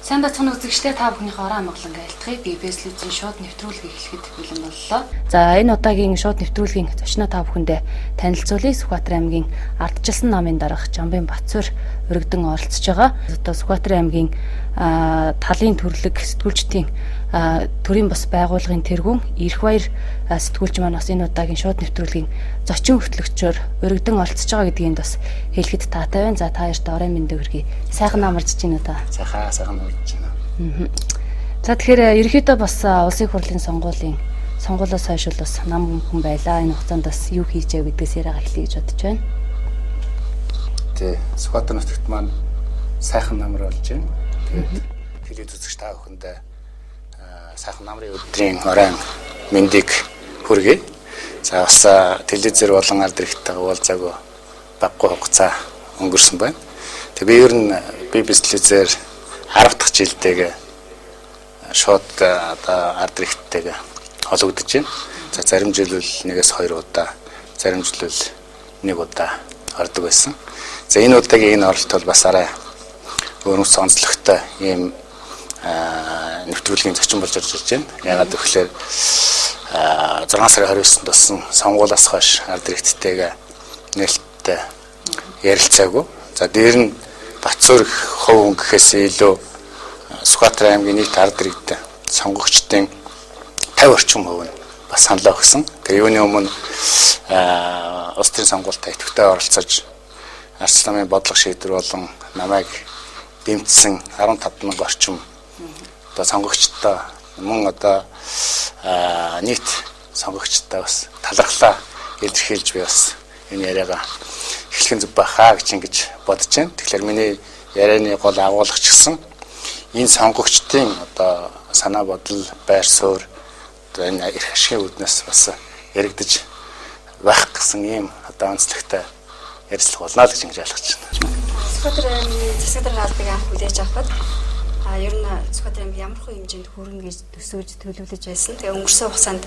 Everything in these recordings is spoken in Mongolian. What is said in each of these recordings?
Сайн бацхан үзэгчдээ та бүхнийхээ орон амгалан айлтгая. Би Бэслизийн шууд нэвтрүүлгийг эхлэхэд бэлэн боллоо. За энэ удаагийн шууд нэвтрүүлгийн зочноо та бүхэндээ танилцуулъя. Сүхбаатар аймгийн ардчилсан намын дарга Жамбын Батсуур өргөдөн оролцож байгаа. Одоо Сүхбаатар аймгийн талын төрлөг сэтгүүлчдийн төрийн бас байгууллагын тэргүүн Эрхбаяр сэтгүүлч маань бас энэ удаагийн шууд нэвтрүүлгийн зочин хөтлөгчөөр өргөдөн оролцож байгаа гэдгийг бас хэлэхэд таатай байна. За та хоёрт орой мэндэ хүргэе. Сайхан амарч байна уу та? Сайхан амарч байна. За тэгэхээр ерөнхийдөө бас улсын хурлын сонгуулиос хойш бол бас нам хүн байлаа. Энэ хугацаанд бас юу хийж яв гэдгээс яриага эхлэе гэж бодож байна. Тэ Сүхбаатар нутагт маань сайхан намар болж байна. Тэгээд телевиз үзэгч та бүхэндээ сайхан намрын өдрийн оройн мэндийг хүргэе. За бас телевизээр болон ард иргэдтэйгээ уулзаагүй баггүй хугацаа өнгөрсөн байна. Тэг би ер нь телевизээр 10 дахь жилдээ шууд одоо ард иргэдтэйгээ холбогдож байна. За зарим жил бол 1-2 удаа, зарим жил бол 1 удаа ордог байсан. За энэ удаагийн энэ оролт бол бас арай өөрөс онцлогтой ийм нэвтрүүлгийн зочин болж ирж байна. Ягаад гэвэл 6 сарын 29-нд болсон сонгуулиас хойш ард иргэдтэйгээ нээлттэй ярилцаагүй. За дээр нь Батсуур хувь хүн гэхээс илүү Сүхбаатар аймгийн нийт ард иргэд сонгогчдын 50 орчим хувь нь бас саналаа өгсөн. Тэгээ юуны өмнө улс төрийн сонгуультай идэвхтэй оролцож арч намын бодлого шийдвэр болон намайг дэмжсэн 15,000 орчим одоо сонгогчтой мөн одоо нийт сонгогчтой бас талархлаа илэрхийлж би бас энэ яриагаа эхлэхэн зүг байхаа гэж бодож байна. Тэгэхээр миний ярианы гол агуулгач гэсэн энэ сонгогчдын одоо санаа бодол, байр суурь одоо энэ эрх ашигын үүднээс бас яригдж байх гэсэн ийм одоо онцлогтой ярилцлага болно л гэж ингэж ойлгож байна. Сүхбаатар аймгийн засаг дарга албыг анх хүлээж авахад ер нь Сүхбаатар аймгийн ямар хөө хэмжээнд хүрнэ гэж төсөөлж төлөвлөж байсан. Тэгээ өнгөрсөн хугацаанд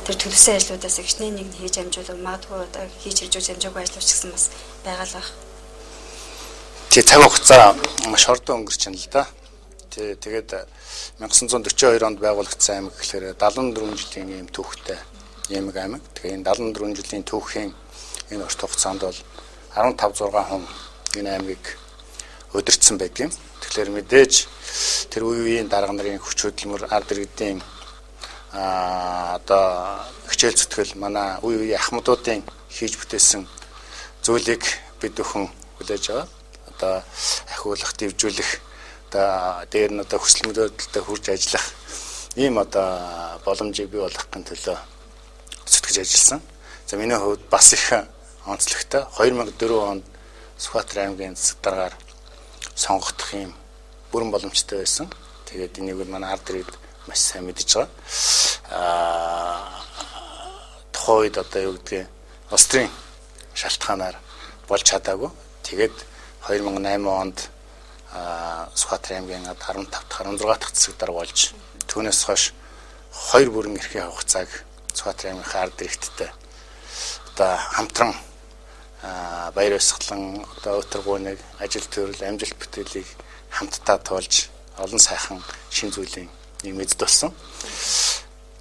тэр төлөвсөн ажлуудаас ихнээ нэг хийж амжуулах, магадгүй одоо хийж хэрэгжүүлж амжаагүй ажлууд ч гэсэн бас байгаа л байна. Тэгээ цаг хугацаа маш хурдан өнгөрч байна л да. Тэгээд 1942 онд байгуулагдсан аймаг гэхээр 74 жилийн ийм түүхтэй аймаг. Тэгээ энэ 74 жилийн түүхийн энэ урт хугацаанд бол 15-6 хүн энэ аймгийг удирдсан байдаг юм. Тэгэхээр мэдээж тэр үеийн дарга нарын хүч хөдөлмөр ард иргэдийн одоо хичээл зүтгэл манай үеийн ахмадуудын хийж бүтээсэн зүйлийг бид бүхэн хүлээж аваад одоо ахиулах, дэвжүүлэх одоо дээр нь одоо хүсэл мөрөөдөлтөд хүрж ажиллах ийм одоо боломжийг бий болгохын төлөө зүтгэж ажилласан. За миний хувьд бас их онцлогтой 2004 онд Сүхбаатар аймгийн засаг даргаар сонгогдох юм бүрэн боломжтой байсан. Тэгээд энийг манай ард иргэд маш сайн мэдж байгаа. Тухайн үед одоо юу гэдгийг улс төрийн шалтгаанаар болж чадаагүй. Тэгээд 2008 онд Сүхбаатар аймгийн 15 дахь 16 дахь засаг дарга болж түүнээс хойш 2 бүрэн эрхийн хугацааг Сүхбаатар аймгийн ард иргэдтэй одоо хамтран баяр баясгалан одоо өтөргөөнөг ажил төрөл амжилт бүтээлийг хамтдаа туулж олон сайхан шин зүйлийн нэг мэдд болсон.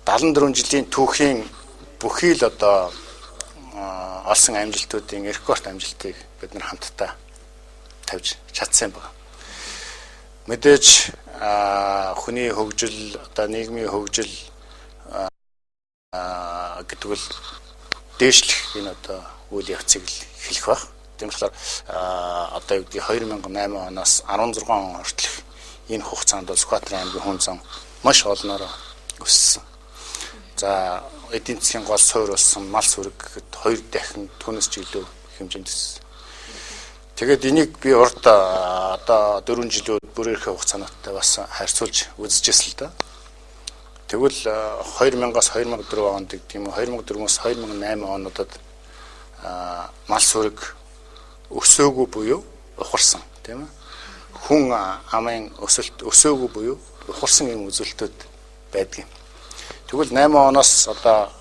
74 жилийн түүхийн бүхий л одоо олсон амжилтуудын рекорд амжилтыг бид нар хамтдаа тавьж чадсан байна. Мэдээж хүний хөгжил одоо нийгмийн хөгжил гэдэг нь дээшлэх энэ одоо үйл явцыг хэлэх байх. Тийм болохоор одоо юу гэдгийг 2008 оноос 16 он хүртэлх энэ хугацаанд бол Сүхбаатар аймгийн хүн зам маш олноор өссөн. За эдийн засгийн гол суурь болсон мал сүрэг гэхэд 2 дахин түүнээс ч илүү хэмжээнд өссөн. Тэгээд энийг би урд одоо 4 жилүүд бүр ирэх хугацаануудтай бас харьцуулж үзэжсэн л да. Тэгвэл 2000-аас 2004 онд гэдэг юм уу 2004-өөс 2008 онуудад мал сүрэг өсөөгүй буюу ухарсан тийм ээ. Хүн амын өсөлт өсөөгүй буюу ухарсан юм үзүүлэлтүүд байдаг юм. Тэгвэл 8 оноос одоо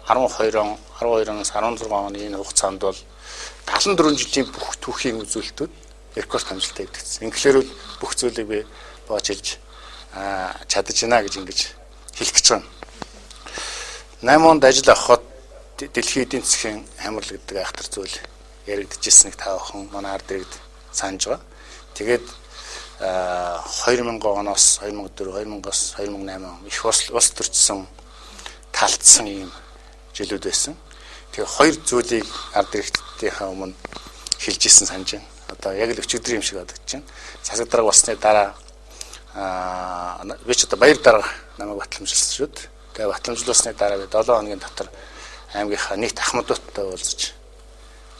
12-оноос 16 оны энэ хугацаанд бол 74 жилийн бүх түүхийн үзүүлэлтүүд рекорд амжилттай идэгдсэн. Ингээр бүх зүйлийг би боож хэлж чадаж байна гэж ингэж хэлэх гэж байна. 8 онд ажил авахд дэлхийн эдийн засгийн хамрал гэдэг айхтар зүйл яригдчихсэнийг та бүхэн манай ард иргэд санаж байгаа. Тэгээд 2000 оноос 2004, 2000-аас 2008 их улс төрчсөн талцсан ийм жилүүд байсан. Тэгээ хоёр зүйлийг ард иргэдийнхээ өмнө хэлж исэн санаж байна. Одоо яг л өчигдөр юм шиг бодогдож байна. Засаг дарга болсны дараа би ч одоо баяр дарга намайг батламжилсан шүү дээ. Тэгээ батламжлуулсны дараа би 7 хоногийн дотор аймгийнхаа нийт ахмадуудтай уулзаж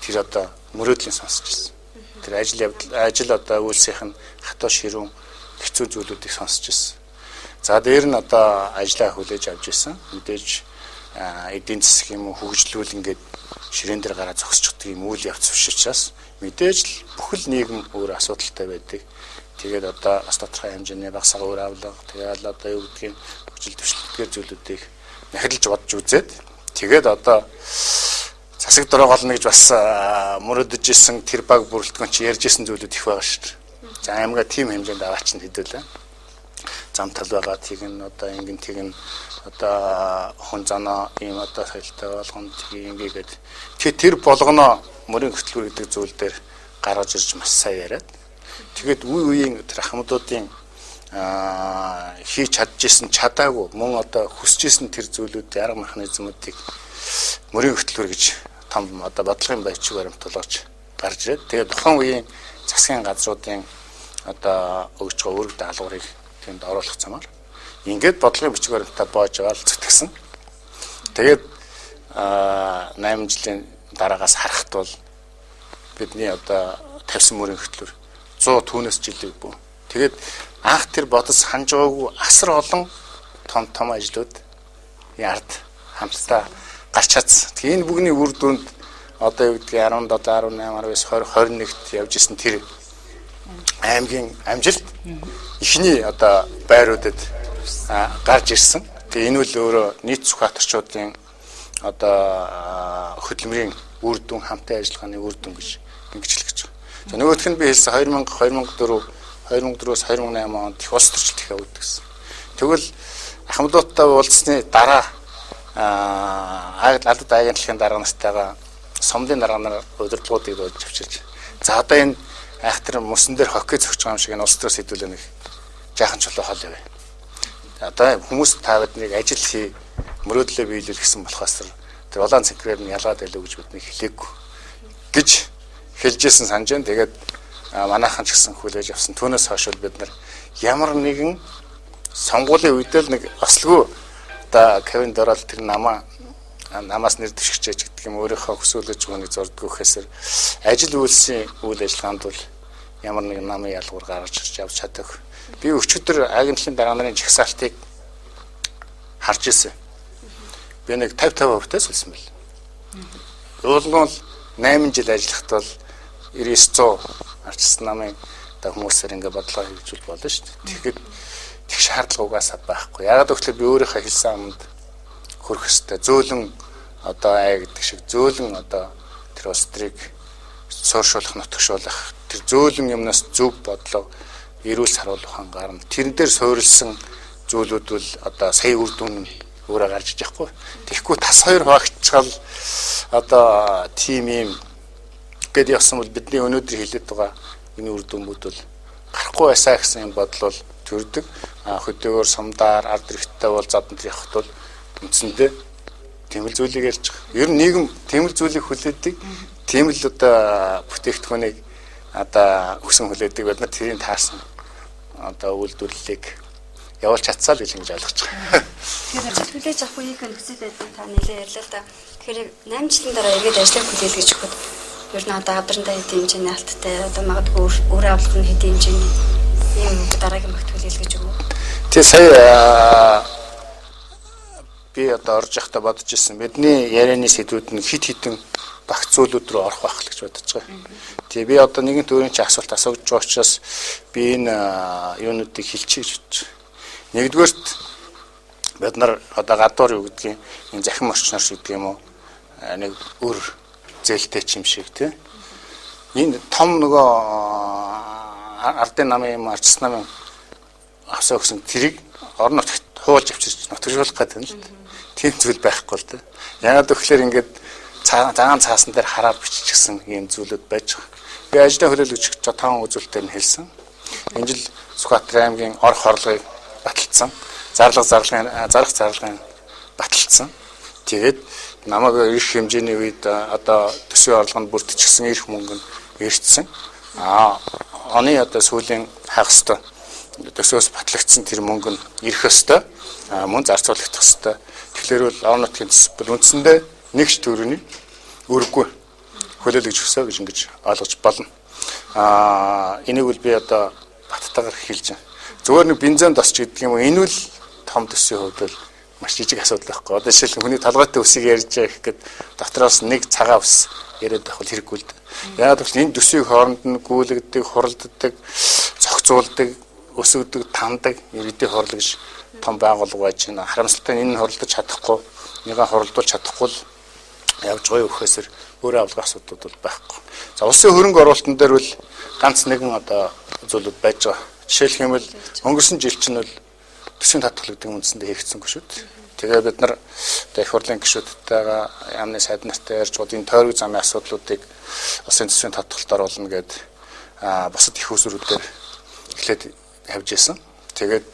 тэр одоо мөрөөдлийн сонсч ирсэн. Тэр ажил одоо үйлсийнх нь хатуу ширүүн хэцүү зүйлүүдийг сонсч ирсэн. За дээр нь одоо ажлаа хүлээж авч ирсэн. Мэдээж эдийн засаг юм уу хөгжлүүл ингээд ширээн дээр гараа зогсчихдаг юм үйл явц биш учраас мэдээж л бүхэл нийгэм өөр асуудалтай байдаг. Тэгээд одоо бас тодорхой хэмжээний багсаа өөр авлага тэгээд одоо юу гэдгийг хөгжил түвшинтэйгээр зүйлүүдийг нахилж бодж үзээд тэгээд одоо засаг дураа голно гэж бас мөрөдөж исэн тэр баг бүрэлдэхүүн чи ярьж исэн зүйлүүд их байгаа шүү дээ. За аймгаа тийм хэмжээнд аваач нь хэдүүлээ. Зам тал байгаа тэгин одоо ингэн тэгин одоо хүн занаа ийм одоо соёлтой болгоно тийгээд тэр болгоно мөрийн хөтөлбөр гэдэг зүйл дээр гаргаж ирж маш сайн яриад тэгээд үе үеийн тэр ахмадуудын хийж чадчихсан чадаагүй мөн одоо хүсэж исэн тэр зүйлүүдийн арга механизмуудыг мөрийн хөтөлбөр гэж том одоо бодлогын баячиг баримт болгож гарч ирээд тэгээд тухайн үеийн засгийн газруудын одоо өгж байгаа үүрэг даалгаврыг тэнд оруулах замаар ингээд бодлогын бичиг баримтаа боож аваад зүтгэсэн. Тэгээд 8 жилийн дараагаас харахад бол бидний одоо тавьсан мөрийн хөтөлбөр 100 түүнээс жилиг бүү. Тэгээд анх тэр бодос ханж байгаагүй асар олон том ажлууд ярд хамтдаа гарч чадсан. Тэгээ энэ бүгний үр дүнд одоо юу гэдгийг 17, 18, 19, 20, 21-т явж исэн тэр аймгийн амжилт эхний одоо байруудад гарч ирсэн. Тэгээ энэ үл өөрөө нийт Сүхбаатарчуудын одоо хөдөлмөрийн үр дүн хамтын ажиллагааны үр дүн гэж ингэж хэлэх гэж байна. За нөгөөх нь би хэлсэн 2004-өөс 2008 онд их улс төрчлөлт их үүдгэсэн. Тэгвэл ахмадуудтай уулзсны дараа алдад агентлагын дарга нартайгаа сомдын дарга нар удирдлагуудыг дуулж авчирч. За одоо энэ айхтар мөсөн дээр хоккей зогч байгаа юм шиг энэ улс төрөөс хэдүүлээ нэг жаахан чулуу хол яваа. Одоо хүмүүс та биднийг ажил хий мөрөөдлөө биелүүл гэсэн болохоос тэр улаан цэнхрээр нь ялгаад байлаа гэж бидний хэлээгүй гэж хэлжсэн санаж байна. Тэгээд манайхан ч гэсэн хүлээж авсан. Түүнээс хойш бид нар ямар нэгэн сонгуулийн үедээ л нэг ослгүй одоо Кевин Дорол тэр намаас нэр дэвшигчээж гэдэг юм өөрийнхөө хүсүүлж өгөөнийг зордгоо гэхээсэр ажил үйлсийн үйл ажиллагаанд бол ямар нэгэн намын ялгуур гаргаж ирж авч чадах. Би өчигдөр агентлагын дарга нарын жагсаалтыг харж ирсэн. Би нэг 50% төлсөн байл. Уулгал 8 жил ажиллахад бол 900 арчсан намын одоо хүмүүсээр ингэ бодлого хэрэгжүүл болно шүү дээ. Тэгэхэд тэг шаардлага угаасаа байхгүй. Яагаад гэвэл би өөрийнхөө хэлсэн амд хүрэх ёстой. Зөөлөн одоо гэдэг шиг зөөлөн одоо тэр улс төрийг сууршуулах, нутагшуулах тэр зөөлөн юмнаас зөв бодлого эрүүл саруулах хангаар нь тэрэн дээр суурилсан зүйлүүд бол одоо сая үр дүн өөрөө гарч иж байхгүй. Тэгэхгүй тас хоёр хаагчгаал одоо тим юм гэд явсан бол бидний өнөөдөр хэлээд байгаа энэ үр дүнүүд бол гарахгүй байсаа гэсэн юм бодол бол төрдөг. Хөдөөгөр сумдаар ард иргэдтэй бол заданд явахд бол үндсэндээ тийм л зүйлийг ярьж байгаа. Ер нь нийгэм тийм л зүйлийг хүлээдэг. Тийм л одоо бүтээгдэхүүнийг одоо хүсэн хүлээдэг. Бид нар тэрийг таарсан одоо үйлдвэрлэлийг явуулж чадсаа л гэж ойлгож байгаа. Тэгэхээр ажил хүлээж авах үеийг нөхцөл байдал та нэлээ ярьлаа л да. Тэгэхээр 8 жилийн дараа эргээд ажлыг хүлээл гэж өгөхөд ер нь одоо авдрандаа хэдийн хэмжээний алттай одоо магадгүй өөр авлах нь хэдийн хэмжээний ийм дараагийн багт хүлээл гэж өгөө. Тэгээ сая би одоо орж явахдаа бодож ирсэн. Бидний ярианы сэдвүүд нь хит хитэн багц зүйлүүд рүү орох байх л гэж бодож байгаа. Тэгээ би одоо нэгэн төрлийн чи асуулт асууж байгаа учраас би энэ юунуудыг хэлчихье гэж бодож байна. Нэгдүгээрт бид нар одоо гадуур юу гэдгийг энэ захим орчноор шиг гэдэг юм уу нэг өр зээлтэй юм шиг тий. Энэ том нөгөө ардын намын арчс намын авсан өгсөн тэрийг орон нутагт хуулж авчирч нутагшуулах гэдэг нь л тийм зүйл байхгүй л дээ. Яагаад гэвэл ингээд цагаан цаасан дээр хараад биччихсэн ийм зүйлүүд байж байгаа. Би ажлын хөлөөлөгч тоон үзүүлэлтээр нь хэлсэн. Энэ жил Сүхбаатар аймгийн орох хорлогыг баталсан. Зарах зарлагын баталсан. Тэгээд намайг их хэмжээний үед одоо төсвийн орлогонд бүрдчихсэн эрх мөнгө нь эртсэн. Оны одоо сүүлийн хагастай төсвөөс батлагдсан тэр мөнгө нь ирэх ёстой. Мөн зарцуулагдах ёстой. Тэгэхээр бол орон нутгийн засвар үндсэндээ нэгч төрөний өргөгүй хөлөөлөгч өсөө гэж ингэж ойлгож болно. Энийг бол би одоо баттайгаар хэлж байна. Зүгээр нэг бензин тосч гэдэг юм уу, энэ үл том төсвийн хувьд бол маш жижиг асуудал байхгүй. Одоо жишээлбэл хүний толгойтой үсийг ярьж байгаа гэхэд дотроос нэг цагаан ус яриад байх бол хэрэггүй л дээ. Яагаад гэвэл энэ төсвийн хооронд нь гүйлгдэг, хуралддаг, зохицуулдаг, өсгөдөг, тандаг иргэдийн хурал гэж том байгууллага байж байна. Харамсалтай нь энэ хуралдаж чадахгүй, нэгэ хуралдуулж чадахгүй л явж байгаа өгөхөөсөр өөрөө авлага асуудууд бол байхгүй. За улсын хөрөнгө оруулалтын дээр бол ганц нэгэн одоо зүйлүүд байж байгаа. Жишээлх юм бол өнгөрсөн жил чинь бол төсвийн татвар гэдэг үндсэндээ хийгдсэнгүй шүү дээ. Тэгээ бид нар одоо их хурлын гишүүдтэйгээ яамны сайд нартай ярьж энэ тойрог замын асуудлуудыг улсын төсвийн татварт оруулна гэд бусад их усруудаар эхлээд явж исэн. Тэгээд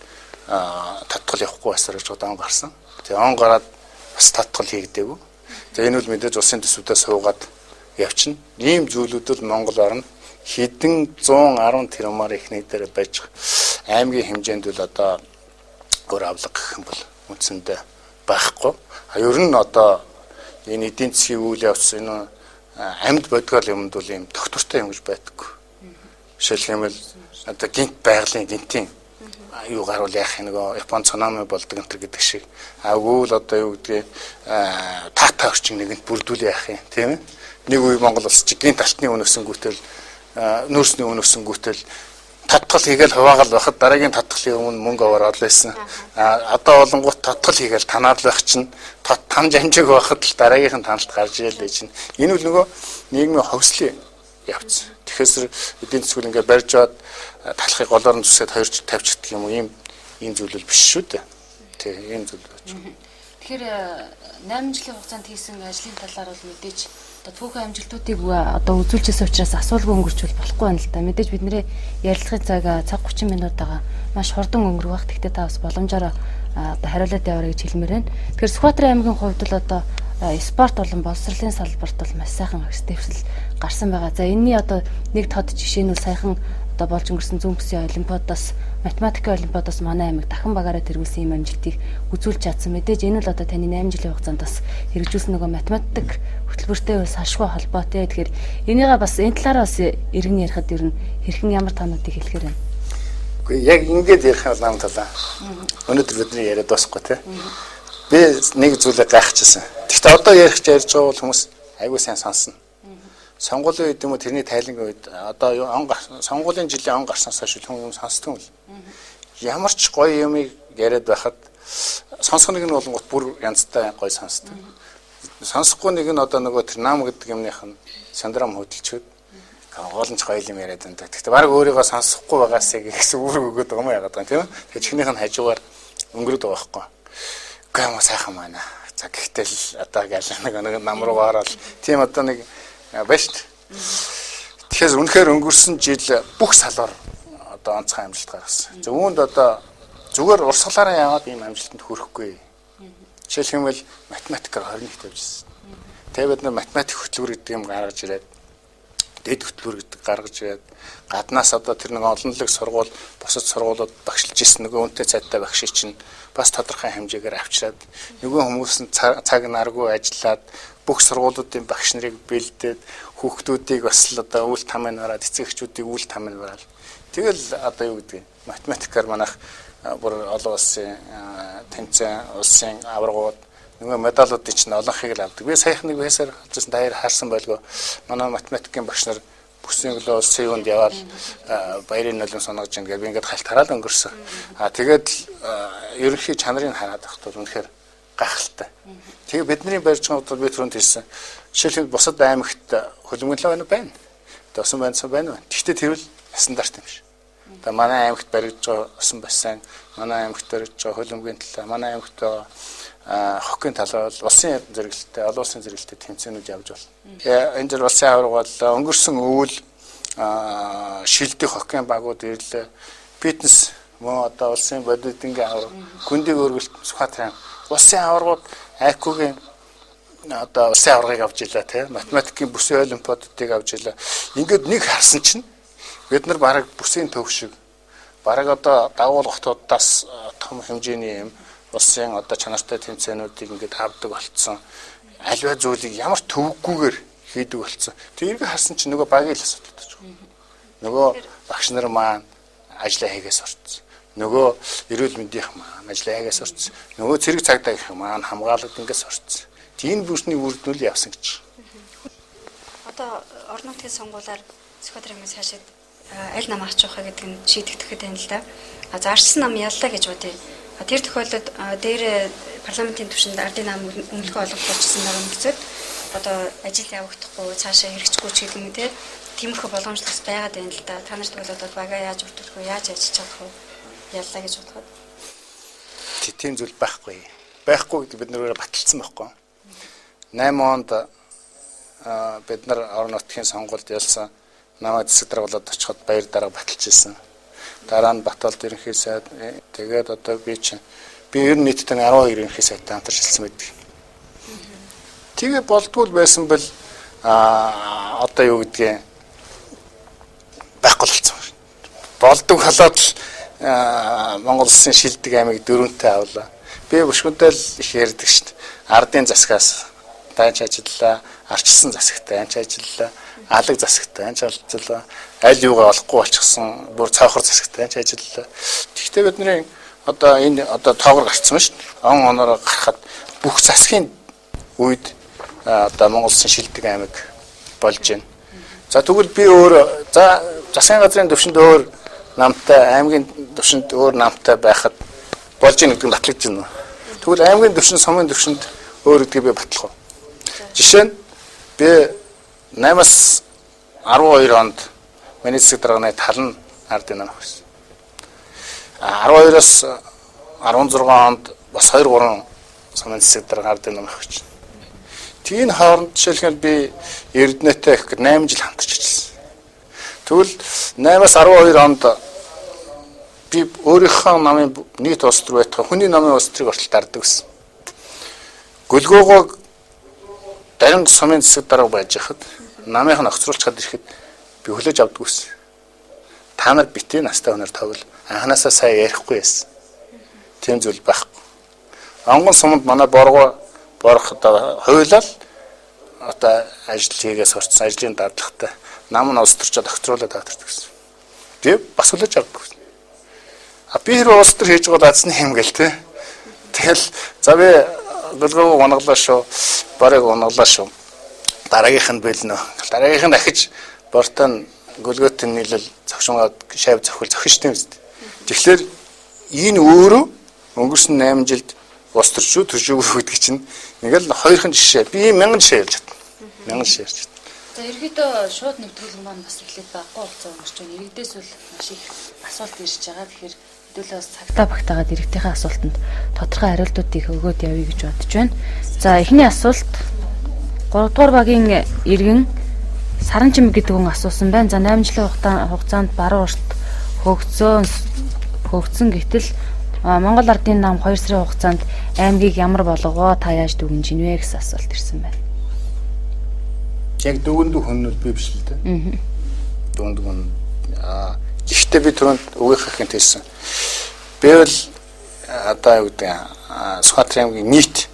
татвар явахгүй байсаар гэж удаан гарсан. Тэгээ он гараад бас татвар хийгдээгүй. Тэгээ энэ бол мэдээж улсын төсвүүдээ суугаад явчихна. Ийм зүйлүүд бол Монгол орн хэдэн 110 тэрбумаар ихний дээр байж байгаа. Аймгийн хэмжээнд бол одоо өөр авлага гэх юм бол үндсэндээ байхгүй. Ер нь одоо энэ эдийн засгийн үйл явц энэ амьд бодгол юмд бол ийм доктортой юм гэж байдаггүй. Жишээлх юм бол одоо гинт байгалийн гинтийн юу гарвал яах нэг Япон цунами болдог энэ гэдэг шиг. Агуул одоо юу гэдгийг таата орчин нэгэнд бүрдүүл яах юм тийм ээ. Нэг үе Монгол улс чинь гинт алтны өнөсөнгүүтэл нүүрсний өнөсөнгүүтэл татгал хийгээл хуваагаал байхад дараагийн татгалын өмнө мөнгө аваад байсан. Одоо болонгууд татгал хийгээл танаад байх чинь тан жамжиг байхад л дараагийнх нь таналт гарч ирэл дээ чинь. Энэ үл нөгөө нийгмийн хөвслийн явц. Тэгэхээр эдийн засгыг ингээд барьж аваад талхыг голоор нь зүсээд хоёрч тавьчихдаг юм уу ийм зүйл бол биш шүү дээ. Тэг ийм зүйл байж. Тэгэхээр 8 жилийн хугацаанд хийсэн ажлын талаар бол мэдээж түүхэн амжилтуудыг одоо үзүүлчихсэн учраас асуулгүй өнгөрчүүл болохгүй байна л да. Мэдээж бидний ярилцлагын цаг 30 минутаага маш хурдан өнгөрөх бах. Тэгтээ та бас боломжоор одоо хариулаад яваарай гэж хэлмээр байна. Тэгэхээр Сүхбаатар аймгийн хувьд л одоо спорт болон боловсролын салбарт бол маш сайхан дэвсэл гарсан байгаа. За энэний одоо нэг тод жишээ нь саяхан одоо болж өнгөрсөн зүүн бүсийн олимпиадаас математикийн олимпиадаас манай аймаг дахин багаараа тэргүүлсэн юм амжилтыг үзүүлж чадсан. Мэдээж энэ бол одоо таны 8 жилийн хугацаанд бас хэрэгжүүлсэн нөгөө математик хөтөлбөртэй бас ашгүй холбоотой. Тэгэхээр энийгээ бас энэ талаараа бас иргэн ярихад ер нь хэрхэн ямар таануудыг хэлэхээр байна. Үгүй яг ингэж ярих юм нам талаа. Өнөөдөр бидний яриад дуусахгүй тий. Би нэг зүйлийг гайхчихсан. Гэхдээ одоо ярьж байгаа бол хүмүүс айгүй сайн сонсно. Сонгуулийн үед юм уу тэрний тайлангийн үед одоо сонгуулийн жилийн он гарснаас хойш хүмүүс сонсдог юм л. Ямар ч гоё юмыг яриад байхад сонсох нэг нь болонгот бүр янзтай гоё сонсдог. Сонсохгүй нэг нь одоо нөгөө тэр нам гэдэг юмных нь синдром хөдөлчөөд гооленч гоё юм яриад байна. Гэхдээ баг өөрийгөө сонсохгүй байгаасаа гэсэн үүрэг өгöd байгаа юм яагаад байгаа юм тийм. Тэгээ чихнийх нь хажуугаар өнгөрөөд байгаа байхгүй. Үгүй юм сайхан байна. За гэхдээ л одоо гал нэг нам руугаа ороод тийм одоо нэг башд. Тэгэхээр үнэхээр өнгөрсөн жил бүх салаар одоо онцгой амжилт гаргасан. За үүнд одоо зүгээр урсгалаараа яваад ийм амжилтанд хүрэхгүй. Жишээлх юм бол математикаар 21 тавьжсэн. Тэгээ бид нар математик хөтөлбөр гэдэг юм гаргаж ирээд дэд хөтөлбөр гэдэг гаргаж ирээд гаднаас одоо тэр нэг олонлог сургууль бусад сургуулиуд багшилж ирсэн нөгөө үнэтэй цайтай багшийг чинь бас тодорхой хэмжээгээр авчираад нөгөө хүмүүс нь цаг наргүй ажиллаад бүх сургуулиудын багш нарыг бэлдээд хүүхдүүдийг бас л одоо үйл тамийн бараад эцэгчүүдийг үйл тамийн бараад тэгэл одоо юу гэдэг математикаар манайх бүр олон улсын тэмцээн улсын аваргууд нөгөө медалуудыг чинь олонхыг л авдаг. Би саяхан нэг байсаар хэлсэн даяар харсан байлгүй. Манай математикийн багш нар бүсийн өглөө улсын юунд яваад баярын нулимс сонгож ийн гэж би ингээд хальт хараад өнгөрсөн. Тэгээд ерөнхий чанарыг хараад байхад бол үнэхээр гахалтай. Тэгээ бидний барьж байгаа бол би түрүүнд хэлсэн. Жишээлбэл бусад аймагт хөлбөмбөлөө байна. Досон байнсан байна. Гэхдээ тэр л стандарт юм биш. Одоо манай аймагт баригдж байгаа усан бассейн, манай аймагт баригдж байгаа хөлбөмбөгийн талаа, манай аймагт байгаа хоккейн талаа бол улсын зэрэглэлтэй, олон улсын зэрэглэлтэй тэмцээнүүд явж байна. Энэ зэр улсын аварга бол өнгөрсөн өвөл шилдэг хоккейн багууд ирлээ. Фитнес мөн одоо улсын бодитынгийн аварга, гүндийг өргөлт Сүхбаатарын улсын аваргууд айкугийн одоо улсын аваргыг авч илаа тийм математикийн бүсийн олимпиадуудыг авч илаа. Ингээд нэг харсан чинь бид нар бараг бүсийн төв шиг бараг одоо дагуул хотуудаас том хэмжээний юм улсын одоо чанартай тэмцээнүүдийг ингээд авдаг болцсон. Альва зүйлийг ямар төвөггүйгээр хийдэг болцсон. Тэрийг харсан чинь нөгөө багийн л асуудал тааж байгаа. Нөгөө багш нар маань ажиллаа хийгээс орцсон. Нөгөө эрүүл мэндийнх маань ажиллаа хийгээс орцсон. Нөгөө цэрэг цагдаагийнх маань хамгаалалт ингээс орцсон. Тийм бүрсний үрднүүл явсан гэж. Одоо орон нутгийн сонгуулиар Сүхбаатарын аймагаас хашид аль нам авч явах гэдэг нь шийдэгдэхэд байна л да. За арчсан нам яллаа гэж бодъё. Тэр тохиолдолд дээр парламентын түвшинд ардын нам өмнөхөө олгогдчихсан байгаа нөхцөлд одоо ажил явагдахгүй цаашаа хэрэгжихгүй ч гэдэг юм те. Тиймэрхүү боломжтой байгаад байна л да. Та нарт бол одоо бага яаж өртөх вэ? Яаж ажиллаж чадах вэ? Яллаа гэж бодоход. Тийм зүйл байхгүй. Байхгүй гэдэг бид нэрээр баталсан байхгүй. 8 онд бид нар орон нутгийн сонгуульд ялсан намайг засаг даргалаад очиход баяр дараа баталж ирсэн. Дараа нь Батболд ерөнхий сайд тэгээд одоо би ер нь нийтдээ 12 ерөнхий сайдтай хамтарч хэлсэн байдаг. Тэгээ болдгоо байсан бол одоо юу гэдгийг байхгүй болсон. Болдог болоод Монгол Улсын шилдэг аймаг 4-тэй авлаа. Би бүшгүнтэй л их ярьдаг шүү дээ. Ардын засгаас таанч ажиллаа, арчсан засагтай анч ажиллаа, алаг засагтай анч ажиллаа, аль юугаа олохгүй болчихсон бүр цаохор засагтай анч ажиллаа. Тэгэхдээ бидний одоо энэ одоо тоогор гарцсан шүү дээ. Он оноор гарахад бүх засгийн үед одоо Монгол Улсын шилдэг аймаг болж байна. За тэгвэл би өөр засгийн газрын төвшөнд өөр намтай, аймгийн төвшөнд өөр намтай байхад болж ийн гэдэг нь батлагдж байна. Тэгвэл аймгийн төвшин, сумын төвшөнд өөр гэдгийг би батлах уу? Жишээ нь би 8-аас 12 онд миний засаг дарганы талан ардын нам авсан. 12-оос 16 онд бас 2-3 сумын засаг дарга ардын нам авсан. Тийм хооронд жишээлбэл би Эрдэнэтэй их 8 жил хамтарч ажилласан. Тэгвэл 8-аас 12 онд би өөрийнхөө намын нийт улс төр байтугай хүний намын улс төрийг ортол дарддаг гэсэн. Гөлгөөгөө дарин сумын засаг дарга байж хахад намынх нь огцруулж хад ирэхэд би хүлээж авдаг гэсэн. Та нар битээ настай хүнээр тоглол анханасаа сайн ярихгүй байсан. Тийм зүйл байхгүй. Онгон суманд манай борох одоо хуйлал одоо ажил хийгээс орцсон ажлын дардлагатай нам нь улс төрчөд огцруулаад таатардаг гэсэн. Би бас хүлээж авдаг гэсэн. Би хэрэг улс төр хийж байгаа дадсны юм гээл те. Тэгэл за би гөлгөө унаглаа шүү. Барыг унаглаа шүү. Дараагийнх нь бэлнэ. Дараагийнх нь дахиж бортон гөлгөөтön нийлэл завшингаад шайв зохиол зохино шүү дээ. Тэгэхээр энэ өөрөө өнгөрсөн 8 жилд улс төрчөө төржөөгүй гэдэг чинь ингээл хоёрхан жишээ. Би 1000 жишээ ярьж байна. 1000 жишээ ярьж байна. За ерөөдөө шууд нэвтрүүлэг маань бас эхлээд баггүй хугацаа өнгөрч байна. Иргэдээс бол маш их асуулт ирж байгаа. Тэгэхээр хэдүүлээ бас цагтаа багтаагаад иргэдийнхээ асуултанд тодорхой хариултуудыг өгөөд явъя гэж бодож байна. За эхний асуулт 3 дугаар багийн иргэн Саранчим гэдэг хүн асуусан байна. За 8 жилийн хугацаанд баруун урт хөгжсөн гэтэл Монгол ардын нам 2 сарын хугацаанд аймгийг ямар болгоо та яаж дүгнэж ийнвэ гэсэн асуулт ирсэн байна. Яг дүгндэг хүн нь би биш л дээ. Дүгндэг хүн. Гэхдээ би түрүүнд өгөхөхийн хэлсэн. Би бол одоо юу гэдэг Сүхбаатарын аймгийн нийт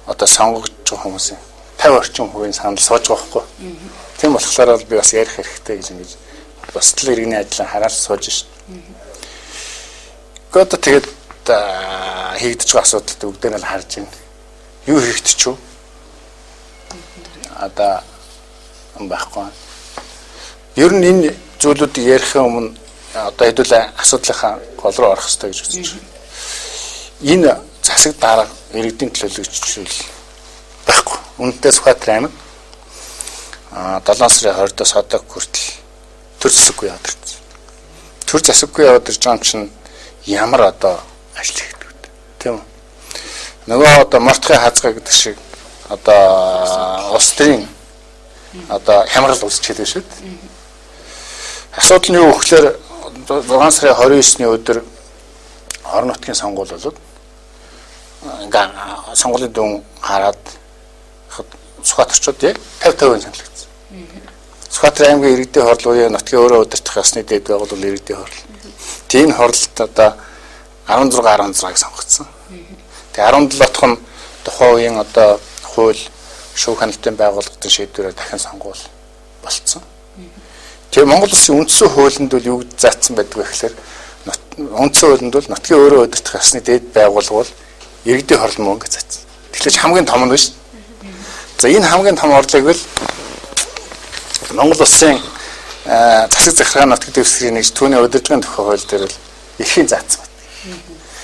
одоо сонгогдож байгаа хүмүүсийн 50 орчим хувийн санал сууж байгаа байхгүй. Тийм болохоор бол би бас ярих хэрэгтэй гэж ингэж бас л иргэний ажлаа хараад сууж шин. Одоо тэгээд хийгдэж байгаа асуудалд бүгдээ нь харж байна. Юу хийгдэж вэ? Одоо байхгүй. Ер нь энэ зүйлүүдийг ярихын өмнө одоо хэдүүлээ асуудлынхаа гол руу орох хэрэгтэй гэж үзэж байна. Энэ засаг дарга иргэдийн төлөөлөгчл байхгүй. Үүнтэй Сүхбаатарын аймаг 7 сарын 20-оос одоо хүртэл төр засаггүй ядарсан. төр засаггүй яваад ирж байгаа юм чинь ямар одоо ажил хийдэг вэ? Тийм үү? Нөгөө одоо мортхын хазгаа гэдэг шиг одоо улс төрийн одоо хямрал үүсчихэд шүү дээ. Асуудал нь юу гэхээр 6 сарын 29-ний өдөр орон нутгийн сонгуул болоод ингээ сонгуулийн дүн хараад Сүхбаатарчууд яг 50% саналагдсан. Сүхбаатар аймгийн иргэдийн хорл буюу нутгийн өөрөө удирдах ёсны дэд байгуул иргэдийн хорл. Тийм хорлолт одоо 16-16-ыг сонгогдсон. Тэгээ 17 дахь нь тухайн үеийн одоо хууль шүүх хяналтын байгууллагын шийдвэрээр дахин сонгуул болцсон. Тэгээ Монгол Улсын үндсэн хуулинд бол юу гэж заасан байдаг вэ гэхээр үндсэн хуулинд бол нутгийн өөрөө удирдах ёсны дэд байгууллага бол иргэдийн хорл мөн гэж заасан. Тэгэхээр хамгийн том нь биш. За энэ хамгийн том орлогыг бол Монгол Улсын засаг захиргааны нутгийн дэвсгэрийн нэгж түүний удирдлагын тухай хууль дээр л эрхийн заасан байна.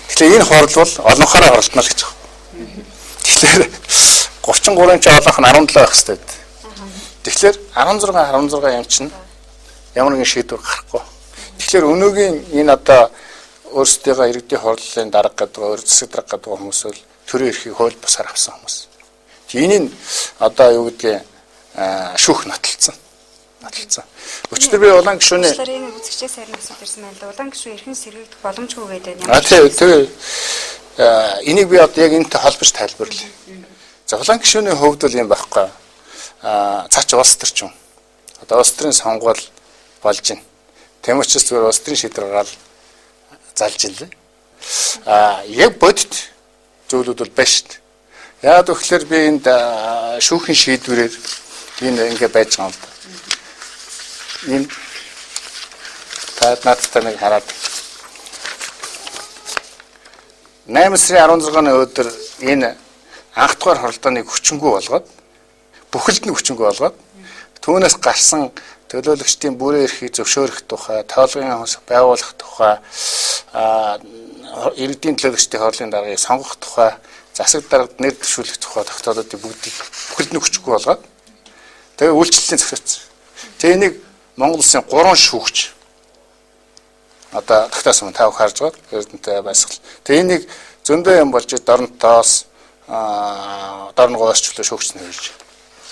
Тэгэхээр энэ хурал бол олонхороо оролтно л гэж байна. Тэгэхээр 33-ын ч олонх нь 17 байх хэрэгтэй. Тэгэхээр 16 юм чинь ямар нэгэн шийдвэр гарахгүй. Тэгэхээр өнөөгийн энэ одоо өөрсдийнхөө иргэдийн хурлын дарга гэдэг өөр засаг дарга гэдэг хүмүүс бол төрийн эрхийг хууль бусаар авсан хүмүүс. Энийг одоо юу гэдгийг шүүх нотолцсон. Өчтөр би улаан гишүүний энэ үзэгчээс харин асууж ирсэн байна л да. Улаан гишүүн эрхэн сэргийгдэх боломжгүй гэдэг юм. Тэгээ энийг би одоо яг энэтэй холбож тайлбарлая. За улаан гишүүний хувьд бол юм байхгүй. Цаач улс төрчин. Одоо улс төрийн сонгуул болж байна. Тэм учраас зүгээр улс төрийн шийдвэр гаргал залж илээ. Яг бодит зүйлүүд бол байна шүү дээ. Яагаад гэвэл би энд шүүхийн шийдвэрээр энэ ингэ байж байгаа юм да. Энэ надтай нэг хараад 8 сарын 16-ны өдөр энэ анх дугаар хуралдааныг хүчингүй болгоод бүхэлд нь хүчингүй болгоод түүнээс гарсан төлөөлөгчдийн бүрэн эрхийг зөвшөөрөх тухай, тоолгын байгуулах тухай, иргэдийн төлөөлөгчдийн хурлын даргаыг сонгох тухай, засаг даргад нэр дэвшүүлэх тухай тогтоолуудыг бүгдийг бүхэлд нь хүчингүй болгоод тэгээ үйлчлэлийн зохицсон. Тэгээ энийг Монгол Улсын 3 шүүгч одоо тогтоосон та бүхэн харж байгаа эрдэнэтэй байсгал. Тэгээ энийг зөндөө юм болж дорнтоос дорнгоос ч үлээ шүүгч нь хэлж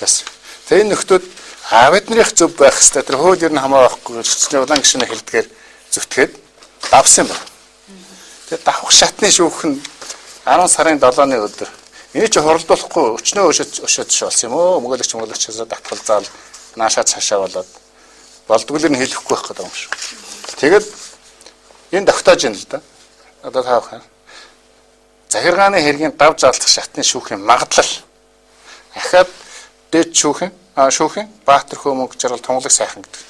байсан. Тэгээ энэ нөхдүүд биднийх зөв байх хэвээр тэр хууль ер нь хамаа байхгүй гэж хэвчээ улаан гишүүний хэлдгээр зүтгээд давсан байна. Тэгээ давах шатны шүүх нь 10 сарын 7-ны өдөр энэ чи хуралдуулахгүй өчнөө өшөөж болсон юм уу? Мөглөгчөөс давтгал заал наашаа цаашаа болоод болдгоолэр нь хэлэхгүй байх гэдэг юм шүү. Тэгэл энэ тогтоож ин л да. Одоо та бүхэн захиргааны хэргийн давж алдах шатны шүүхийн магадлал ахаад дээд шүүхийн Баатар Хөмөнг жаргал тунгалаг сайхан гэдэг.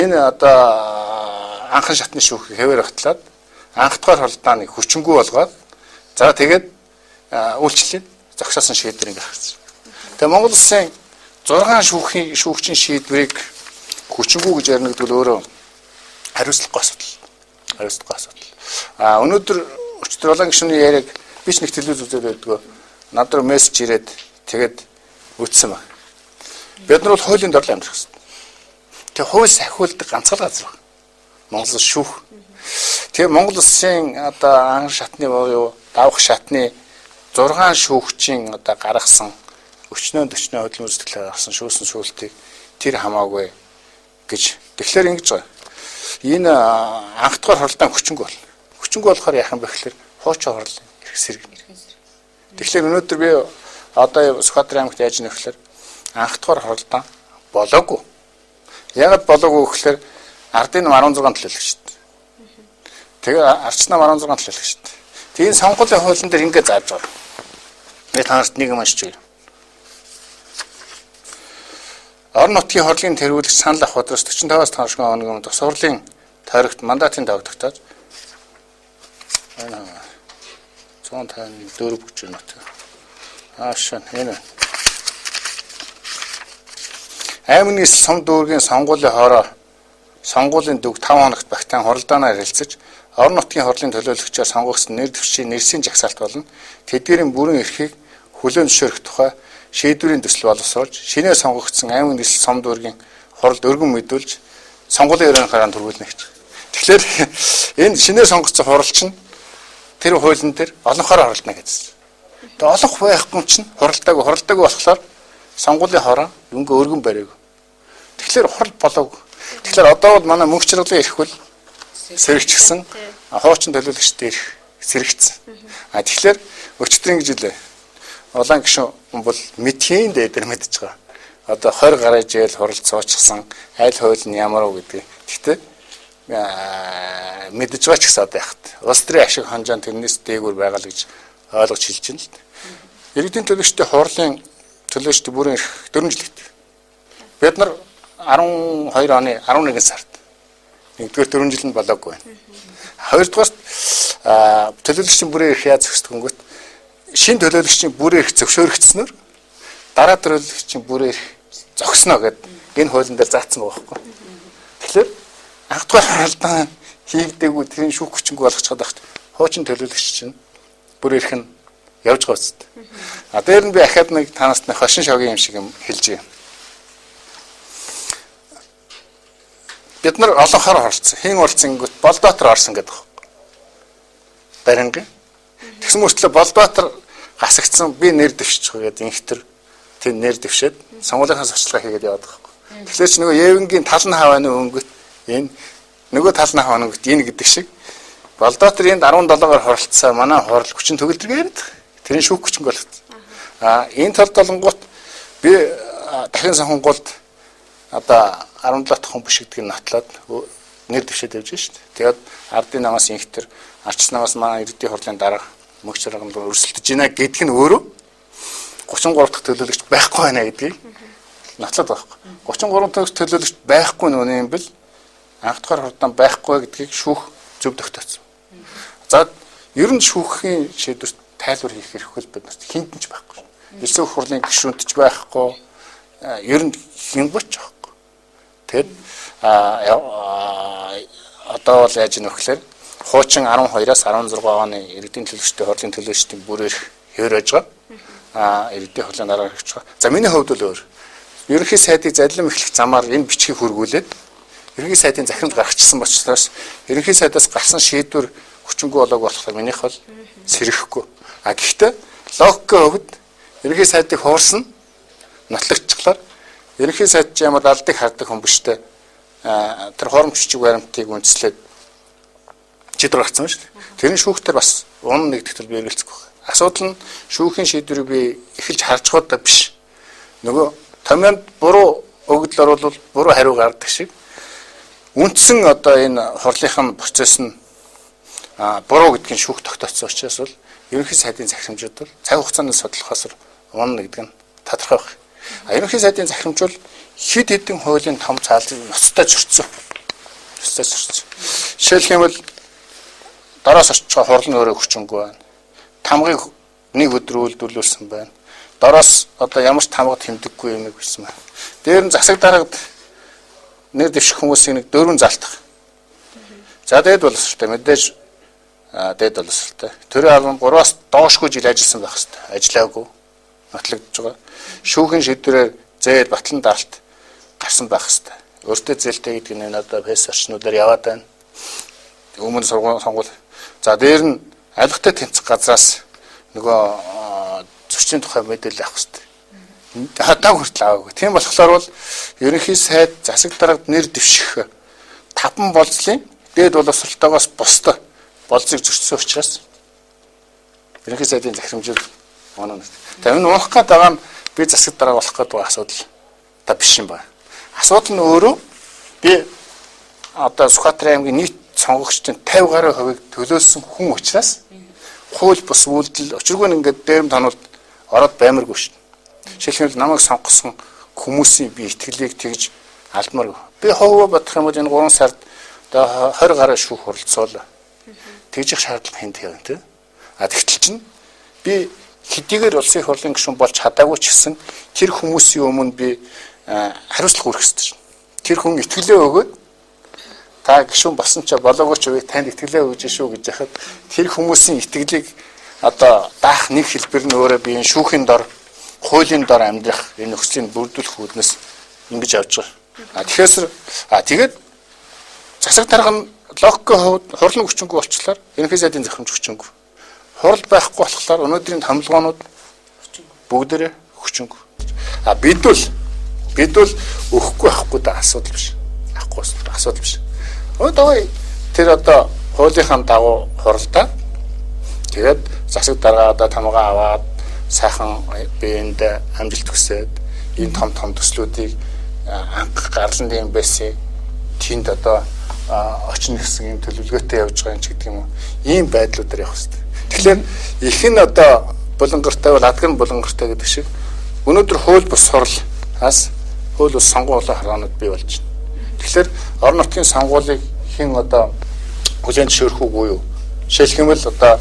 Энэ одоо анхан шатны шүүхийг хэвээр батлаад анх дахь хуралдааныг хүчингүй болгоод за тэгээд үйлчлэлийн зогсоосон шийдвэрийг гаргасан. Тэгээ Монгол Улсын 6 шүүгчийн шийдвэрийг хүчингүй гэж ярина гэдэг нь өөрөө хариуцлагагүй асуудал. Өнөөдөр өчтөр улаан гишүүний яриаг би ч нэг телевиз үзээд байдгаа. Надад мессеж ирээд тэгээд үтсэн баг. Бид нар бол хуулийн дор амьдрах хэрэгтэй. Тэгээ хууль сахиулдаг ганцхан газар баг. Монгол Улс шүүх. Тэгээ Монгол Улсын одоо анх шатны буюу давах шатны 6 шүүгчийн одоо гаргасан өчнөө хөдөлмөр сэтгэлээр гаргасан шүүсэн сүлтийг тэр хамаагүй гэж тэгэхээр ингэж байгаа. Энэ анх дахь хуралдаан хүчингүй бол. Хүчингүй болохоор яах юм бэ гэхээр хуучин хурлын эрх сэрэг. Тэгэхээр өнөөдөр би одоо Сүхбаатар аймагт яаж нэхлээр анх дахь хуралдаан болоогүй. Яагаад болоогүй гэхээр ардын 16 төлөөлөгчд. Тэгээ арч нам 16 төлөөлөгчд. Тэгээ сонгуулийн хуулийн дээр ингэ зааж байгаа. Би танарт нэг юм уншиж байна. Орон нутгийн хурлын тэргүүлэгч санал авах удаас 45-аас 55 хоногийн өмнө сурлын тойрогт мандатын давтагтаж 154 гэж байна. Аашаа энэ аймаг нийслэл сум дүүргийн сонгуулийн хороо сонгуулийн дүг 5 хоногт багтаан хуралдаанаар хэлэлцэж орон нутгийн хурлын төлөөлөгчөөр сонгогдсон нэр дэвшийн нэрсийн жагсаалт болон тэдгээрийн бүрэн эрхийг хүлээн зөвшөөрөх тухай шийдвэрийн төсөл боловсруулж шинээр сонгогдсон аймаг нийслэл сум дүүргийн хуралд өргөн мэдүүлж сонгуулийн өрөөний харaan төрүүлнэ гэж. Тэгэхээр энэ шинээр сонгогдсон хурал чинь тэр хуулийн дээр олонхоор оролдоно гэсэн. Тэгээ олонх байхгүй чинь хуралдаагүй болохоор сонгуулийн хороо юунгээ өргөн бариаг. Тэгэхээр хурал болоогүй. Тэгэхээр одоо бол манай мөнх чаргалын эрх бол сэрэгчсэн. Хуучин төлөөлөгчдийн эрх сэрэгцсэн. Тэгэхээр өчтөр ингэж үлээ. Улаан гишүүн бол мэдхийн дээр мэдж байгаа. Одоо 20 гаруй жил хурал цуучсан аль хууль нь ямар уу гэдгийг. Гэхдээ мэдж байгаа ч гэсэн одоо яхад. Улс төрийн ашиг ханжаан тэрнээс дээгүүр байгаа л гэж ойлгож хэлж байна л дээ. Иргэдийн төлөөлөгчдийн хурлын төлөөлөгчдийн бүрэн эрх 4 жил гэдэг. Бид нар 12 оны 11 сард 1-р 4 жил нь болоогүй байна. 2-дугаар төлөөлөгчдийн бүрэн эрх яаж зохисдгонгөт шинэ төлөөлөгчдийн бүрэн эрх зөвшөөрөгдснөөр дараа төлөөлөгчдийн бүрэн эрх зогсно гэдэг энэ хуулийн дээр заасан байгаа байхгүй. Тэгэхээр анх дугаар харалдан хийгдээгүй тэрийн шүүх хүчингүй болгочиход багт хуучин төлөөлөгч чинь бүрэн эрх нь явж байгаа үст. Дээр нь би ахаад нэг танаас нэг хошин шогийн юм шиг юм хэлж юм. Бид нар олонхоор оролцсон. Хийн уулзсан гот Болбаатар орсон гэдэг байна. Барингийн. Тэгсэн мөртлөө Болбаатар гасагдсан би нэр дэвшчих гэдэг инхтер тэр нэр дэвшээд сонгуулийнхаа сурчлага хийгээд яваад байгаа юм. Тэгэхээр ч нөгөө Евенгийн тал нь хавааны өнгөт энэ нөгөө тал нь хавааны өнгөт энэ гэдэг шиг Болбаатар энд 17-оор хоролцсон манай хурал хүчин төгөлдргээд тэрийн шүүх хүчин болгоцсон. Энэ талд болонгууд би дахин сонгуульд одоо 17 дахь хүн бишигдгийг нотлоод нэр дэвшээд явж шүү дээ. Тэгээд ардын намаас инхтер арчс намаас манай иргэдийн хурлын дарга мөнх чаргалд өрсөлдөж байна гэдг нь өөрөө 33 дахь төлөөлөгч байхгүй байна гэдгийг нотлоод байгаа юм. 33 дахь төлөөлөгч байхгүй нүний юм бэл анх дахь хурдан байхгүй гэдгийг шүүх зөв тогтооцсон. За ер нь шүүхийн шийдвэрт тайлбар хийх хэрэг бол бид нарт хинтэн ч байхгүй. Эсвэг хурлын гишүүнт ч байхгүй. Ер нь хинбоч байхгүй. Тэгэд одоо бол яаж ийм вөхлөөр хуучин 12-аас 16 оны иргэдийн төлөөлөгчдийн хурлын төлөөлөгчдийн бүр эрх хөрөөж байгаа. Иргэдийн хурлын дарга хэрэгж байгаа. За миний хувьд бол өөр. Ерөнхий сайдыг задлан эхлэх замаар энэ бичгийг хөргүүлээд ерөнхий сайдын захирамж гаргачихсан учраас ерөнхий сайдаас гарсан шийдвэр хүчингүй болоогүй болохоор минийх бол сэрхэхгүй. Гэхдээ логикийн хувьд ерөнхий сайдыг хуурсан нотлогдчихлаар ерөнхий сайд ч ямар алдыг хардаг хүн биштэй тэр хоромч чиг баримтыг үндэслээд шийдвэр гаргасан шүү дээ. Тэрний шүүхтэр бас унаа нэгдэхтэл би эргэлцэхгүй байна. Асуудал нь шүүхийн шийдвэрийг би эхэлж харж байгаадаа биш. Нөгөө томьёонд буруу өгдөл оруулал буруу хариу гаргадаг шиг үндсэн одоо энэ хурлынхын процесс нь буруу гэдгийг шүүх тогтооцсон учраас бол ерөнхий сайдын захирамжууд бол цаг хугацааны судлахаас унаа гэдэг нь тодорхой байна. Ерөнхий сайдын захирамж бол хэд хэдэн хуулийн том цаалыг ноцтой зөрчсөн. Жишээлх юм бол дороос очиж байгаа хурал нь өөрөө хүчингүй байна. Тамгыг нэг өдөр үйлдвэрлүүлсэн байна. Дороос одоо ямар ч тамга тэмдэггүй юм гэсэн байна. Дээр нь засаг дарагд нэр дэвших хүмүүсийн нэг 4 залтах. За дээд боловсролтой мэдээж дээд боловсролтой. Төрийн албан 3-аас доошгүй жил ажилласан байх хэвээр. Ажиллаагүй. Нотлогдож байгаа. Шүүхийн шийдвэрээр зээд батлан даалт гарсан байх хэвээр. Өөртөө зээлтэй гэдэг нь одоо фэс орчнуудаар яваад байна. Өмнө сонгуул. За дээр нь алгатай тэнцэх газраас нөгөө зөрчлийн тухай мэдээлэл авах хэвээр. Хатаа хүртэл аваагүй. Тийм болохоор бол ерөнхий сайд засаг дарагт нэр дэвших 5 болцлын дээд боловсролтойгоос бусдад болцыг зөрчсөн учраас ерөнхий сайдын захирамжууд оноо. Тэгээ энэ унах гээд байгаа нь би засаг дарга болох гээд байгаа асуудал та биш юм байна. Асуудал нь өөрөө би одоо Сүхбаатарын аймгийн нийт сонгогчдын 50 гаруй хувийг төлөөсөн хүн учраас хууль бус үйлдэл өчиргүй ингээд дээрэм тонолд ороод баймаргүй шүү. Жишээлбэл намайг сонгосон хүмүүсийн би итгэлийг тэгж алдмаар. Би ховоо бодох юм бол энэ 3 сард одоо 20 гаруй шүүх хуралцуул тэгжих шаардлага хинт явна тийм. Тэгтэл чинь би хэдийгээр улсын их хурлын гишүүн болж чадаагүй ч гэсэн тэр хүмүүсийн өмнө би хариуцлага хүргэх ёстой шин. Тэр хүн итгэлээ өгөөд та гишүүн болсон ч болоогүй ч үе танд итгэлээ өгж шүү гэж яхад тэр хүмүүсийн итгэлийг одоо даах нэг хэлбэр нь өөрөө би энэ шүүхийн дор хуулийн дор амьдрах энэ нөхцөлийг бүрдүүлэх үүднээс ингэж явж байгаа. Тэгэхээр тэгээд засаг дарга нь логикийн хувьд хурлын хүчингүй болчихлоор ерөнхий сайдын захирамж хүчингүй. Хурал байхгүй болохоор өнөөдрийн томилгоонууд бүгдээрээ хүчингүй. Бид бол өгөхгүй авахгүй да асуудал биш. Авахгүй асуудал биш. Одоо тэр одоо хуулийнхаа дагуу хуралдаа тэгээд засаг даргаадаа тамгаа аваад сайхан биеинд амжилт хүсээд энэ том төслүүдийг анх гарлан дэм байсан тэнд одоо очно гэсэн юм төлөвлөгөөтэй явж байгаа юм ч гэдэг юм уу. Ийм байдлуудаар явах хэрэгтэй. Тэгэхээр их нь одоо булангартай бол адгын булангартай гэдэг шиг өнөөдөр хууль бус сурлаас хууль бус сонгуулийн хоргоонууд бий болж байна. Тэгэхээр орон нутгийн сонгуулийг хэн одоо хүлээн зөвшөөрөх үгүй юу? Жишээлх юм бол одоо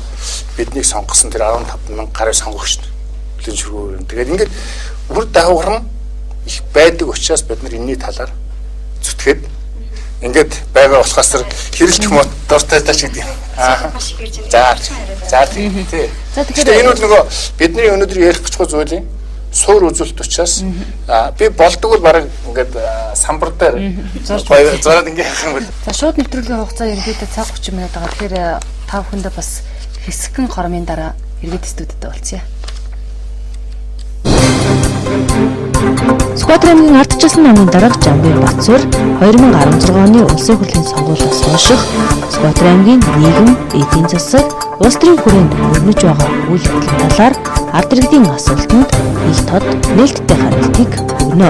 биднийг сонгосон тэр 15,000 гаруй сонгогч хүлээн зөвшөөрөв. Тэгээд ингээд үр дагавар нь их байдаг учраас бид нар энэний талаар зүтгэхэд ингээд байгаа болохоос хэрэлдэх мод дуртай тааш гэдэг юм. За тийм. За тэгэхээр энэ бол нөгөө бидний өнөөдөр ярих гэж байгаа зүйлийн суур үзүүлэлт учраас би болдог бол бараг ингээд самбар дээр зураад ингээд явах юм бол. За шууд нэвтрүүлгийн хугацаа ерөнхийдөө цаг 30 минут байгаа. Тэгэхээр та бүхэндээ бас хэсэгэн хормын дараа иргэд студид болцъё. Сквадрын ардчилсан намын дарга Жамбын Батсуур 2016 оны улсын хурлын сонгуулиас хойших Сквадрын аймгийн нийгэм, эдийн засаг, улс төрийн хүрээнд өрнөж байгаа үйл явдлын талаар ард иргэдийн асуултанд ил тод нээлттэй хариултыг өгнө.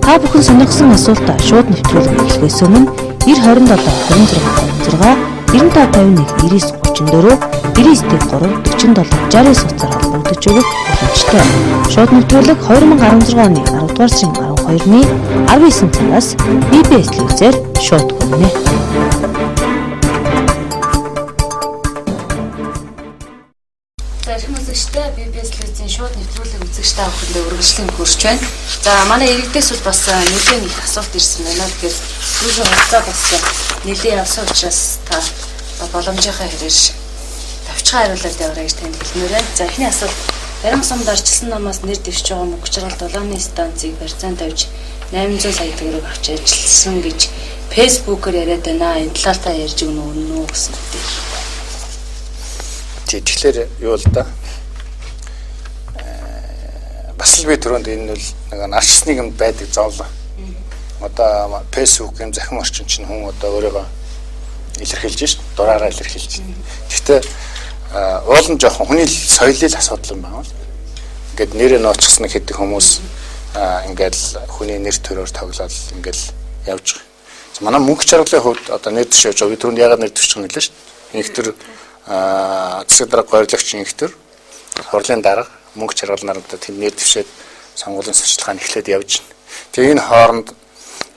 Та бүхэн сонирхсан асуултаа шууд нэвтрүүлэг эхлэхээс өмнө 9027 26 9551 9934 99 3 47 69 утсаар холбогдож өгөх боломжтой. Шууд нэвтрүүлэг 2016 оны 10 дугаар сарын 12-ны 19 цагаас BBS телевизээр шууд хүрнэ. Зарим үзэгчтэй BBS телевизийн шууд нэвтрүүлэг үзэгчтэй авахд үргэлжлэн хүрч байна. За манай иргэдээс бол бас нэлээд их асуулт ирсэн байна. Тэгэхээр түрүүний хугацаа бас нэлээд явсан учраас та боломжийнхаа хэрээр тавчхан хариулалт явуулъя гэж танд хэлмээр байна. За эхний асуулт барин сумд арчилсан намаас нэр дэвшиж байгаа Мөнгөчрал дулааны станцыг барьцаанд тавьж 800 сая төгрөг авч ажилласан гэж фэйсбүүкээр яриад байна. Энэ талаар та ярьж өгнө үү гэсэн үг. Тэгэхээр юу л да. Бас л би түрүүнд энэ бол нэг арчилсныг юм байдаг зовлоо. Одоо фэйсбүүкийн захин орчин чинь хүн одоо өөрийгөө илэрхийлж шít, дураараа илэрхийлж. Гэхдээ уулын жоохон хүний соёлын асуудал юм байна. Ингээд нэрээ нууцсан хэдэг хүмүүс ингээд хүний нэр төрөөр тоглоод ингээд явж байгаа. Манай мөнгө чаргалын хувьд одоо нэр дэвшиж байгаа. Би түрүүнд ягаад нэр дэвших нь хэлээ шít. Нэгтэр засаг дарга горилагч нэгтэр хурлын дарга мөнгө чаргалнаар одоо тэнд нэр дэвшээд сонгуулийн сурчлагыг эхлээд явж байна. Тэгээ энэ хооронд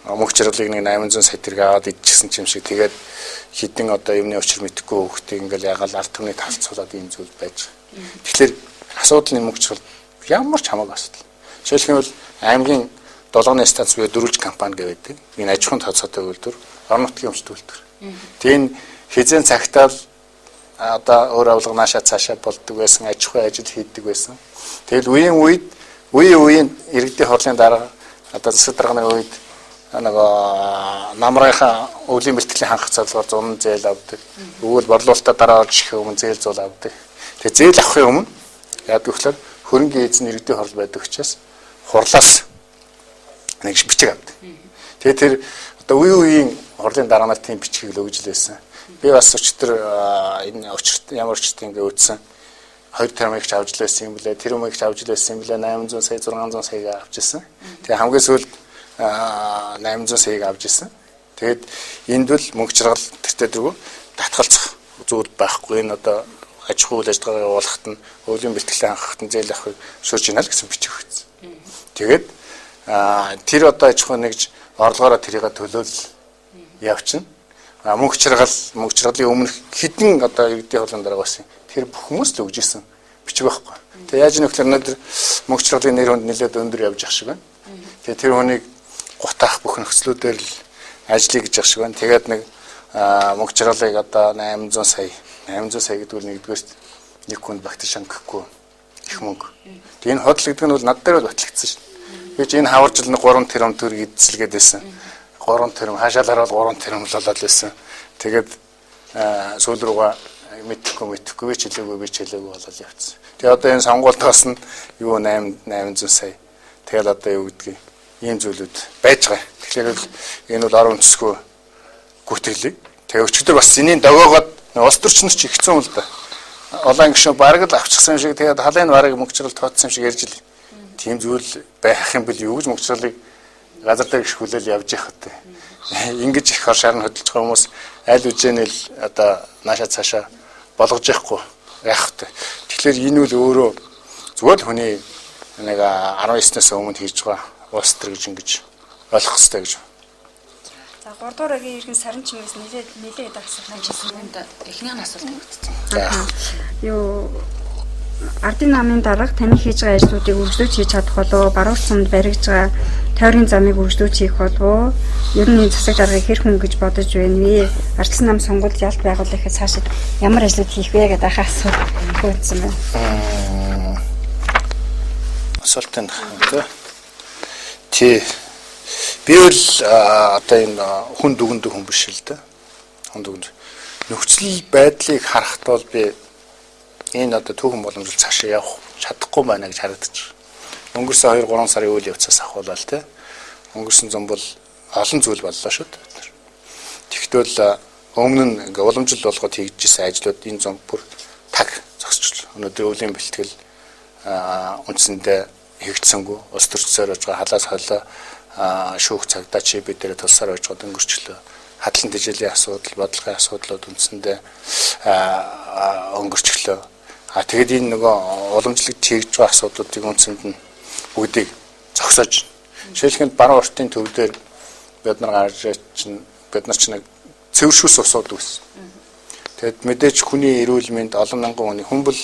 мөнгө чаргалыг нэг 800 сая төгрөг аваад идчихсэн юм шиг тэгээд хідэн одоо юмны учир мэдэхгүй хүүхдийг ингээл ягаал ард түмний талцуулаад ийм зүйл байж байгаа. Тэгэхээр асуудлын мөнгө чаргал ямар ч хамаагүй асуудал. Жишээлх нь бол аймгийн долооны станц буюу дөрвөлж компани гэдэг. Энэ аж ахуйн тооцоотой үйлдвэр, орон нутгийн өмчт үйлдвэр. Тэгээ энэ хизэн цагтаа одоо өөр авлага наашаа цаашаа болдог байсан, аж ахуй ажил хийдэг байсан. Тэгэл үеийн иргэдийн хурлын дараа одоо засаг дарганы үед нөгөө намрынхаа өвлийн бэлтгэлийн хангах зорилгоор зун зээл авдаг. Өгөөл борлуулалтаа дараа орж ирэх өмнө зээл зуул авдаг. Тэгээ зээл авахын өмнө яадаг вэхээр хөрөнгөний эзэн иргэдийн хурл байдаг учраас хурлаас нэг бичиг авдаг. Тэгээ тэр одоо үеийн хурлын дараа нар тийм бичгийг л өгж лээсэн. Би бас өчтөр энэ өчтөр ямар өчтөр ингэ үүдсэн 2 тэрмийг ч авч лээсэн юм блэ, тэр юмыг ч авч лээсэн юм блэ, 800 сая 600 саяг авч ирсэн. Тэгээ хамгийн сүүлд 800 саяг авч ирсэн. Тэгээд энд бол мөнгө чаргал тэртээ дөрөв татгалцах зүйл байхгүй. Энэ одоо аж ахуй үйл ажиллагаа явуулахад нь өвлийн бэлтгэлийн хангахад нь зээл авахыг шүүж гинэ л гэсэн бичиг өгсөн. Тэгээд тэр одоо аж ахуй нэгж орлогоороо тэрийг төлөөл явчихна. Мөнгө чаргалын өмнөх хэдэн одоо иргэдийн хурлын дараа байсан. Тэр бүх хүмүүс л өгж исэн бичиг байхгүй. Тэгээ яаж нөхлөр өнөөдөр мөнгө чаргалын нэр хүнд нэлээд өндөр явж ах шиг байна. Тэгээ тэр хүнийг гутаах бүх нөхцлүүдээр л ажиллая гэж ах шиг байна. Тэгээд нэг мөнгө чаргалыг одоо 800 сая гэдэг нь нэгдүгээр нэг хүнд багтаж хангахгүй их мөнгө. Тэгээ энэ хотлог гэдэг нь бол над дээр л батлагдсан шин. Би ч энэ хавар жил нэг 3 тэрбум төгрөг эзэлгээд байсан. 3 тэрбум хаашаалаар бол 3 тэрбум л болоод байсан. Тэгээд сүүл рүүгээ мэдхгүй би ч хэлээгүй болол явцсан. Тэгээ одоо энэ сонгуультаас нь юу 800 сая. Тэгэл одоо юу гэдгийг ийм зүйлүүд байж байгаа. Тэгэхээр энэ бол орон үндэсгүй гүйтгэлээ. Тэгээ өчигдөр бас энэний догоогоод улс төрчнөр ч ихсэн юм л да. Олон гişүн бараг л авчихсан юм шиг тэгээд халын бараг мөнгөчрөл тооцсон юм шиг ярьж л. Тийм зүйл байх юм бэл юу гэж мөнгөчрөлийг газар дээр гიშг хүлээл явж явах гэдэг. Ингэж их хор шарн хөдөлж байгаа хүмүүс аль үжээнэл одоо наашаа цаашаа болгож явахгүй яах вэ? Тэгэхээр энэ үл өөрөө зүгээр л хүний нэг 19-ноос өмнө хийж байгаа улс төр гэж ингэж ойлгох хэрэгтэй гэж. За 3 дугаар агийн иргэн сарын чимээс нэлээд асуулт ажилласан юм да. Эхнийх нь асуулт өгсөн. Юу ардын намын дарга таны хийж байгаа ажлуудыг үргэлжлүүлж хийж чадах болов баруун сумд баригдж байгаа тойргийн замыг үргэлжлүүлж хийх болов ер нь засаг даргаыг хэр хүн гэж бодож байна вэ? Ардсан нам сонгуульд ялт байгуулахад цаашид ямар ажлууд хийх вэ гэдэг асуулт өгсөн байна. Асуулт нь тий. Би бол одоо энэ хүн дүгэндүү хүн биш л дээ. Хүн дүгэнд нөхцөл байдлыг харахад бол би энэ одоо түүхэн боломжтой цаашаа явах чадахгүй байна гэж харагдаж байна. Өнгөрсөн 2-3 сарын үйл явцаас ахуулаад те. Өнгөрсөн зам бол олон зүйл боллоо шүү дээ. Тэгвэл өмнө нь ингээ уламжлал болгоод хийжсэн ажлууд энэ зам бүр таг зогсчихлоо. Өнөөдөр өвлийн бэлтгэл үндсэндээ хийгдсэнгүй. Улс төрчсөөр байж байгаа халаас хойлоо шүүх цагдаа чи бид дээр тулсаар байж байгаа өнгөрчлөө. Хадлан тэжээлийн асуудал, бодлогын асуудлууд үндсэндээ өнгөрчлөө. Тэгэд энэ нөгөө уламжлалт хийж байгаа асуудлуудыг үндсэнд нь бүгдийг зогсоож. Жишээлбэл баруун ортын төв дээр бид нар гарч чинь бид нар ч нэг цэвэршүүлс усууд үүсэн. Тэгэд мэдээж хүний эрүүл мэнд олон мянган хүний хүн бол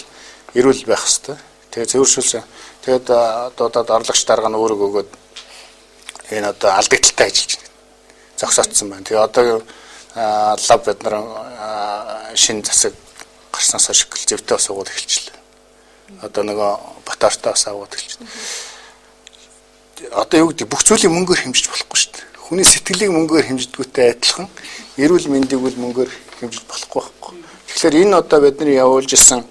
эрүүл байх хэвээр. Тэгээ цэвэршүүлсэн. Тэгэд одоо орлогч дарга нь өөрөг өгөөд энэ одоо алдагдaltaй ажиллаж байна. Зогсоцсон байна. Тэгээ одоо лав бид нар шинэ засаг гарснаас хойш зэвтэй бас уугаад эхэлчихлээ. Одоо нөгөө ботортой бас уугаад эхэлчихлээ. Одоо юу гэдэг бүх зүйлийг мөнгөөр хэмжиж болохгүй шүү дээ. Хүний сэтгэлийг мөнгөөр хэмждэггүйтэй адилхан эрүүл мэндийг бол мөнгөөр хэмжиж болохгүй байхгүй. Тэгэхээр энэ одоо бидний явуулж исэн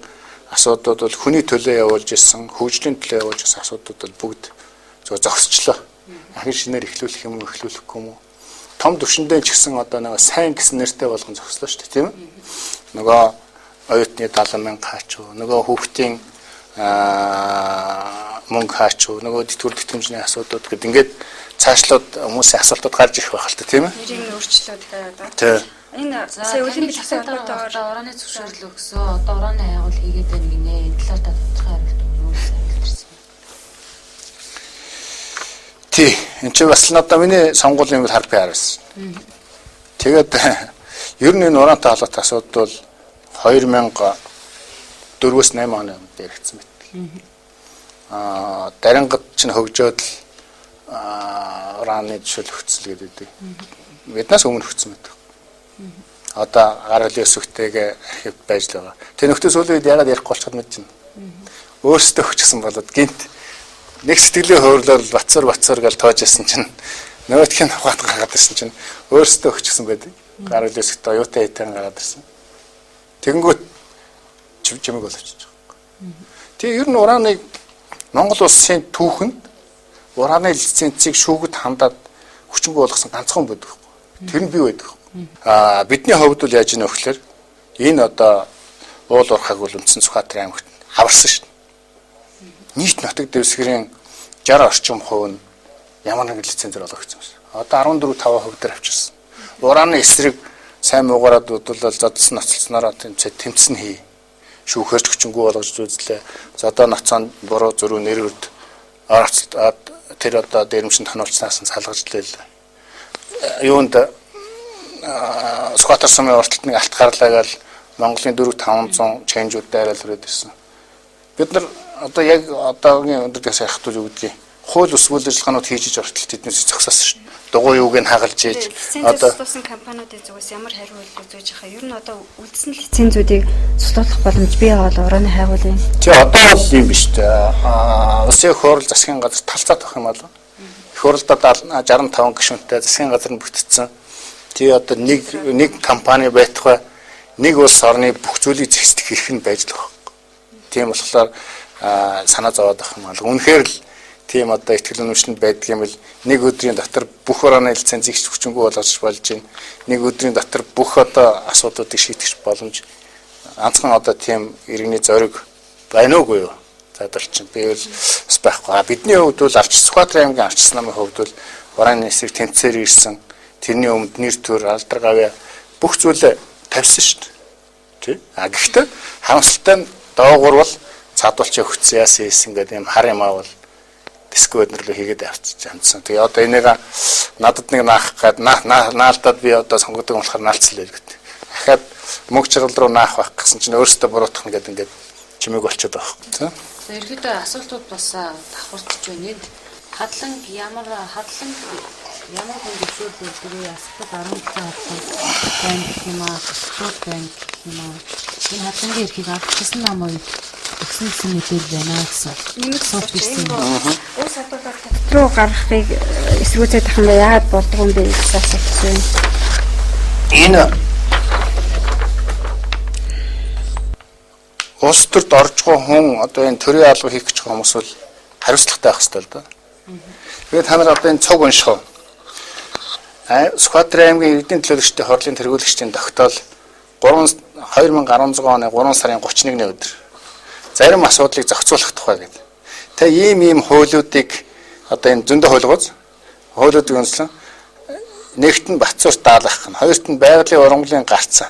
асуудлууд бол хүний төлөө явуулж исэн, хөгжлийн төлөө явуулж исэн асуудлууд бол бүгд зогсчлоо. Ахин шинээр эхлүүлэх юм уу, эхлүүлэхгүй юм уу? Том төвшөндөө ч гэсэн одоо нэг сайн гэсэн нэртэй болгон зогслоо шүү дээ, тийм ээ. Нөгөө оюутны 70,000 хаач уу, нөгөө хүүхдийн мөнгө хаач уу, нөгөө тэтгэврийн тэтгэмжний асуудлууд гэдэг ингээд цаашлууд хүмүүсийн асуултууд гарч ирэх байх л та, тийм ээ. Нэрийн өөрчлөлт гэдэг. Тийм. Энэ сая үлийн бэлтгэл ураны зөвшөөрөл өгсөн. Одоо ураны хайгуул хийгээд байна гинэ. Энэ талаар та тодорхой хариулт өгнө гэсэн. Тий, энэ ч бас л одоо миний сонгуулийн бол хард PR-аас. Тэгээд ер нь энэ урантай холбоотой асуудал бол 2004-8 оны өмнө яригдсан байт. Дарингад ч хөгжөөд ураны жишээл өгцөл гэдэг. Биднээс өмнө өгсөн байдаг. Одоо гар хөлийн өсвөгтэйгээ архив байж л байгаа. Тэр нөхдөд сүүлийн үед яагаад ярихгүй болчиход мэдэж байна. Өөрсдөө өгчихсэн болоод гинт нэг сэтгэлийн хөөрлөөр бацар гэж тоож исэн чинь нөгөөдхийн хаваад гаргаад ирсэн чинь өөрсдөө өгчихсэн байдаг. Гар хөлийн өсвөгт оюутай хитэн гараад ирсэн. Тэгэнгүүт чимэг бол очиж байгаа. Тэгээ ер нь ураныг Монгол улсын түүхэнд ураны лицензийг шүүгд хандаад хүчингүй болгосон ганцхан байдаг. Тэр нь бий байдаг. Бидний хувьд бол яаж ийм өгөхлөөр энэ одоо уул уурхайг бол үндсэн Сүхбаатарын аймагт аварсан шүү дээ. Нийт нутаг дэвсгэрийн 60 орчим хувь нь ямар нэгэн лицензээр олгогдсон юм. Одоо 14-5% дээр авчирсан. Ураны эсрэг сайн муугараад бодлол зодсон ноцолснороо тэмцэн хий. Шүүхэрч хүчингүй болгож үзлээ. Зодоо ноцоонд буруу зөрүү нэр өрд оролцоод тэр одоо дээрэмшин тонолцснаас нь салгаж лээ. Юунд Сүхбаатар сумын урталт нэг алт гарлаа гал Монголын 4-500 ченжүүд дайрал хүрээд ирсэн. Бид нар одоо яг одоогийн өдрөөс яхах зүйл юу гэдгийг хууль ус үйл ажиллагаанууд хийж урталт эднээс зогсоосон шүү дээ. Дугуй юуг нь хагалж ийж одоо туссан компаниудын зүгээс ямар хариу үйлдэл үзүүлж байгаа. Ер нь одоо үлдсэн лицензүүдийг цуглуулах боломж бий байгаа ураны хайгуулын. Тий одоо бол юм биш дээ. Улсын хурал засгийн газар талцаад авах юм бол хуралдаа 65 гишүүнтэй засгийн газар нь бүтцсэн. Тий одоо нэг компани байтугай нэг улс орны бүх зүйлийг зэгсдэх хэрэг нь байж л байгаа. Тийм болохоор санаа зовоод авах юм бол үнэхээр л тийм одоо ихтгэл үнэмшилд байдаг юм бол нэг өдрийн дотор бүх орооны лицензийг хүчингү болгож болж байна. Нэг өдрийн дотор бүх одоо асуудлуудыг шийдэх боломж анцхан одоо тийм иргэний зориг байна уугүй юу? Заадал чинь бивэл бас байхгүй. Бидний хувьд бол Сүхбаатарын аймгийн арчсан намын хувьд бол Барааны нисэг тэнцээр ирсэн. Тэрний өмнө нэр төр алдар гавья бүх зүйлээ тавьсан шүү дээ. Тий? Гэхдээ харамсалтай нь доогуур бол цаадуулч өгсөн яасан хийсэн гэдэг юм хар юм аавал диско өдрлөө хийгээд авчиж амжсан. Тэгээ одоо энийг надад нэг наах гээд наалдаад би одоо сонгодог болохоор наалцлаа гэдэг. Дахиад мөнгө чиргал руу наах байх гэсэн чинь өөрөөсөө буруутгах гэдэг ингээд чимээг болчиход байгаа юм. За ерөөдөө асуултууд бас давхарч байна. Энд хадлан ямар хүн дэвшүүлбэр дөрөв асуулт 17 хадлан байна гэх юм аа. Асуулт байна гэх юм аа. Энэ хадлагын эрхийг авчихсан нам үед өгсөн гэсэн мэдээлэл байна гэсэн. Нэмэг суулж ирсэн. Уус хадгалаад руу гарахыг эсвүүцээд тахын яагаад болдгоо юм бэ гэсэн асуулт байна. Энэ улс төрд орж байгаа хүн одоо энэ төрийн алба хийх гэж байгаа хүмүүс бол хариуцлагатай байх хэрэгтэй л да. Тэгээд та нар одоо энэ цуг унших. Сүхбаатарын аймгийн иргэдийн төлөөлөгчдийн хорлын тэргүүлэгчдийн тогтоол 2016 оны 3 сарын 31-ний өдөр зарим асуудлыг зохицуулах тухай гэдэг. Тэ ийм хуулиудыг одоо энэ зөндөө хуулиудыг үндэслэн нэгт нь Батцуурт даалгах нь, хоёрт нь байгалийн ургамлын гарцсан,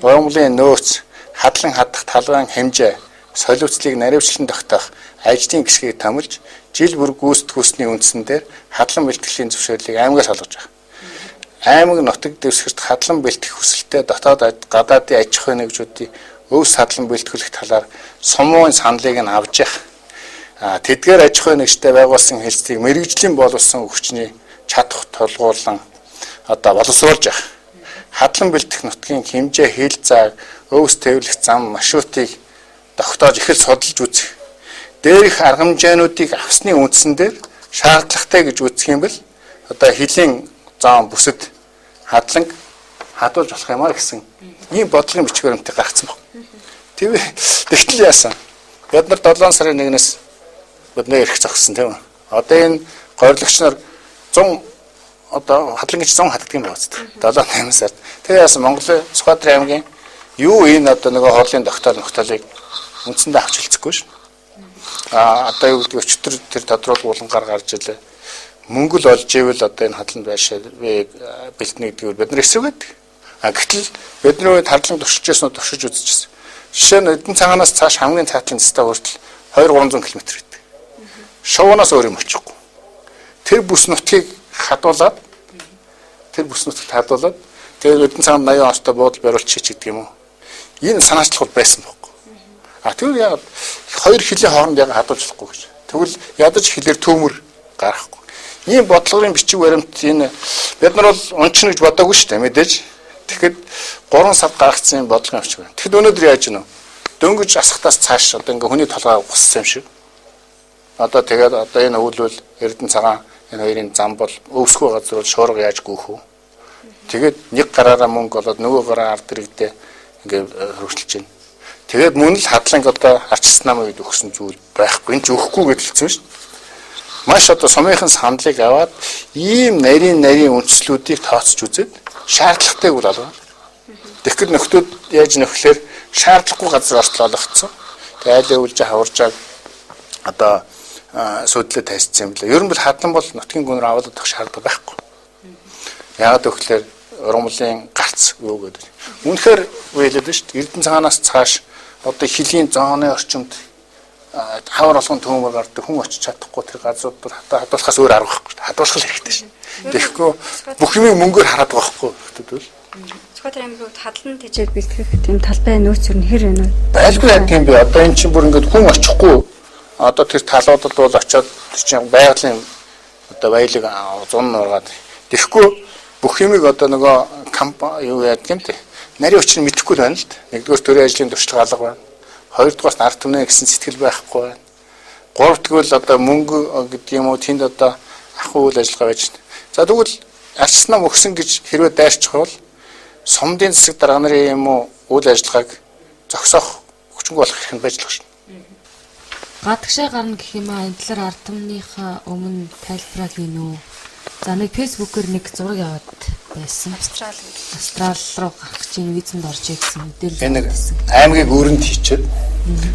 ургамлын нөөц, хадлан хадах талбайн хэмжээ, солиуцлыг наривчлан тогтоох ажлын гишгийг томилж жил бүр гүйцэтгүүлсний үндсэн дээр хадлан бэлтгэлийн зөвшөөрлийг аймагаас олгож байгаа. Аймаг нутаг дэвсгэрт хадлан бэлтгэх хүсэлтэд дотоод гадаадын аж ахуйн нэгжүүдийн өвс хадлан бэлтгүүлэх талаар сумын саналыг нь авч явах. Тэдгээр аж ахуйн нэгжтэй байгуулсан хэлцгийг мэрэгжлийн боловсон хүчний чадах толгуурлан одоо боловсруулж явах. Хадлан бэлтгэх нутгийн хэмжээ хил зааг өвс төвлөх зам маршрутыг тогтоож ихэл судалж үзэх. Дээрх арга хэмжээнүүдийг авсны үндсэн дээр шаардлагатай гэж үзэх юм бол одоо хилийн зам бүсэд хадлан хадуулж болох юмар гэсэн ийм бодлогын бичгээр юмтай гаргацсан баг. Тэгтэл яасан? Бид нар 7 сарын 1-ээс бидний эрх зогссон тийм үү? Одоо энэ горилогч нар 100 одоо хадлан гэж 100 хаддаг юм байна үст. 7-8 сард. Тэгээ яасан Монголын Сүхбаатарын аймгийн юу энэ одоо нөгөө хорлын тогтоолыг үндсэндээ авч хэлцэхгүй ш. Одоо юу гэдэг өчтөр тэр тодруулгуулангаар гарч илээ. Мөнгө л олж ивэл одоо энэ хадлан байшаа бэлтнэ гэдгээр бид нар эсрэг байдаг. Гэтэл бидний үед хадлан туршиж үзчихсэн. Жишээ нь Эдэн цагаанаас цааш хамгийн цаатлын цэстэ хүртэл 200-300 км байдаг. Шувнаас өөр юм болчихгүй. Тэр бүс нутгийг хадуулаад тэгээд Эдэн цагаанд 80 онцтой буудал бариулчих гэдэг юм уу. Энэ санаачлал байсан байхгүй. Тэгвэл яг хоёр хилийн хооронд яг хадуулж болохгүй гэж. Тэгвэл ядаж хилээр төмөр гарахгүй. Ийм бодлогын бичиг баримт энэ бид нар бол унчна гэж бодоогүй шүү дээ мэдээж. Тэгэхэд 3 сар гаргацсан бодлогын бичиг баримт. Тэгэхэд өнөөдөр яаж гэнэ? Дөнгөж асахтаас цааш одоо ингээ хүний толгой гуссан юм шиг. Тэгээд энэ өвлөл Эрдэнэ цагаан энэ хоёрын зам бол өвсгөө газар бол шуурга яаж гүйх вэ? Тэгээд нэг гараараа мөнгө болоод нөгөө гараа ард иргэдээ ингээ хөрвүүлж байна. Тэгээд мөн л хадланг одоо арчсан намын үед өгсөн зүйл байхгүй. Энд ч өгөхгүй гэдэлцсэн шүү дээ. Маш одоо сумынхын саналыг аваад ийм нарийн үндслүүдийг тооцож үзээд шаардлагатайг бол олгоо. Тэгэхээр нөхдүүд яаж нөхлөөр шаардлагагүй газар ортол олгоцсон. Тэгээд айлын үлж хаваржааг одоо сүдлээ тайцсан юм билээ. Ер нь бол хадлан бол нутгийн гүнээр аваад авах шаардлага байхгүй. Яагаад гэвэл ургамлын гарц юу гэдэг. Үнэхээр үйлээд шүү дээ. Эрдэнэ цагаанаас цааш одоо хилийн зооны орчимд хавар олгон төмөр гардаг хүн очиж чадахгүй тэр газрууд бол хадуулахаас өөр арга байхгүй. Хадуулах хэрэгтэй шин. Тэгэхгүй бүх юм мөнгөөр хараад байгаа байхгүй гэдэг. Сүхбаатарын аймгийн хадлан тэжээл бэлтгэх тийм талбай нөөц юу нэр вэ? Байлгүй яг тийм би одоо эн чинь бүр ингээд хүн очихгүй одоо тэр талуудад бол очиод чинь байгалийн одоо баялаг зун нургаад тэгэхгүй бүх юмыг одоо нөгөө компани юу яадаг юм те. Нарийн учрыг мэдэхгүй байна л да. Нэгдүгээр төрийн ажлын туршлага алга байна. Хоёрдугаас ард түмнээ гэсэн сэтгэл байхгүй байна. Гуравдугаар одоо мөнгө гэдэг юм уу тэнд одоо ахуй үйл ажиллагаа байж байна. За тэгвэл арчсан нам өгсөн гэж хэрвээ дайрчих бол сумдын засаг дарга нарын юм уу үйл ажиллагааг зогсоох хүчингүй болох хэрэг байж л байна. Гадагшаа гарна гэх юм аа энэ талаар ард түмнийхээ өмнө тайлбараа хийн үү? За нэг фэйсбүүкээр нэг зураг яваад байсан. Австрал руу гарах гэж энэ визэнд орж ирсэн мэдээлэл. Энэ нэг аймгийг өрөнд хийчихэд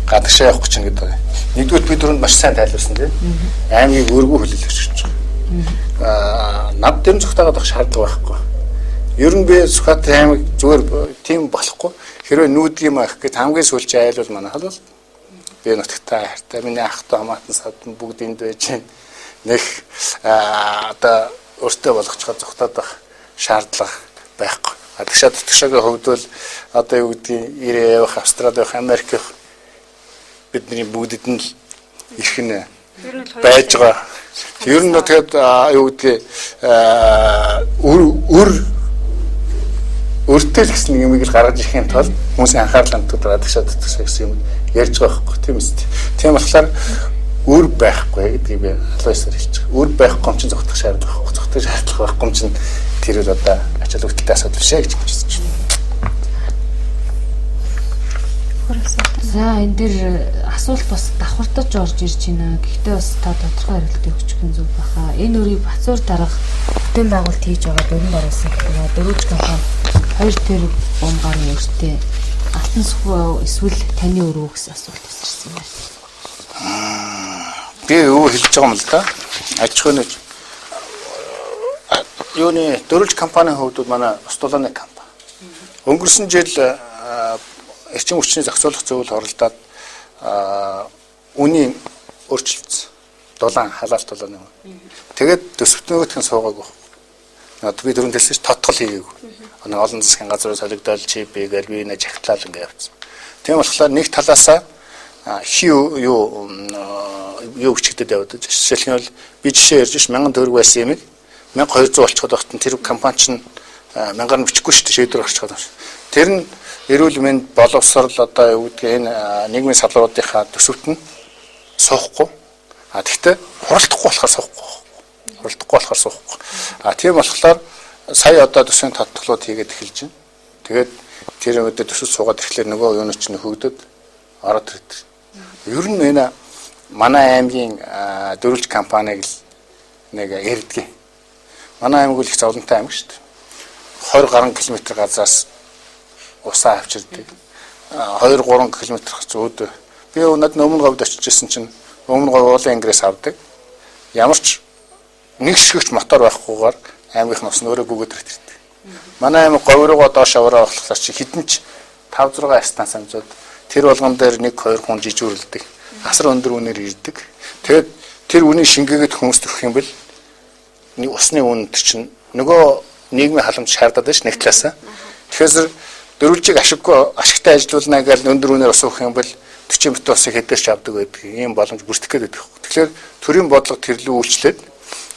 гадагшаа явах гэж байна гэдэг. Нэгдүгээр бид түрүүнд маш сайн тайлбарсан тийм. Аймгийг өргөө хүлээлгэж гэж байна. Над дээр зөвхтагаад авах шаардлага байхгүй. Ер нь би Сүхбаатар аймаг зүгээр тийм болохгүй. Хэрвээ нүүдгийн мах гэд хамгийн сүүлчийн айл бол манай хол бол би нутагтай хайртай миний ахтай хамаатан садан бүгд энд байж байна. Нэг одоо өөртөө болгоцоход зөвхтаад байх шаардлага байхгүй. Гадагшаа дотгошоогийн хувьд бол одоо юу гэдгийг ирээ явах, Австрали явах, Америк явах бидний бүгдэд нь ирэх нь байж байгаа. Ер нь тэгээд юу гэдгийг өртөө л гэсэн юм ийг л гаргаж ирэхин тулд хүмүүсийн анхаарлаа татдаг гадагшаа дотгошоо гэсэн юм ярьж байгаа байхгүй тийм үст. Тийм болохоор үр байхгүй гэдгийг би алуусаар хэлж байгаа. Үр байхгүй юм чинь зогтох шаардлага байхгүй. Зогтох шаардлага байхгүй юм чинь тэр үл одоо ачаал өгдөлтэй асуудал биш гэж хэлж байна. За энэ дээр асуулт бас давхартаж орж ирж байна. Гэхдээ бас та тодорхой хариулт өгч гэн зүг баха. Энэ үрийг Бацуур дарга бүтээн байгуулалт хийж байгаа дөрвөн оруулсан гэх юм. Дөрвөж компани 2 тэрбум гаруй өртөө алтан сүхбээ эсвэл таны өрөө гэсэн асуулт ирсэн байна. Би юу хэлж байгаа юм л да. Аж ахуйн юуны дөрвөж компанийн хувьд манай ус дулааны компани. Өнгөрсөн жил эрчим хүчний зохицуулах зөвлөлд оролдоод үнийн өөрчлөлт дулаан халаалт дулааны. Тэгээд төсөвтнөөгийнхэн суугаагүй. Би дөрөв хэлсэн чинь тотгол хийгээгүй. Олон засгийн газрын солигдол чип гээл би нэ жагтлал ингээ явцсан. Тийм болохоор нэг талаасаа юу хүчтэй яваад байна. Жишээлх нь бол би жишээ ярьж ш 1000 төгрөг байсан юм 1200 болчиход байхад тэр компани чинь 1000-аар бичихгүй шүү дээ шийдвэр гарчиход байна. Тэр нь эрүүл мэнд боловсрол одоо юу гэдгийг энэ нийгмийн салбаруудынхаа төсөвт нь суухгүй. Тэгтээ хуралдахгүй болохоор суухгүй. Тийм болохоор сая одоо төсвийн татгалууд хийгээд эхэлж байна. Тэгээд тэр өдөө төсөв суугаад ирэхлээр нөгөө юунууд чинь хөгдөд ороод ирдэг. Ер нь энэ манай аймгийн дөрвөлж компаниг л нэг ярддаг. Манай аймаг л их зовлонтой аймаг шүү дээ. 20 гаруй километр газраас усаа авчирдаг. 2-3 км зөөд. Би өнөөдөр өмнө говьд очиж ирсэн чинь өмнө говь уулын ингээс авдаг. Ямар ч нэг шигч мотор байхгүйгээр аймгийнх нь ус нөрөө гүгээд ирдэг. Манай аймаг говь руугаа доош аваад болохоор чи хідэн ч 5-6 станц амжууд тэр болгон дээр 1-2 хүн жижүүрлдэг. Асар өндөр үнээр ирдэг. Тэгээд тэр үнийг шингээгээд хүмүүст өгөх юм бол усны үн чинь нөгөө нийгмийн халамж шаардаад байна нэг талаасаа. Тэгэхээр дөрвөлжийг ашигтай ажиллуулна гэж өндөр үнээр ус өгөх юм бол 40 бит усыг хэдэрч авдаг байдаг. Ийм боломж бүрдэх гээд байдаг. Тэгэхээр төрийн бодлого тэрлүү үйлчлээд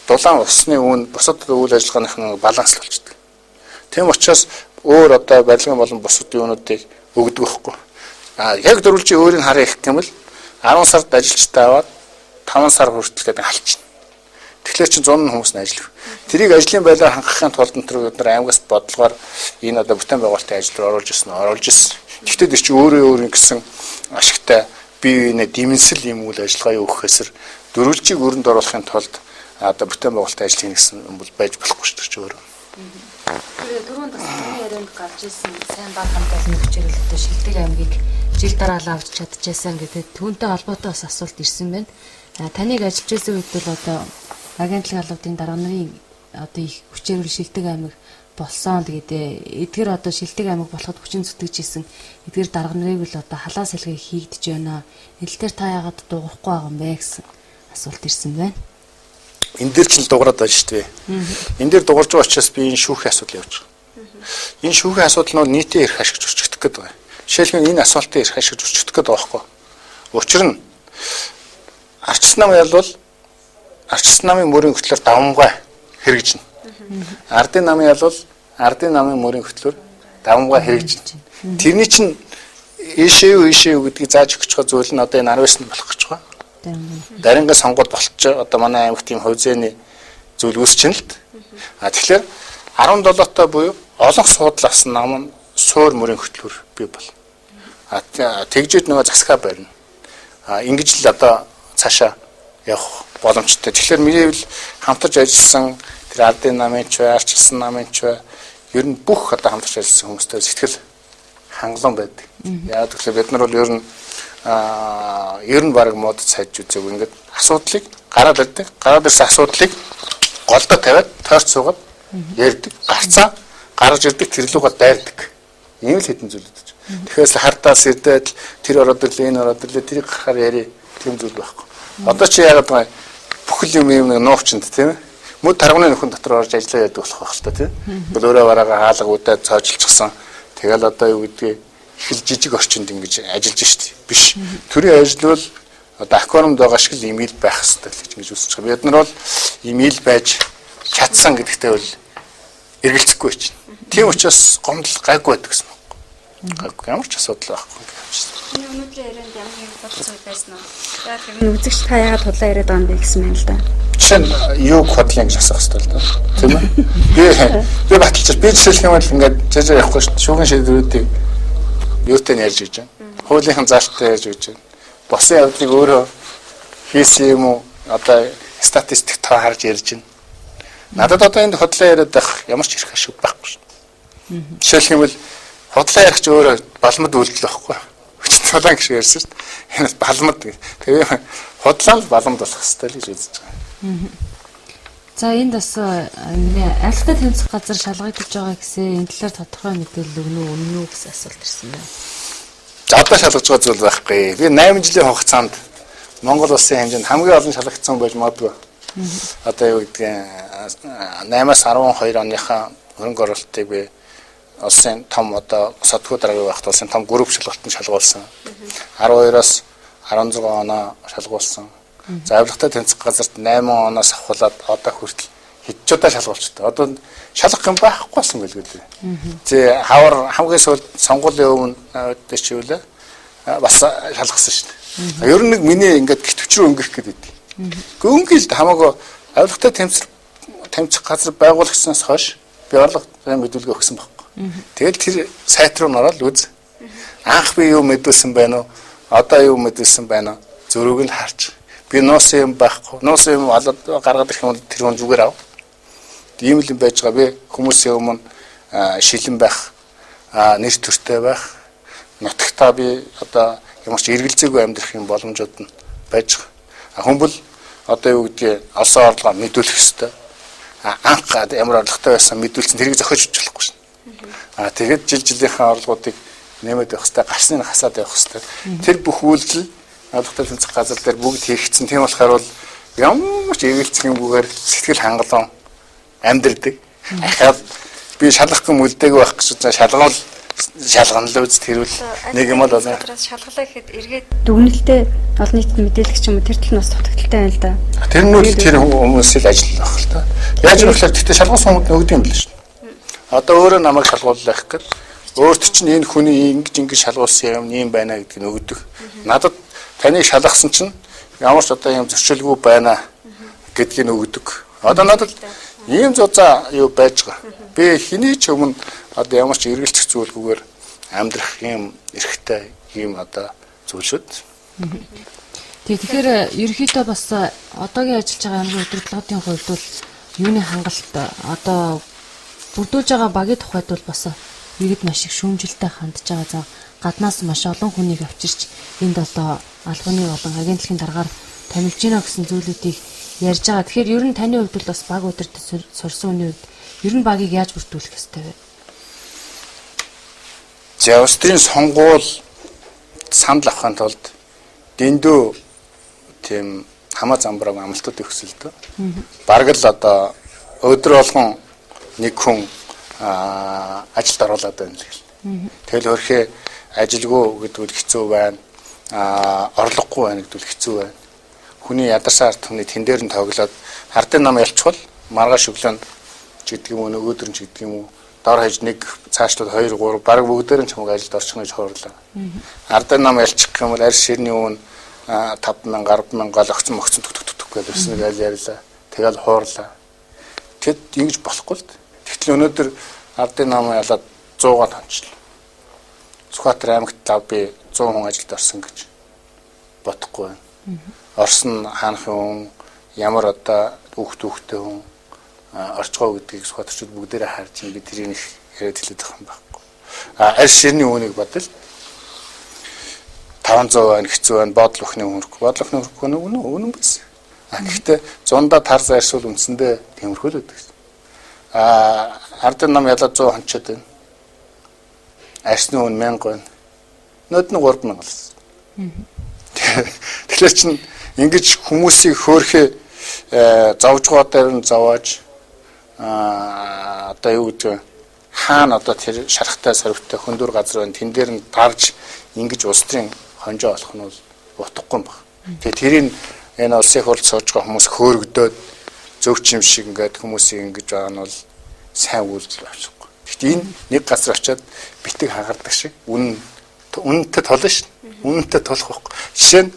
дулаан усны үн бусад үйл ажиллагааных баланс болчихдог. Тийм учраас өөр одоо барилгын болон бусад юунуудыг өгдөг байхгүй. Яг дөрвөлжийн өөрийг хараа их гэмэл 10 сард ажилчтай аваад 5 сар хүртэл халчихна. Тэгэхээр чинь 100 хүмүүс нь ажиллав. Тэрийг ажлын байлаар хангахын тулд бид нар аймгаас бодлогоор энэ одоо бүтээн байгуулалтын ажил руу оруулж ирсэн. Гэхдээ тэр чинь өөрөө гэсэн ашигтай бие биенээ дэмэнсэл юм үйл ажиллагаа өгөхөөсөр дөрвөлжийг өрөнд оруулахын тулд одоо бүтээн байгуулалтын ажил хийнэ гэсэн юм бол байж болохгүй шүү дээ өөрөө. Тэгээ дөрөв тасалбарын ярианд гарч ирсэн сайн баг хамтлагийн хүчирхийлэлтэй Шилдэг аймгийг жил дараа л авч чадчихсан гэдэг түүнтэй холбоотой бас асуулт ирсэн байна. Таныг ажиллаж байсан үед бол одоо агентлаг албадын дарга нарын одоо их хүчээр Шилдэг аймаг болсон. Тэгээд эдгээр одоо Шилдэг аймаг болоход хүчин зүтгэж исэн эдгээр дарга нарыг л одоо халаа салхи хийгдэж байна. Энэ л дээр та яагаад дуурахгүй байгаа юм бэ гэсэн асуулт ирсэн байна. Энэ дээр ч л дуурайд байна шүү дээ. Энэ дээр дуурж байгаа учраас би энэ шүүхийн асуудал явж байгаа. Энэ шүүхийн асуудал нь нийтийн эрх ашигч өчгдөх гэдэг байна. Жишээлбэл энэ асуултын эрх ашигч өчгдөх гэдэг байхгүй. Учир нь арчсан нам ялвал арчсан намын мөрийн хөтлөөр давмгай хэрэгжинэ. Ардын намын ялвал ардын намын мөрийн хөтлөөр давмгай хэрэгжинэ. Тэрний чинь ийшээ юу гэдгийг зааж өгч байгаа зүйл нь одоо энэ 19-нд болох гэж байгаа. Дарингийн сонгуул болчих одоо манай аймагт тийм хувь зээний зүйл үүсчихэн л. Тэгэхээр 17 тоо буюу олон суудлаас нам нь суур мөрийн хөтлөөр бий бол. Тэгжээд нөгөө засгаа барина. Ингэж л одоо цаашаа явах боломжтой. Тэгэхээр миний хувьд хамтарч ажилласан тэр ардын намын ч бай, арчилсан намын ч бай ер нь бүх одоо хамтарч ажилласан хүмүүстэй сэтгэл хангалуун байдаг. Яг тэгэхээр бид нар бол ер нь баг мод сайж үзээг ингээд асуудлыг гараад ирдэг. Гараад ирсэн асуудлыг голдоо тавиад тойрч суугаад ярьдаг. Гарцаа гаргаж ирдэг тэрлүүгээ дайрдаг. Ийм л хэдэн зүйл өгдөж. Тэгэхээр хартаас ирдээд тэр ороод ирлээ, энэ ороод ирлээ, тэрийг гарахаар яри тийм зүйл байхгүй. Одоо чи яагаад байгаа бүхэл юм нэг нуувчинд тийм ээ. Мөд тарганы нөхөн дотор орж ажиллаа яадаг болох байх л та тийм. Өөрөө бараага хаалга удаад цоожилцсан. Тэгэл одоо юу гэдгийг их л жижиг орчинд ингэж ажиллаж штий. Биш. Төрийн ажил бол одоо аквариумд байгаа шиг л имэйл байх хэрэгтэй л гэж үзэж байгаа. Бид нар бол имэйл байж чадсан гэдэгтээ бол эргэлзэхгүй чинь. Тийм учраас гомдол гайгүй байдаг гэсэн үг. Гайгүй ямар ч асуудал байхгүй гэж байна. Өнөөдрийн ярианд ямар нэг бодсон байсан уу? Яг энэ үзэгч та яагаад худлаа яриад байгаа юм бэ гэсэн юм л да. Жишээ нь юу хотлын гэж асах хэрэгтэй л да. Тийм ээ. Би баталчих. Би жишээлх юм бол ингээд жижиг явахгүй шүү дээ. Шүүгэн шийдвэрүүдийг юутай нь ярьж гэж байна. Хуулийнхын заалттай ярьж гэж байна. Босын явдлыг өөрөө хийсэн юм уу? Одоо статистик тоо харж ярьж байна. Надад одоо энд худлаа яриад байх ямар ч хэрэг ашиг байхгүй шүү дээ. Жишээлх юм бол худлаа ярих ч өөрөө балмад үйлдэл байхгүй. Хүчтэй гэж ярьсан шүү дээ. Энэ балмад. Тэгээ худлаа л балмад болох хэрэгтэй л гэж үзэж байгаа. За энд бас айлттай тэмцэх газар шалгагдаж байгаа гэсэн энэ талаар тодорхой мэдээлэл өгнө үү, үнэн үү гэсэн асуулт ирсэн байна. За одоо шалгаж байгаа зүйл байхгүй. Би 8 жилийн хугацаанд Монгол улсын хэмжээнд хамгийн олон шалгагдсан байж магадгүй. Одоо юу гэдгийг 8-аас 12 оныхаа хөрөнгө оруулалтыг би улсын том одоо содгүй дараагийн багт улсын том групп шалгалтанд шалгуулсан. 12-аас 16 оноо шалгуулсан. За авилгатай тэнцэх газарт 8 оноос авахлаад одоо хүртэл хэд ч удаа шалгуулчихдээ. Одоо шалгах юм байхгүйсэн гэлгүй дээ. Тэ хавар хамгийн сүүлд сонгуулийн өмнө дэвчүүлээ бас шалгасан шүү дээ. Ер нь нэг миний ингээд гитвчрүү өнгөрөх гэдэг. Өнгөл хамаагүй авилгатай тэмцэх газар байгуулагчнаас хойш би орлого мэдүүлгээ өгсөн байхгүй. Тэгэл тэр сайт руу ороод үз. Анх би юу мэдүүлсэн байна уу? Одоо юу мэдүүлсэн байна уу? Зөрүүг нь харж. Би нуусан юм байхгүй. Нуусан юм гаргаад ирэх юм бол тэр хүн зүгээр ав. Ийм л юм байж байгаа. Би хүмүүсийн өмнө шилэн байх, нэр төртэй байх, нутагтаа би одоо ямар ч эргэлзээгүй амьдрах юм боломжууд нь байж байгаа. Хүн бол одоо юу гэдгийг олсон орлогоо мэдүүлэх ёстой. Анх ямар орлоготой байсан мэдүүлсэн тэрийг зохиож өгч болохгүй шин. Тэгээд жилийнхээ орлогуудыг нэмээд явах хэрэгтэй, гарсныг хасаад явах хэрэгтэй. Тэр бүх үйлдэл авилгатай тэнцэх газар дээр бүгд хийгдсэн. Тийм болохоор бол ямар ч эргэлзэх юмгүйгээр сэтгэл хангалуун амьдрдаг. Ахаад би шалгах юм үлдээг байх гэж шалгавал шалгана л үз тэрвэл нэг юм бол шалгалаа гэхэд эргээд дүгнэлтээ олон нийтэд мэдээлэх юм тэр тал нь бас дутагдaltaй байна л да. Тэр нь үл тэр хүмүүсийн ажил байх л та. Яаж гэвэл тэгтээ шалгуулсан хүмүүс өгдөг юм биш. Одоо өөрөө намайг шалгууллах гэхэд өөрт чинь энэ хүний ингэж шалгуулсан юм ийм байна гэдгийг өгдөг. Надад таныг шалгасан чинь ямар ч одоо юм зөрчилгүй байна гэдгийг өгдөг. Одоо надад ийм зузаа юу байж байгаа. Би хэний ч өмнө одоо ямар ч эргэлзэх зүйлгүйгээр амьдрах юм эрхтэй ийм одоо зүйл шүү дээ. Тэгэхээр ерөнхийдөө бас одоогийн ажиллаж байгаа аймгийн удирдлагын хувьд бол юуны хангалт одоо бүрдүүлж байгаа багийн тухайд бол бас иргэд маш их шүүмжилтэй хандж байгаа. За гаднаас маш олон хүнийг авчирч энд одоо албаны болон агентлагийн дараагаар томилж гинэ гэсэн зүйлүүдийг ярьж байгаа. Тэгэхээр ер нь таны хувьд бол бас баг удирдах сурсан хүний хувьд ер нь багийг яаж бүрдүүлэх ёстой вэ? За улс төрийн сонгуул санал авахын тулд дэндүү тийм хамаа замбрааг амлалтууд өгсөлдөө. Бараг л одоо өдөр болгон нэг хүн ажилд оруулаад байна л гэл. Тэгэл өөрхөө ажилгүй гэдэг нь хэцүү байна. Орлогогүй байна гэдэг нь хэцүү байна. Хүний ядарсан ард түмний тэн дээр нь тоглоод хардын нам ялчвал маргааш өглөөнд ч гэдэг юм уу нөгөөдөр нь ч гэдэг юм уу дор хаяж нэг цаашлууд 2 3 баг бүгдээр нь чамайг ажилд орчих гэж хоорлоо. Ардын нам ялчих юм бол арьс ширний өмнө 5000 10,000 гол огцон түк гэж ирсэн гэж ярьлаа. Тэгэл хоорлоо. Тэгэд ингэж болохгүй л. Тэгтэл өнөөдөр ардын нам ялаад 100-аар хончлоо. Сүхбаатар аймагт лав би 100 хүн ажилд орсон гэж бодохгүй байна. Орос нь хаанхын хүн, ямар одоо хүүхдтэй хүн орчгоо гэдгийг Сүхбаатарчууд бүгдээрээ харж ин би тэрийг их яриад хэлээд байгаа юм байхгүй. Арьс ширний үүнийг бодвол 500 байна, хэцүү байна, бодол өхний хөрөхгүй үнэн биз. Гэхдээ зундаа тарз арьс бол үндсэндээ тиймэрхүү л байдаг. Ардын нам ялаад 100 хончод байна. Арьсны үн 1000 байна. Нөд нь 3000 л. Тэгэхээр чинь ингэж хүмүүсийг хөөхөө зовжгоодоор нь зовоож одоо юу гэдэг хаана одоо тэр шарахтай сорвтой хөндөр газар байна. Тэн дээр нь дарж ингэж улс төрийн хонжоо болох нь бол утгагүй юм байна. Тэгээ тэрийг энэ улсын хурлд сууж байгаа хүмүүс хөөргөдөөд зөвч юм шиг ингээд хүмүүсийг ингэж байгаа нь бол сайн үйлдэл авчихгүй. Гэхдээ энэ нэг газар очиод битэг хагардаг шиг үнэнтэй толно шин. Үнэнтэй толох байхгүй. Жишээ нь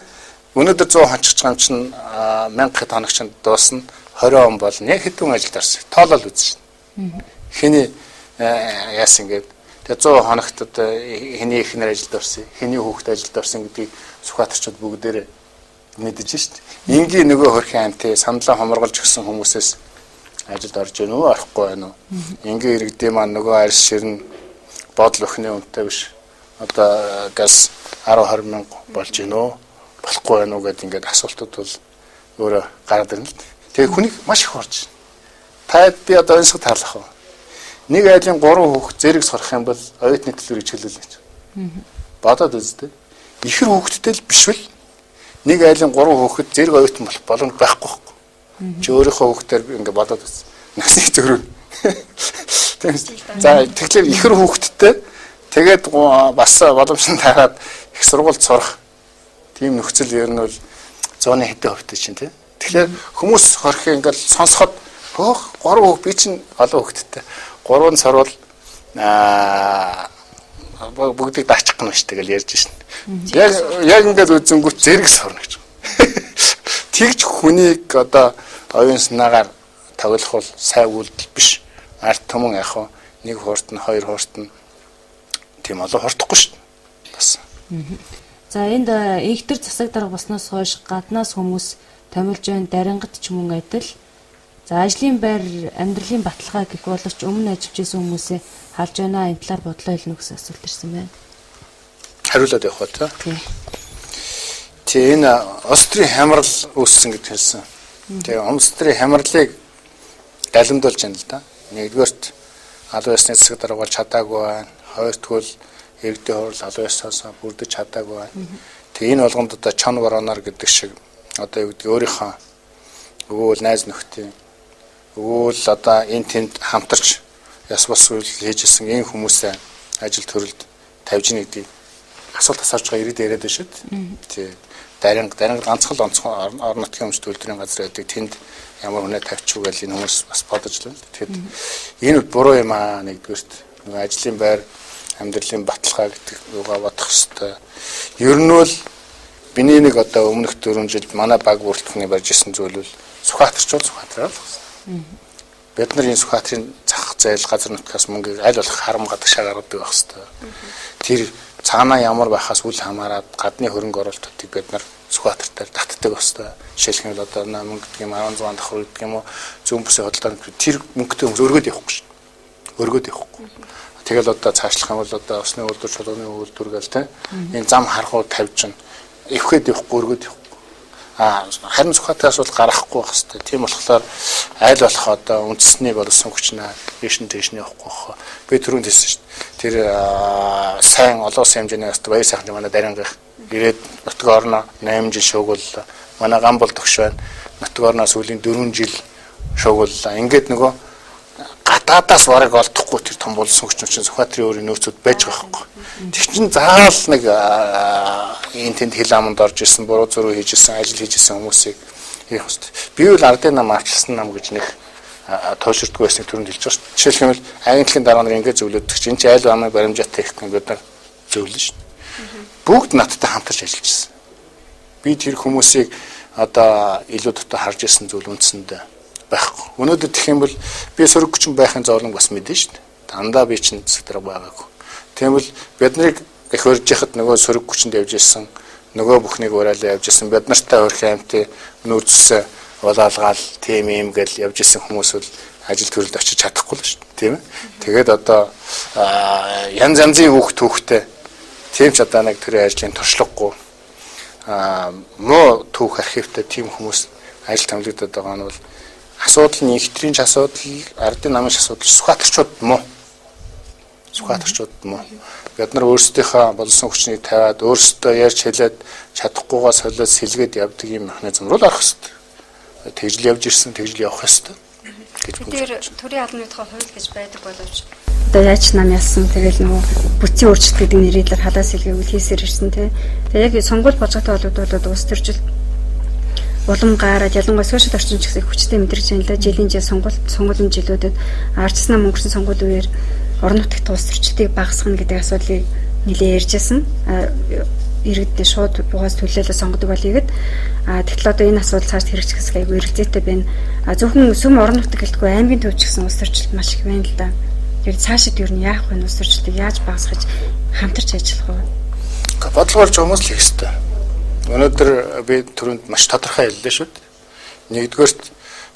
өнөөдөр 100 хончих юм чинь 1000 хэд хоног чинь дуусна 20 он болно. Яг хэдэн ажилд орсон. Тоолол үзэн шин. Хэний яасан ингээд тэгээ 100 хоногт одоо хэний ихнэр ажилд орсон, хэний хүүхэд ажилд орсон гэдгийг Сүхбаатарчууд бүгдээрээ мэдэж шин. Энгийн нөгөө хөрхийн амтээ сандлаа хоморголж өгсөн хүмүүсээс ажилд орж гэнэ үү, орохгүй байна уу? Энгийн иргэдийн маань нөгөө арьс ширнэ бодол өхний үнэтэй биш. Одоо газ 10-20 мянга болж гэнэ үү? Болохгүй байна уу гэдээ ингээд асуултууд бол өөрөө гараад ирнэ л. Тэгээ хүнийг маш их орж байна. Та би одоо энэ шиг таарлах уу? Нэг айлын 3 хүүхэд зэрэг сорох юм бол оюутны төлөв хичээлэл гэж. Бодоод үзтээ. Ихэр хүүхэдтэй л биш бол нэг айлын 3 хүүхэд зэрэг оюутан болох боломж байхгүй байхгүй. Чи өөрийнхөө хүүхдээр ингээд бодоод үз. Насны зөрүү. За тэгэхээр ихэр хүүхэдтэй тэгээд бас боломжтой таарад их сургуульд сурах тийм нөхцөл ер нь бол 100-ны хэдэн хувьтай чинь тийм. Тэгэхээр хүмүүс хорхыг ингээд сонсоход 3 хүүхэд би чинь олон хүүхэдтэй 3 сарвал бүгдийг даачих гэнэ шүү тэгэл ярьж шин. Яг ингээд үзэнгүүт зэрэг сорно гэж. Тэгж хүнийг одоо оюун санаагаар тоглох бол сайн үйлдэл биш. Арт түмэн яг хоо нэг хуурт нь хоёр хуурт нь тийм олон хурдахгүй шүү. Бас. За энд игтэр засаг дарга болсноос хойш гаднаас хүмүүс томилж байна, дарингад ч мөн адил. За ажлын байр, амьдралын баталгаа гэх боловч өмнө ажиллаж байсан хүмүүсээ халж байна. Энэ талаар бодлоо хэлнэ гэсэн асуулт ирсэн байна. Хариулаад явах уу? Тэгээ энэ Острийн хямрал үүссэн гэж хэлсэн. Тэгээ Острийн хямралыг далимдуулж байна л да. Нэгдүгээрт албан ёсны засаг дарга болж чадаагүй байна. Хоёрдугаар иргэдийн хурал албан ёсноос бүрдэж чадаагүй байна. Тэгээ энэ болгонд одоо чон вороноор гэдэг шиг одоо юу гэдэг өөрийнхөө өгөөл найз нөхдийн өгөөл одоо энэ тэнд хамтарч яс бос үйл хийжсэн энэ хүмүүсээ ажил төрөлд тавьж ийн гэдэг асуулт асууж байгаа ирээд яриад байна шүү дээ. Тий. Даринг ганцхан онцгой орон нутгийн өмч төлөвлөрийн газар байдаг. Тэнд ямар хүнээ тавьчих вэ гэж энэ хүмүүс бас бодож байна. Тэгэхээр энэ буруу юм аа нэгдүгээрт нөгөө ажлын байр амьдралын баталгаа гэдэг юугаа бодох хэрэгтэй. Ер нь бол биний нэг одоо өмнөх 4 жил манай баг бүрэлдэхүүний барьж исэн зүйл бол Сүхбаатарчууд Сүхбаатараа л байна. Бид нар энэ Сүхбаатарын зах зээл газар нутгаас мөнгөийг аль болох харам гадагшаа гаргадаг байх хэрэгтэй. Тэр цаанаа ямар байхаас үл хамааран гадны хөрөнгө оруулалтуудыг бид нар Сүхбаатартаар татдаг байх хэрэгтэй. Жишээлх нь одоо мөнгө гэдэг юм 16 давхар гэдэг юм уу зүүн бүсийн хөдөлтөнд тэр мөнгөтэй хүмүүс өргөд явахгүй шүү. Өргөд явахгүй. Тэгэл одоо цаашлах юм бол одоо усны үйлдвэр чулууны үйлдвэр гэл тэ энэ зам харахуу тавьж чинь эвхэд явахгүй өргөд явахгүй. Харин Сүхбаатараас бол гарахгүй байх хэвээр. Тийм болохоор аль болох одоо үндэсний болсон хүчнээ дэшин явахгүй байх. Би түрүүнд хэлсэн шүү дээ. Тэр сайн олон улсын хэмжээний өстө баяр сайхан манай дарингах ирээд нутгийн орноо 8 жил шуугууллаа. Манай Гамбол төгш байна. Нутгийн орноо сүүлийн 4 жил шуугууллаа. Ингээд нөгөө гадаадаас бараг олдохгүй тэр том болсон хүчин Сүхбаатарын өөрийн нөөцүүд байж байгаа байхгүй. Тэг чин заавал нэг энэ тэнд хил аманд орж ирсэн, буруу зөрүү хийж ирсэн, ажил хийж ирсэн хүмүүсийг хийх хэрэгтэй. Би бол ардын нам авчирсан нам гэж нэг тууширдгүй байсныг түрүүнд хэлж байгаа шүү дээ. Жишээлх юм бол агентлагийн дарга нар ингэж зөвлөдөг чинь энэ айл амын баримжаатай их бид нар зөвлөн шүү дээ. Бүгд надтай хамтарч ажиллаж ирсэн. Би тэр хүмүүсийг одоо илүү дотор харж ирсэн зүйл үндсэндээ байхгүй. Өнөөдөр тэгэх юм бол би сөрөг хүчин байхын зовлон бас мэдэн шүү дээ. Дандаа би чинь засаг дарга байгаагүй. Тийм бол бид нарыг их өрж яхад нөгөө сөрөг хүчинд явж ирсэн, нөгөө бүхнийг ураалаа явж ирсэн, бид нартай хөрх аймтын нүүрцсэн улаалгаал тийм юм гэл явж ирсэн хүмүүс бол ажил төрөлд очиж чадахгүй л шүү дээ, тийм ээ. Тэгээд одоо янз янзын түүхтэй тийм ч одоо нэг төрлийн ажлын туршлагагүй муу түүх архивтай тийм хүмүүс ажил томилогдоод байгаа нь бол асуудал нь ихтрийн асуудал, ардын намын асуудал, Сүхбаатарчууд муу. Сүхбаатарчууд муу. Бид нар өөрсдийнхөө болсон хүчнийг тавиад өөрсдөө ярьж хэлээд чадахгүйгаас солиод сэлгээд явдаг юм механизм руу орох хэрэгтэй. Тэгжл явж ирсэн, тэгжл явах хэрэгтэй. Тэр төрийн албаны тухай хууль гэж байдаг боловч одоо яаж нам ялсан тэгэл нөгөө бүтцийн өөрчлөлт гэдэг нэрээр халаас илгээвэл хийсээр ирсэн тий. Тэгээ яг сонгуул божготой болоод улс төржил улам гараад ялангуяа сошиал орчин ч гэсэн хүчтэй мэдрэж байна л да. Жилийн жил сонгуулийн жилүүдэд ардчсан нам өнгөрсөн сонгууль үеэр орон нутгийн улс төрчдийг багасгах гэдэг асуудлыг нэлээд ярьжсэн. Иргэдний шууд угаас төлөөлөл сонгодог болъё гэд. Тэгтэл одоо энэ асуудал цааш хэрэгжих хэсэг айгүй эргэлзээтэй байна. Зөвхөн сүм орон нутаг гэлтгүй аймгийн төвч гэсэн улс төрчлөлт маш их байна л да. Тэгээд цаашид юу нь яах вэ? Улс төрчлөлтийг яаж багасгаж хамтарч ажиллах вэ? Бодлогоорч хүмүүс л хийх ёстой. Өнөөдөр би түрүүнд маш тодорхой хэллээ шүү дээ. Нэгдүгээрт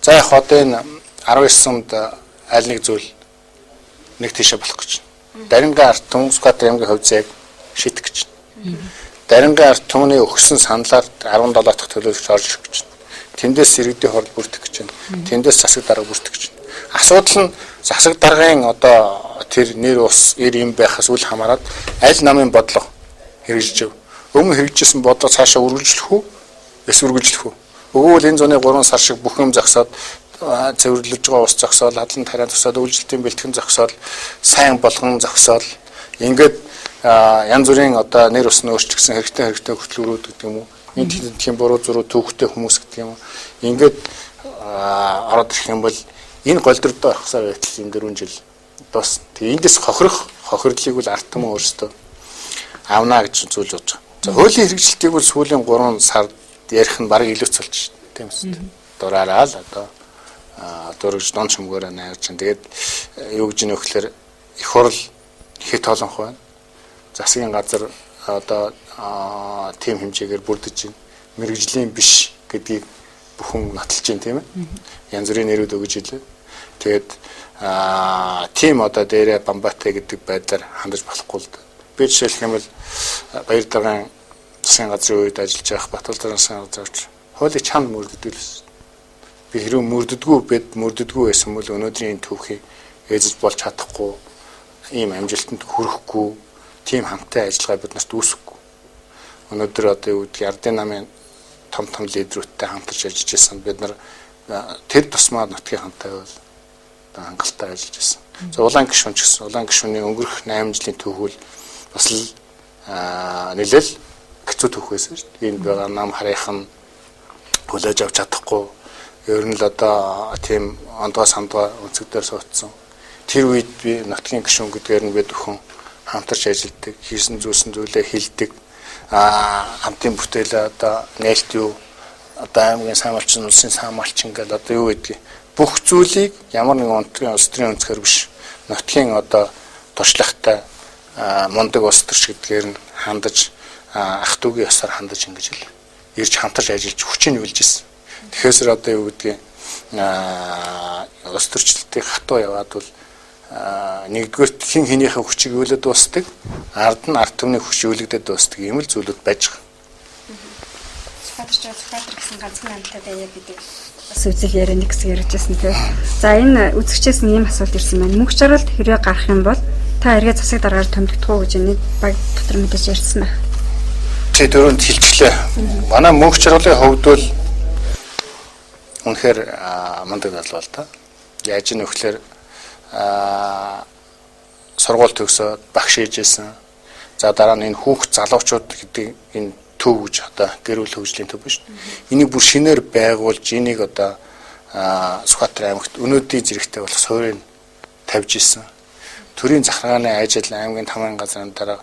за яг одоо энэ 19 онд аль нэг зүйл нэг тийшээ болох гэж байна. Дарингийн ард түмэн Сүхбаатар аймгийн хувьд яг шийдэх гэж байна. Дарингийн ард түмний өгсөн саналаар 17 дахь төлөөлөгч орж ирэх гэж байна. Тэндээс иргэдийн хурал бүрдэх гэж байна. Тэндээс засаг дарга бүрдэх гэж байна. Асуудал нь засаг даргын одоо тэр нэр ус ир юм байхаас үл хамааран аль намын бодлого хэрэгжилж өв. Өмнө хэрэгжижсэн бодлого цаашаа үргэлжлэх үү? Эсвэл үргэлжлэх үү? Өгвөл энэ зуны 3 сар шиг бүх юм зогсоод цэвэрлэж байгаа ус зогсоод, хадлан тариа зогсоод, үйлчлэлтийн бэлтгэн зогсоод, сайн болгон зогсоод ингээд янз бүрийн одоо нэр усны өөрчлөгдсөн хэрэгтэй хөтөлбөрүүд гэдэг юм уу? Энэ тийм буруу зуруу түүхтэй хүмүүс гэдэг юм уу? Ингээд ороод ирэх юм бол энэ голдордоо орохсаар байтал энэ 4 жил дуусна. Тэгээ эндээс хохирлыг бол ард түмэн өөрсдөө авна гэж зүйл бодож байгаа. За хуулийн хэрэгжилтийг бол сүүлийн 3 сард ярих нь бараг илүүц болж шүү дээ. Тийм үстэй. Дураараа л одоо дурагч дон чөмгөөрөө найрч чинь. Тэгээд юу гэж нөхлөөр их хурл хэд тоолонх байна. Засгийн газар одоо тийм хэмжээгээр бүрдэж байна. Мэргэжлийн биш гэдгийг бүхэн нотолж байна тийм ээ. Янз бүрийн нэрүүд өгж илээ. Тэгээд тийм одоо дээрээ Бамбатай гэдэг байдлаар хандаж болохгүй л дээ. Би жишээлх юм бол Баяр даргын засгийн газрын үед ажиллаж байх Батбал даргын засгийн газарч хуулийг чанд мөрддөг л байсан. Би хэрвээ мөрддөггүй байсан бол өнөөдрийн түүхийг ээжж болж чадахгүй, ийм амжилтанд хүрэхгүй, тийм хамттай ажиллагаа бид нарт үүсэхгүй. Өнөөдөр одоо юу гэдэг ардын намын том лидерүүдтэй хамтарч ажиллаж байсан. Бид нар тэр тусмаа нутгийн хамтаа бол хангалттай ажиллаж байсан. За улаан гишүүн ч гэсэн улаан гишүүний өнгөрөх 8 жилийн түүхүүл бас л нэлээл хэцүү түүх байсан шүү дээ. Энд байгаа нам харийнхан хүлээж авч чадахгүй. Ер нь л одоо тийм ондгой сандгой өнцгдөр суудсан. Тэр үед би нутгийн гишүүн гэдгээр нь бид өхөн хамтарч ажилладаг, хийсэн зүйлээ хэлдэг. Хамтын бүтээлээ одоо нээлт юу одоо аймгийн самалчин, улсын самалчин гэдэг одоо юу гэдгийг бүх зүйлийг ямар нэгэн унтгийн улс төрийн өнцгөр биш нутгийн одоо туршлагатай мундаг улс төрч гэдгээр нь хандаж ах トゥ угийн ёсоор хандаж ингэж л ирж хамтарч ажиллаж хүчийг үлж ирсэн. Тэгэхээр одоо юу гэдгийг улс төрчлөлтийг хатуу яваад бол нэгдүгээр хин хинийхээ хүчийг үүлээд дуустдаг, ард нь ард түмний хүч үүлэгдээд дуустдаг юм л зүйлүүд байж байгаа. Сүхбаатар гэсэн ганцхан амьтад аяа гэдэг бас үзэл яриа нэг хэсэг ярьжсэн тийм. За энэ үзэгчээс нь ийм асуулт ирсэн байна. Мөнх жаргалд хэрвээ гарах юм бол та эргээ засаг дараагаар томилдох уу гэж нэг баг дотор мэдээж ярьсан байна. Тэ дөрөнд хэлчихлээ. Манай мөнх жаргалын хувьд бол үнэхээр мундаг залуу л та. Яаж нөхлөөр сургууль төгсөөд багш ээжсэн. За дараа нь энэ хүүхд залуучууд гэдэг энэ төв гэж одоо гэр бүл хөгжлийн төв биш. Энийг бүр шинээр байгуулж энийг одоо Сүхбаатар аймагт өнөөдрийн зэрэгтэй болох суурийг тавьж исэн. Төрийн захиргааны ажил аймгийн тамгын газрын дараа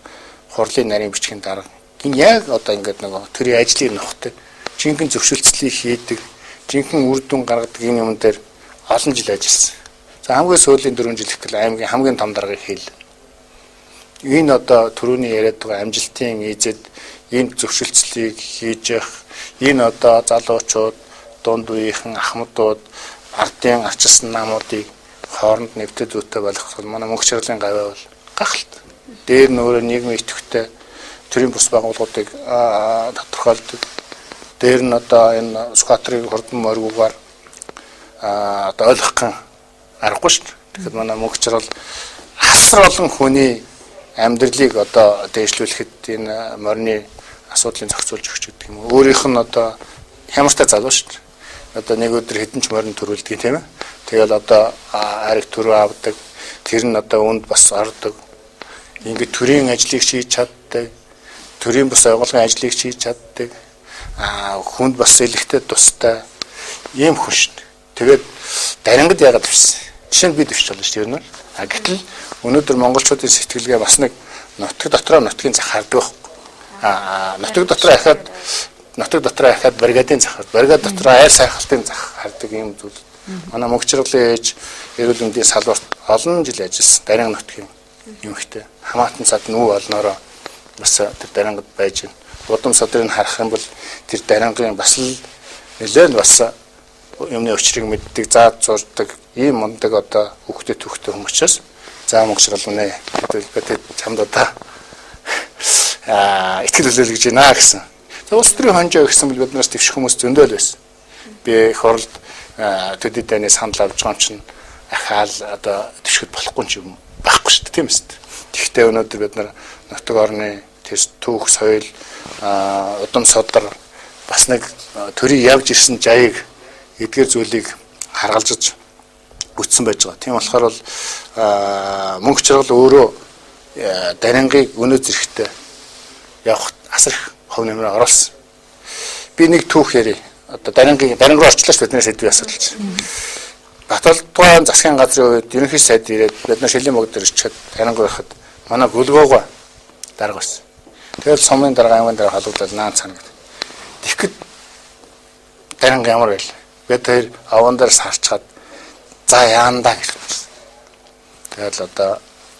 хурлын нарийн бичгийн дараа энэ яг одоо ингээд нөгөө төрийн ажлыг нухдаг, жинхэнэ зөвшөлтслийг хийдэг, жинхэнэ үр дүн гаргадаг энэ юм дээр олон жил ажилласан. За хамгийн сүүлийн 4 жил ихтэл аймгийн хамгийн том даргаыг хийл. энэ одоо түрүүний яриад байгаа амжилтын эзэд энэ зөвшөлтслийг хийж явах, энэ одоо залуучууд, дунд үеийнхэн ахмадууд, ардын арчилсан намуудыг хооронд нэвтэ зүйтэй болгох бол манай мөнх чаргалын гавьяа бол гахалт. Дээр нь өөрөө нийгмийн идэвхтэй төрийн бус байгууллагуудыг тодорхойлдог. Дээр нь одоо энэ Сүхбаатарын хурдан моргуугаар одоо ойлгох аргагүй шүү дээ. Тэгэхээр манай мөнх чаргал асар олон хүний амьдралыг одоо дээшлүүлэхэд энэ морины асуудлыг зохицуулж өгч гэдэг юм. Өөрийнх нь одоо хямртай залуу шүү дээ. Одоо нэг өдөр хэдэн ч морин төрүүлдэг тийм ээ. Тэгэл одоо ариг төрөө авдаг. Тэр нь одоо үнд бас ордог. Ингээд төрийн ажлыг хийж чаддаг. Төрийн бас байгууллагын ажлыг хийж чаддаг. Хүнд бас элэгтэй тустай ийм хүн шүү дээ. Тэгээд дарингад яагаад ирсэн? Жишээ нь бид өвч болно шүү дээ. Ер нь. Гэтэл өнөөдөр монголчуудын сэтгэлгээ бас нэг нутаг дотроо нутгийн зах хардаг байхгүй. Нутаг дотроо ахаад бригадын зах, бригад дотроо айр сайхалтын зах хардаг юм зүйл. Манай мөнх чаргалын ээж эрүүл мэндийн салбарт олон жил ажилласан. Дарин нутгийн юмхтэй. Хамаатан цад нүү олноороо бас тэр дарингад байж байна. Удам содрыг харах юм бол тэр дарингийн бас л нэлээд бас юмны өчрийг мэддэг, заад зурдаг ийм мундаг одоо хүүхдэд төвхтэй хүмүүс учраас за мөнх чаргал үнэ гэдэг чамд одоо итгэл хүлээлгэж байна гэсэн. За улс төрийн хонжоо гэсэн бол биднээс твших хүмүүс зөндөл байсан. Би их хурлд төдий дайны санал авч байгаа юм чинь ахаал одоо твшихэд болохгүй юм байхгүй шүү дээ тийм ээ. Тэгэхдээ өнөөдөр бид нар нутаг орны тэр түүх соёл удам содар бас нэг төрийн явж ирсэн жаяг эдгээр зүйлийг харгалзаж бүтсэн байж байгаа. Тийм болохоор бол мөнх чаргал өөрөө дарингийг өнөө зэрэгтэй явах асар их хөв нэмрээ оруулсан. Би нэг түүх ярив. Одоо даринг руу орчлооч биднээс сэдвээ асуулж. Баталгаан засгийн газрын үед ерөнхий сайд ирээд бид нар шилийн богд ирчихэд даринг байхад манай гөлгөөгөө дарга байсан. Тэгэл сумын дарга аймгийн дарга халуудлал наан цана гэдэг. Тэгэхэд даринг ямар байл? Бид тэр аван дээр сарчаад за яандаа гэж байна. Тэгэл одоо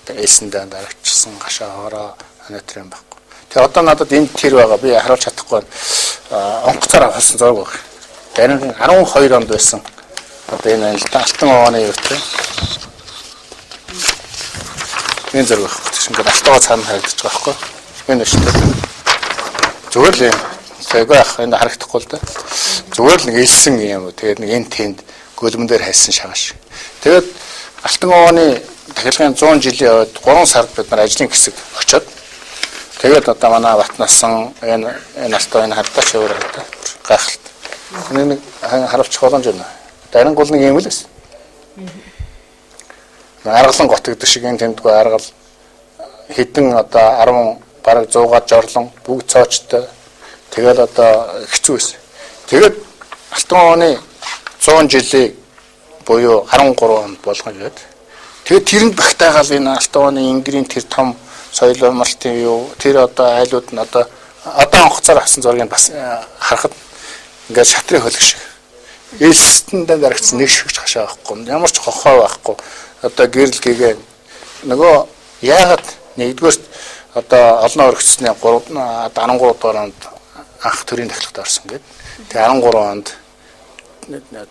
элсэндээ дарагчсан гашаа хоороо өнөтрийн байхгүй. Тэгээ одоо надад энд тэр байгаа би харуулж чадахгүй онгоцоор авсан зураг баг. Дарин 12 онд байсан. Одоо энэ алтан овооны юутай. Энэ зураг баг. Ингээд алтан овоо цаана харагдаж байгаа байхгүй. Энэ шүү дээ. Зүгээр л юм. Тэгэхгүй ах энэ харагдахгүй л да. Зүгээр л нэг элсэн юм уу. Тэгээд нэг энэ тэнд гөлмөн дээр хайсан шагаш. Тэгээд алтан овооны дахилгын 100 жилийн үед 3 сард бид нар ажлын хэсэг очиод тэгээд одоо манай Батнасан энэ алтан энэ хадтаач өөр хадтаа гахалт. Нэг харуулчих боломж байна. Дарин гол нэг юм л байсан. Аргалан гот гэдэг шиг энэ тэмдгүү аргал хэдэн одоо 10 бараг 100-аад жорлон бүгд цоочтой тэгэл одоо хэцүү байсан. Тэгээд алтан овооны 100 жилийн буюу 13 онд болгоно гэдэг. Тэгээд тэрэнд багтаагаал энэ алтан овооны ингрийн тэр том соёл амралтын юу тэр одоо айлууд нь одоо онцгцоор авсан зургийг бас харахад ингээд шатрын хөлөг шиг элстэндээ дарагдсан нэг шигч хашаа байхгүй ямар ч хохоо байхгүй одоо гэрэл гэгээ нөгөө яагаад нэгдүгээр одоо олноо өргөцсөний 13 дугаар онд анх төрийн дахилгад орсон гэдэг. Тэгээ 13 онд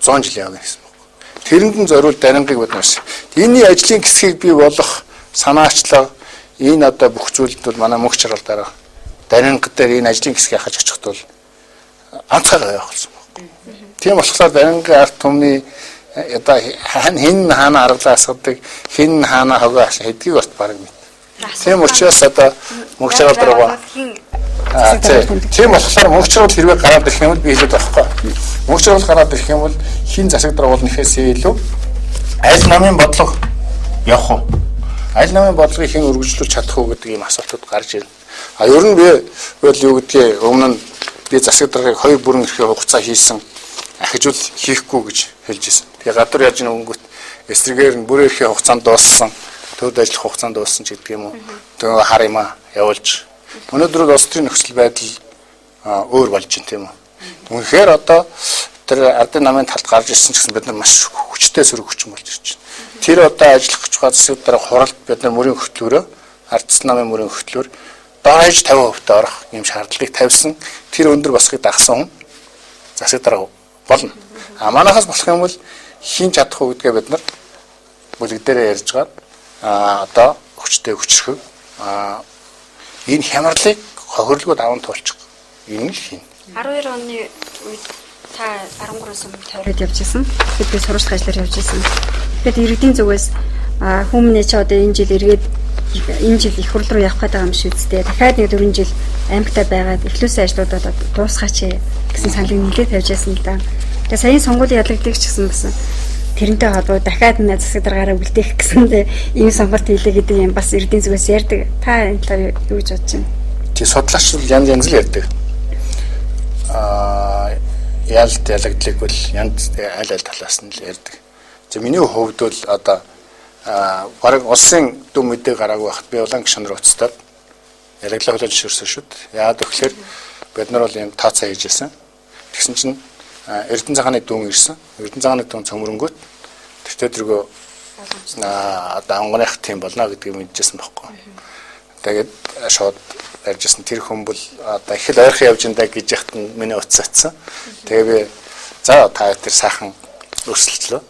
100 жил явна гэсэн байна. Тэрэнд нь зориул дарингийг бодноос. Энийний ажлын хэсгийг бий болох санаачлаа энэ одоо бүх зүйлд бол манай мөнх чаргал дараа даринг дээр энэ ажлын хэсгийг хаж очихд бол анцаараа явах болсон байна. Тийм болохоор дарингийн ард түмний одоо хэн хаана аргалаа асгадаг хэн хаана хогоо хэдгийг бас баг мэд. Тийм учраас одоо мөнх чаргал дараа тийм болохоор мөнх чаргал хэрвээ гараад ирэх юм бол би хэлээд байхгүй. Мөнх чаргал гараад ирэх юм бол хин засаг даргуулнахээс илүү аль намын бодлого явах уу? Аль намын бодлогыг хэн өргөжлүүлж чадах уу гэдэг ийм асуултууд гарч ирнэ. Ер нь би бол юу гэдгийг өмнө нь би засаг даргаыг 2 бүрэн эрхээ хугацаа хийсэн ахижул хийхгүй гэж хэлж ирсэн. Тэгээ гадар яаж нөгөнгөт эсрэгээр нь бүрэн эрхээ хугацаанд дууссан, төвд ажиллах хугацаанд дууссан ч гэдэг юм уу. Тэгээ хар юмаа явуулж. Өнөөдөр улс төрийн нөхцөл байдал өөр болж байна тийм үү. Үнэхээр одоо тэр ардын намын талд гарч ирсэн ч гэсэн бид нар маш хүчтэй сөрөг хүчин болж ирж байна. Тэр одоо ажиллах гэж байгаа засаг дарга хуралд бид нар мөрийн хөтөлбөрөөр ардчсан намын мөрийн хөтлөөр доож 50% орох юм шаардлагыг тавьсан. Тэр өндөр босхыг дагсан хүн засаг дарга болно. Манайхаас болох юм бол хийн чадах уу гэдгээ бид нар бүлэг дээрээ ярьж байгаа. Одоо хүчтэй хүчрэх энэ хямралыг хохирлогод аван туулчих. Энэ л хийн. 12 оны үед та 13 сум тойроод явж исэн. Тэгэхэд би сурвалжлах ажиллаар явж исэн. Тэгэхэд иргэдийн зүгээс хүмүүний ч одоо энэ жил эргээд энэ жил их хурл руу явах гэдэг юм шиг үстэй. Дахиад нэг 4 жил аймагтаа байгаад эхлүүлсэн ажлуудаа дуусгаач гэсэн саналыг нэлээд тавьж байсан л да. Тэгээ саяын сонгуулийн ялагддаг ч гэсэн бас тэрнтэй холбоо дахиад засаг даргаараа үлдээх гэсэндээ ийм сонголт хийлээ гэдэг юм бас иргэдийн зүгээс ярьдаг. Та энэ талаар юу гэж бодож байна? Тий судлаач янз янз л ярьдаг. Ялт ялагдлыг бол янз аль талаас нь л ярьдаг. За миний хувьд бол одоо бараг улсын дүн мэдээ гараагүй байхад би улаан гишүүн рүү уцтаад ялагдлаа хөлөж ширсэн шүү дээ. Яагаад гэвэл бид нар бол юм тооцоо хийж ирсэн. Тэгсэн чинь Эрдэнэ цагааны дүн ирсэн. Эрдэнэ цагааны дүн цөмрөнгөт тэгтээ тэргөө одоо онгоных тийм болно гэдгийг мэдчихсэн байхгүй. Тэгээд шууд ярьжсэн тэр хүн бол одоо их л ойрхон явж индаа гэж яхад нь миний уцаацсан. Тэгээ би за та тэр сайхан өрсөлдлөө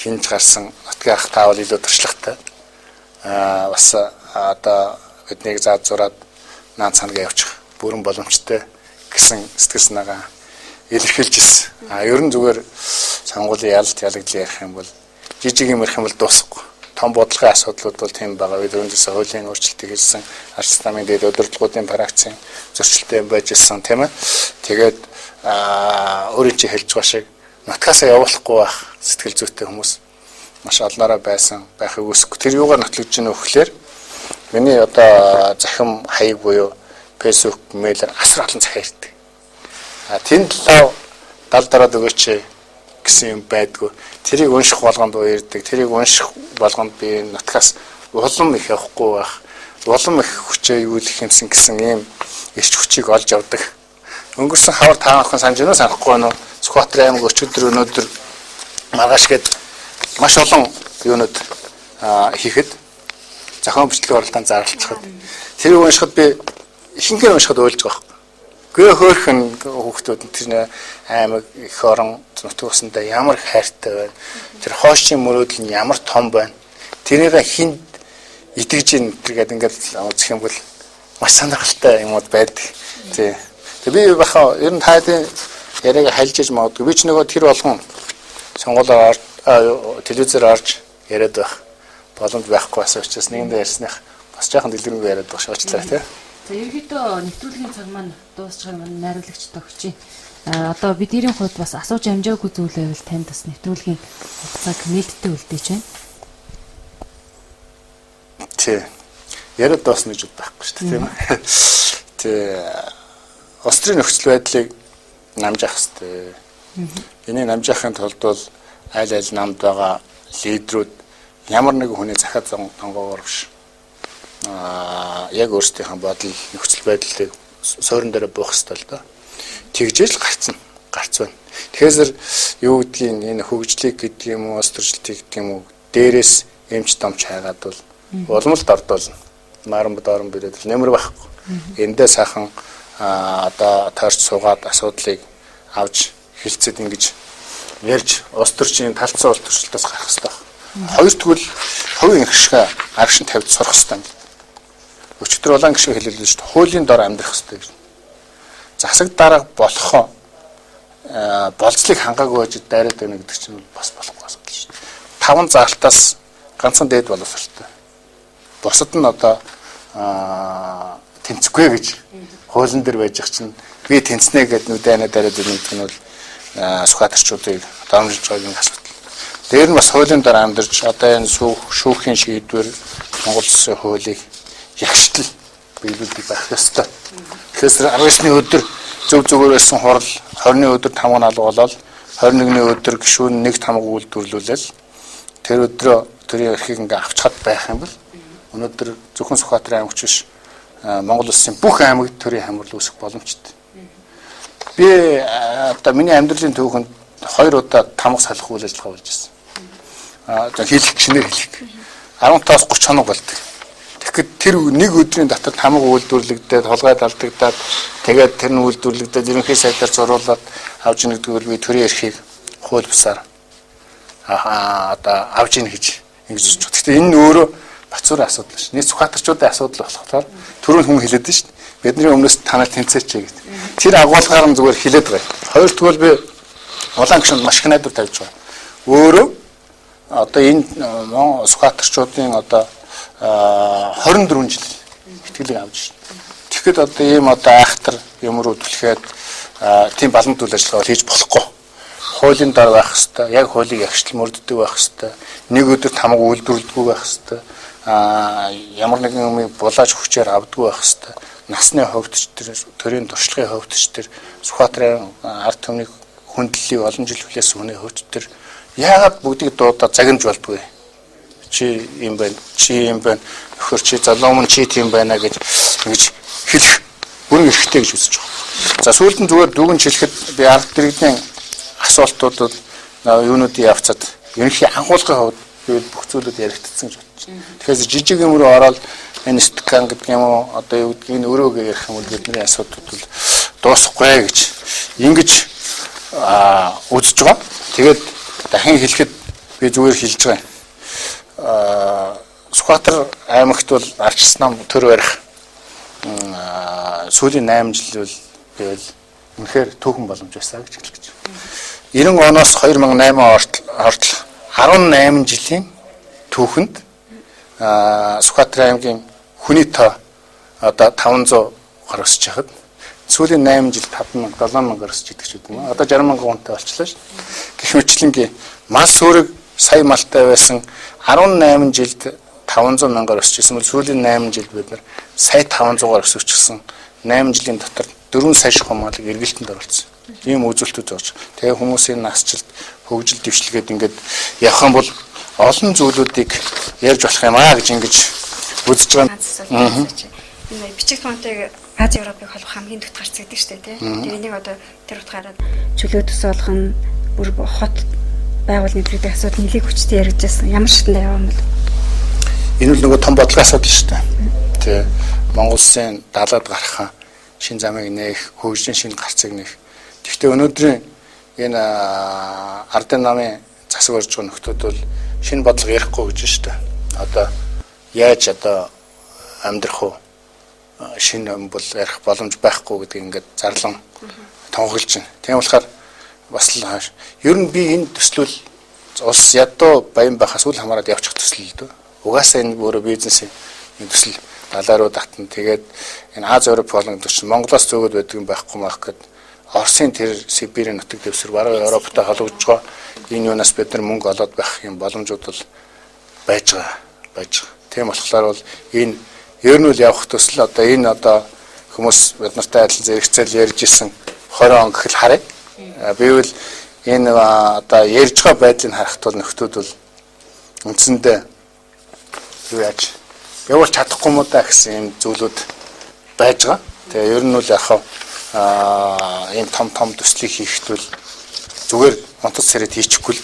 хинж гарсан нутгийн ах таавал илүү туршлагатай бас одоо биднийг заад зураад наан цангаа явуучих бүрэн боломжтой гэсэн сэтгэл санаагаа илэрхийлж ирсэн. Ер нь зүгээр сонгуулийн ялалт ялагдлыг ярих юм бол жижиг юм ярих юм бол дуусахгүй. Том бодлогын асуудлууд бол тийм байгаа. Бид өнөөдөр хуулийн өөрчлөлтийг хийсэн, арчс намын дэд удирдлагуудын практикийн зөрчилтэй байж ирсэн тийм ээ. Тэгээд өөрийн чи хэлж байгаа шиг нутгаасаа явуулахгүй байх сэтгэл зүйтэй хүмүүс маш олноороо байсан байхыг үсэхгүй. Тэр юугаар нотлогдож байна вэ гэхээр миний одоо захим хаяг буюу Facebook, мэйлэр асар олон захиа ирдэг. Тэнд л дал дараад өгөөч гэсэн юм байдгүй. Тэрийг унших болгонд уярдаг. Тэрийг унших болгонд би нутгаас улам их явахгүй байх. Улам их хүчээ юулах юмсан гэсэн ийм эрч хүчийг олж авдаг. Өнгөрсөн хавар таах хүн санаж байна уу санахгүй байна уу? Сүхбаатар аймаг өчигдөр өнөөдөр маргааш гээд маш олон юунууд хийхэд зохион бичлэг оролдонд зарлцахад тэрийг уншихад би ихэнхээр уншихад уйлж байгаа. Гээ хөөрхөн хүүхдүүд нь тэр аймаг их орон нутгийн усандаа ямар хайртай байна. Тэр хоошийн мөрөөдөл нь ямар том байна. Тэрийг хинд итгэж ин гэдэг ингээд үзэх юм бол маш сонирхолтой юмуд байдаг. Тий. Тэгээ би баха ер нь таадын яриаг хайлж иж магадгүй. Би ч нөгөө тэр болгон сонгуулаар телевизээр орж яриад байх боломж байхгүй бас учраас нэгэндээ ярьсных бас жоохон дэлгэрэнгүй яриад байх шуучлаа тий. За ерөнхийдөө нэвтрүүлгийн цаг маань дуусч байгаа маань найруулагч тогч. Одоо бидний хувьд бас асууж амжаагүй зүйл байвал танд бас нэвтрүүлгийн хугацааг нээлттэй үлдээж байна. Тий. Яриад дуусна гэж байхгүй шүү дээ тийм ээ. Тий. Острын нөхцөл байдлыг намжаах хэрэгтэй. Энийг намжаахын тулд бол аль аль намд байгаа лидерүүд ямар нэгэн хүний захиад тонгоогоор биш. Яг өөрсдийнхээ бодол нөхцөл байдлыг суурин дээр буух хэрэгтэй л доо. Тэгжээж л гарц байна. Тэгэхээр юу гэдгийг энэ хөгжлийг гэдэг юм уу, өсвөрчлөлтийг гэдэг юм уу, дээрээс эмч домч хайгаад бол уламжлалт ордуулна. Маран бодорон бирээд л нэмэр байхгүй. Эндээ сайхан одоо таарч суугаад асуудлыг авч хэлцээд ингэж ярьж улс төрчийн талцсан улс төрчлөлтөөс гарах хэрэгтэй. Хоёр тэгвэл хувийн иргэшгээ аргашин тавьж сурах хэрэгтэй. Өчигдөр улаан гişг хэлэлээ шүү дээ. Хуулийн дор амьдрах хэрэгтэй гэж. Засаг дарга болохоо болцлыг хангаагүй байж дайраад байна гэдэг чинь бас болохгүй асуудал шүү дээ. 5 заалтаас ганцхан дээд боловсролтой. Бусад нь одоо тэнцэхгүй гэж хуулийн дээр байж чинь би тэнцнэ гэдэг нүдэнэ дараад ирэх нь бол Сүхбаатарчуудыг дамжиж байгааг асуудал. Дээр нь бас хуулийн дор амьдарч одоо энэ шүүхийн шийдвэр Монгол Улсын хуулийг ягштал биелүүлдэг байх ёстой. Тэгэхээр 19-ний өдөр зөв зүгээр байсан хурал 20-ны өдөр тамга алга болоод 21-ний өдөр гишүүн нэг тамга үйлдвэрлүүлэл тэр өдрөө тэрийн эрхийг ингээ авчхад байх юм бол өнөөдөр зөвхөн Сүхбаатар аймагч биш Монгол Улсын бүх аймагт төрийн хамрал үүсэх боломжтой. Би одоо миний амьдралын түүхэнд 2 удаа тамга салах үйл ажиллагаа болж ирсэн. За хийх шинээр хийх. 15-аас 30 хоног болдог. Тэгэхэд тэр нэг өдрийн дотор хамаг үйлдвэрлэгдээд холгой далдагдаад тэгээд тэр нь үйлдвэрлэгдээд ерөнхий сайдаар зуруулаад авч ийн гэдэг би төрийн эрхийг хууль бусаар одоо авч ийн гэж ингэж үзэж байна. Гэхдээ энэ өөрөө бацуурын асуудал ш. Нийт Сүхбаатарчуудын асуудал болохоор түрүүн хүн хэлээд байна ш. Бидний өмнөөс танаа тэнцээч гэдэг. Тэр агуулгаар нь зүгээр хэлээд байгаа. Хоёрдугаар би улаан гишүүнд маш их найдвар тавьж байгаа. Өөрөө одоо энэ Сүхбаатарчуудын одоо 24 жил итгэлийг авч шин. Тэгэхэд одоо ийм одоо айхтар юм руу түлхээд тийм баламт үйл ажиллагаа хийж болохгүй. Хуулийн дор байх хэвээр, яг хуулийг ягштал мөрддөг байх хэвээр, нэг өдөрт хамаг үйлдвэрлэдэггүй байх хэвээр, ямар нэгэн юмыг булааж хүчээр авдаггүй байх хэвээр, насны хувьд ч тэр төрийн туршлагын хувьд ч тэр Сүхбаатарын ард түмний хүндлэлийг олон жил хүлээсэн хүний хувьд тэр яагаад бүгдийг дуудаад загнаж болдгүй. Чи юм байна, чи юм байна, нөхөр чи залуу мөн чи тийм байна гэж ингэж хэлэх бүрэн эрхтэй гэж үзэж байгаа. За сүүлд нь зүгээр дүүгэн хэлэхэд би ард иргэдийн асуултуудад юунуудыг явцад ерөнхий агуулгын хувьд би бүх зүйлүүд яригдсан гэж бодож байна. Тэгэхээр жижиг юм руу ороод энэ стакан гэдэг юм уу одоо юу гэдгийг нь өрөөгөө ярих юм бол бидний асуудлууд бол дуусахгүй гэж ингэж үзэж байгаа. Тэгээд дахин хэлэхэд би зүгээр хэлж байгаа. Сүхбаатар аймагт бол арчс нам төр барих сүүлийн 8 жил бол бивэл үнэхээр түүхэн боломж байсан гэж хэлж байна. 90 оноос 2008 хүртэл 18 жилийн түүхэнд Сүхбаатар аймгийн хүний тоо одоо 500 гаруй өсөж хахад сүүлийн 8 жил 5,000 7,000 өсөж идэх ч гэдэг юм. Одоо 60,000 хүнтэй болчихлоо шүү. Гэх мэтлэнгийн мал сүрэг сая малтай байсан 18 жилд 500,000 өсчихсэн бол сүүлийн 8 жилд бид нар сая 500-аар өсөжчихсэн 8 жилийн дотор 4 сая ширхэг малыг эргэлтэнд оруулсан. Ийм үзүүлэлтүүд зурж. Тэгээ хүмүүсийн насжилт, хөгжил дэвшлэгээд ингээд явах юм бол олон зүйлүүдийг ярьж болох юм аа гэж ингэж үзэж байгаа. Энэ бичиг фонтыг Аз Европыг холбох хамгийн төт гарц гэдэг шүү дээ, тийм. Тэгээ энийг одоо тэр утгаараа чөлөө төс олгоно, бүр хот байгууллагын нэвтрүүлэх асуудал нэлээд хүчтэй яригдсан. Ямар шатнд яваа юм бол энэ л нөгөө том бодлогын асуудал шүү дээ. Тэгээ Монгол Улсын далаад гарах шин замыг нээх, хөгжлийн шин гарцыг нээх. Гэхдээ өнөөдрийн энэ ардын намын засаг орж байгаа нөхдүүд бол шинэ бодлого ярихгүй гэж шүү дээ. Одоо яаж одоо амьдрах уу? Шинэ юм бол ярих боломж байхгүй гэдгийг ингээд зарлан тунхилж байна. Тийм болохоор бас л хааш. Ер нь би энэ төслөл улс ядуу баян байхаас үл хамааран явчих төсөл л дээ. Угаасаа энэ өөрөө бизнесийн төсөл далаа руу татна. Тэгээд энэ Аз Европ болон төч Монголоос зөөгд байдаг юм байхгүй мах гэд Оросын тэр Сибирийн нутаг дэвсгэр баруун Европтой холбогдож байгаа энэ юунаас бид нар мөнгө олоод байх юм боломжууд бол байж байгаа. Тийм болохоор бол энэ ер нь л явах төсөл одоо энэ одоо хүмүүс бид нартай адилхан зэрэгцээл ярьж исэн 20 он гэхэл харъя. Бивэл энэ одоо ярьж байгаа байдлыг харахад бол нөхдүүд бол үндсэндээ юу яаж явуулж чадахгүй мó та гэсэн юм зүйлүүд байж байгаа. Тэгээ ер нь бол яг ийм том төслийг хийхэд бол зүгээр онцгой сэрэд хийчихгүй л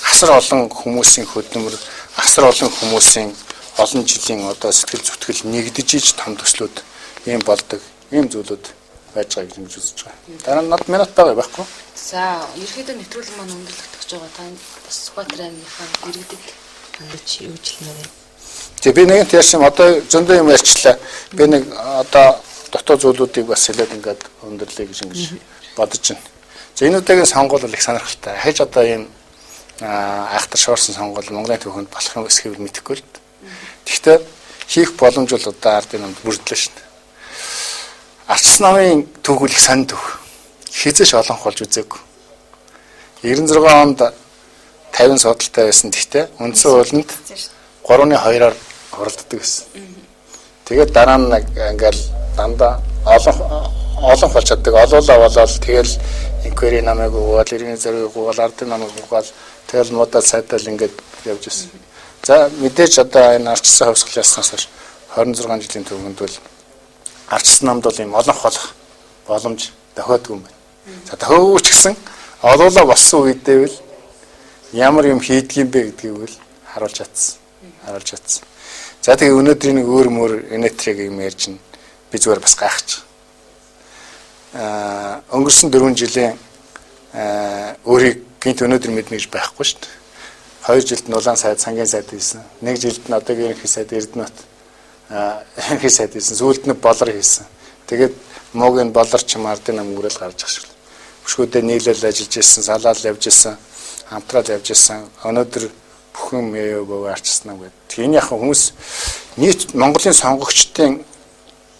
асар олон хүмүүсийн хөдөлмөр, асар олон хүмүүсийн олон жилийн одоо сэтгэл зүтгэл нэгдэж иж том төслүүд ийм болдог, ийм зүйлүүд байж байгааг гэж үзэж байгаа. Дараа нь над минут байгаа байхгүй. За, ерөөдөө нэвтрүүлэг маань өндөрлөгдөж байгаа. Та бас Сүхбаатар аймгийнхаа иргэдэг хандаж юу жилнэ. Тэгээ би нэг тийм одоо зөндөө юм ярьчлаа. Би нэг одоо дотоод зүйлүүдийг бас хэлээд ингээд өндөрлөе гэж ингэж бодож байна. За энэ удаагийн сонгуул бол их сонирхолтой. Хэж одоо ийм айхтар шуурсан сонгуул Монголын төвхөнд болох юм эсвэл мэдэхгүй л. Гэхдээ хийх боломж бол одоо ардын намд бүрдлээ шин. Арчс намын төвхөл их сонь төв. Хизээш олон болж үзээгүй. 96 онд 50 судалтай байсан. Гэхдээ үндсэн ууланд 3-2-оор хуралддаг гэсэн. Тэгээд дараа нь ингээл дандаа олон болж чаддаг. Олуулаа болоод тэгэл инквери намайг угаал, иргэний зэрэг угаал, ардын намайг угаал, тэгэл муудаа сайдал ингээд явж ирсэн. За мэдээж одоо энэ арчсан хөвсгөл яснаас хойш 26 жилийн төвөнд бол арчсан намд бол юм олон холох боломж тохиодгүй юм байна. За тохиогч гэсэн олуулаа болсон үедээ бол ямар юм хийдгийм бэ гэдгийг бол харуулж чадсан. За тэгээ өнөөдрийн нэг өөр мөр энетриг юм ярьж байна. Би зүгээр бас гайхаж. Өнгөрсөн 4 жилийн өөрийг гинт өнөөдөр мэднэ гэж байхгүй шүү дээ. 2 жилд Нулаан сайд, Сангийн сайд хийсэн. 1 жилд нь одоогийн ерөнхий сайд Эрдэнэт ерөнхий сайд хийсэн. Сүүлд нь болор хийсэн. Тэгээд муугийн болор ч юм ардын намгүрэл гарч ах шүү. Бүшгүүдээ нийлэл ажиллаж ирсэн, салаал явж ирсэн, хамтрал явж ирсэн. Өнөөдөр бүхэн яа боо арчсан юм гээд. Тийм яг хүмүүс нийт Монголын сонгогчдын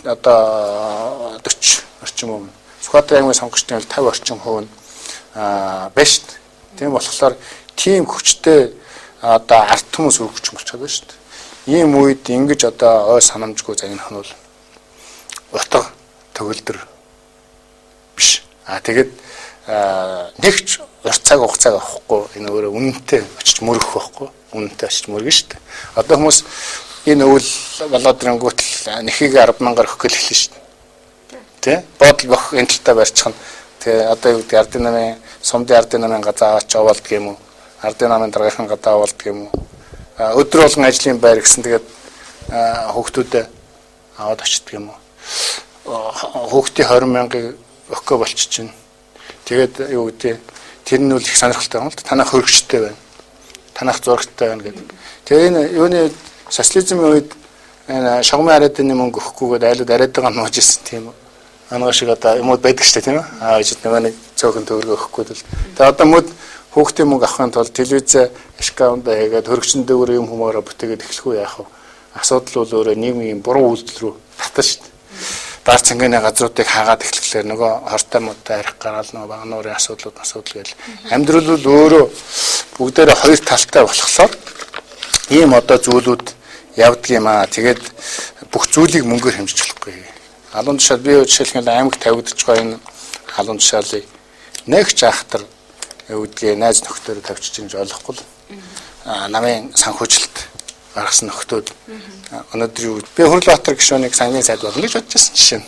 одоо 40 орчим өмнө. Сүхбаатарын аймгийн сонгогчдын 50 орчим хувь нь байна шүү дээ. Тийм болохоор тийм хүчтэй одоо арт хүмүүс өргөж болчиход байна шүү дээ. Ийм үед ингэж одоо ой санамжгүй загнах нь бол утга төгөлдөр биш. Тэгээд нэгч урт цаг хугацааг авахгүй энэ өөрөө үнэнтэй очиж мөрөх байхгүй. Үнэнтэй очиж мөргөн шүү дээ. Одоо хүмүүс энэ өвөл болоод ирэнгүүт нэхийг 100000 өгөх гээл эхэлнэ шүү дээ. Тэ? Бодол бох энэ талтай барьчих нь. Тэ одоо юу гэдэг ардын намын сумдын ардын намын газар аваач оволд гэм үү? Ардын намын даргын гадаа оволд гэм үү? Өдөр болгон ажлын байр гэсэн тэгээд хүүхдүүдэд аваад очдөг юм уу? Хүүхдийн 20,000-ыг өгөхөө болчих чинь. Тэгээд юу гэдэг тэр нь үл их сонирхолтой юм л да. Танах хөргөчтэй байна. Танах зурагтай байна гэдэг. Тэгээ энэ юуны социализмын үед энэ шагмын араадны мөнгө өгөхгүйгээд айлууд араад байгаа нь нууж ирсэн тийм үү? Ангаа шиг одоо юмуд байдаг шүү дээ тийм үү? Ижид нэг цөөхөн төгрөгөө өгөхгүй л. Тэгээ одоо мод хүүхдийн мөнгө авахын тулд телевиз аккаунт хийгээд хөргөчн дээгүүр юм хүмүүрээ бүтээгээд эхлэхгүй яах вэ? Асуудал бол өөрөө нийгмийн буруу үйлдэл рүү татна шүү дээ. Даар цангийн газруудыг хаагаад эхлэхлээр нөгөө хортой модтой арих гараал нөгөө баг нуурын асуудал гээл амьдрал бол өөрөө бүгдээрээ хоёр талтай болохоор ийм одоо зүйлүүд явдаг юм аа. Тэгээд бүх зүйлийг мөнгөөр хэмжиж болохгүй. Алуун тушаал би жишээлбэл аймаг тавигдаж байгаа энэ алуун тушаалыг нэг ч ахтар үүдгээ найз нөхдөөрөө тавьчих гэж ойлгохгүй л. Намын санхүүжилт гаргасан нөхдүүд өнөөдөр юу би Хүрлбаатар гишүүнийг сангийн сайд болно гэж бодож байсан жишээ.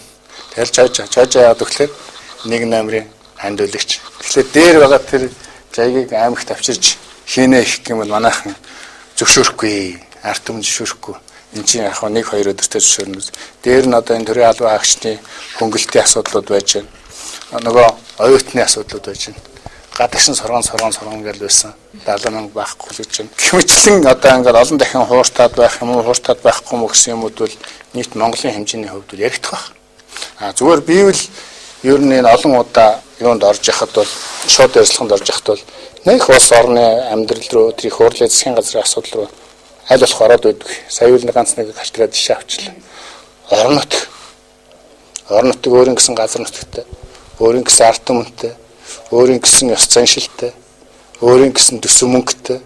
Тэгэл жааж яагаад гэвэл нэг намрын хандуулагч. Тэгэхээр дээр байгаа тэр жайгийг аймагт авчирч хийнэ их юм бол манайхан зөвшөөрөхгүй. Арт өмнө зөвшөөрөхгүй. Энд чинь яг 1-2 өдөртөө зөвшөөрнө. Дээр нь одоо энэ төрийн албан хаагчдын хөнгөлтийн асуудлууд байж байна. Нөгөө оюутны асуудлууд байж байна. Гадагшин соргон гэж байсан. 70,000 байхгүй л гэж байна. Хэмжлэн одоо ингээд олон дахин хууртаад байх юм уу, хууртаад байхгүй юм гэсэн юмуд бол нийт Монголын хэмжээний хувьд яригдах байх. Зүгээр бивэл ер нь энэ олон удаа юунд орж яхад бол шууд ярилцлаганд орж яхад бол нэг улс орны амьдрал руу тэр их хурлын засгийн газрын асуудал руу аль болох ороод байдаг. Сая үл ганц нэг хаштраад жишээ авчлаа. Орон нутг өөрийн гэсэн газар нутгтай, өөрийн гэсэн арт түмэнтэй, өөрийн гэсэн ёс заншилтай, өөрийн гэсэн төсөв мөнгөтэй.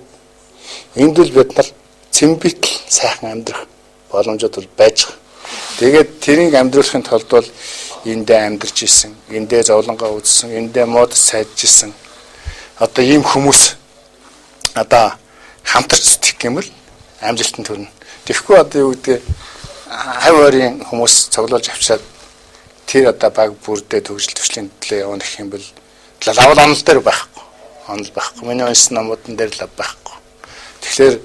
Энд л бид нар цэмбитл сайхан амьдрах боломжууд бол байж байгаа. Тэгээд тэрийг амьдруулахын тулд бол эндээ амьдарч исэн, эндээ зовлонгоо үзсэн, эндээ мод сайжж исэн. Одоо ийм хүмүүс одоо хамтарч сэтгэх гэмэл амжилтанд хүрнэ. Тэгэхгүй одоо юу гэдэг хав ойрын хүмүүс цоглуулж авчаад тэр одоо баг бүрдээ төгсөл төвчлийн төлөө явах гэх юм бол лавл онол дээр байхгүй. Онол байхгүй. Миний уншсан номуудын дээр лав байхгүй. Тэгэхээр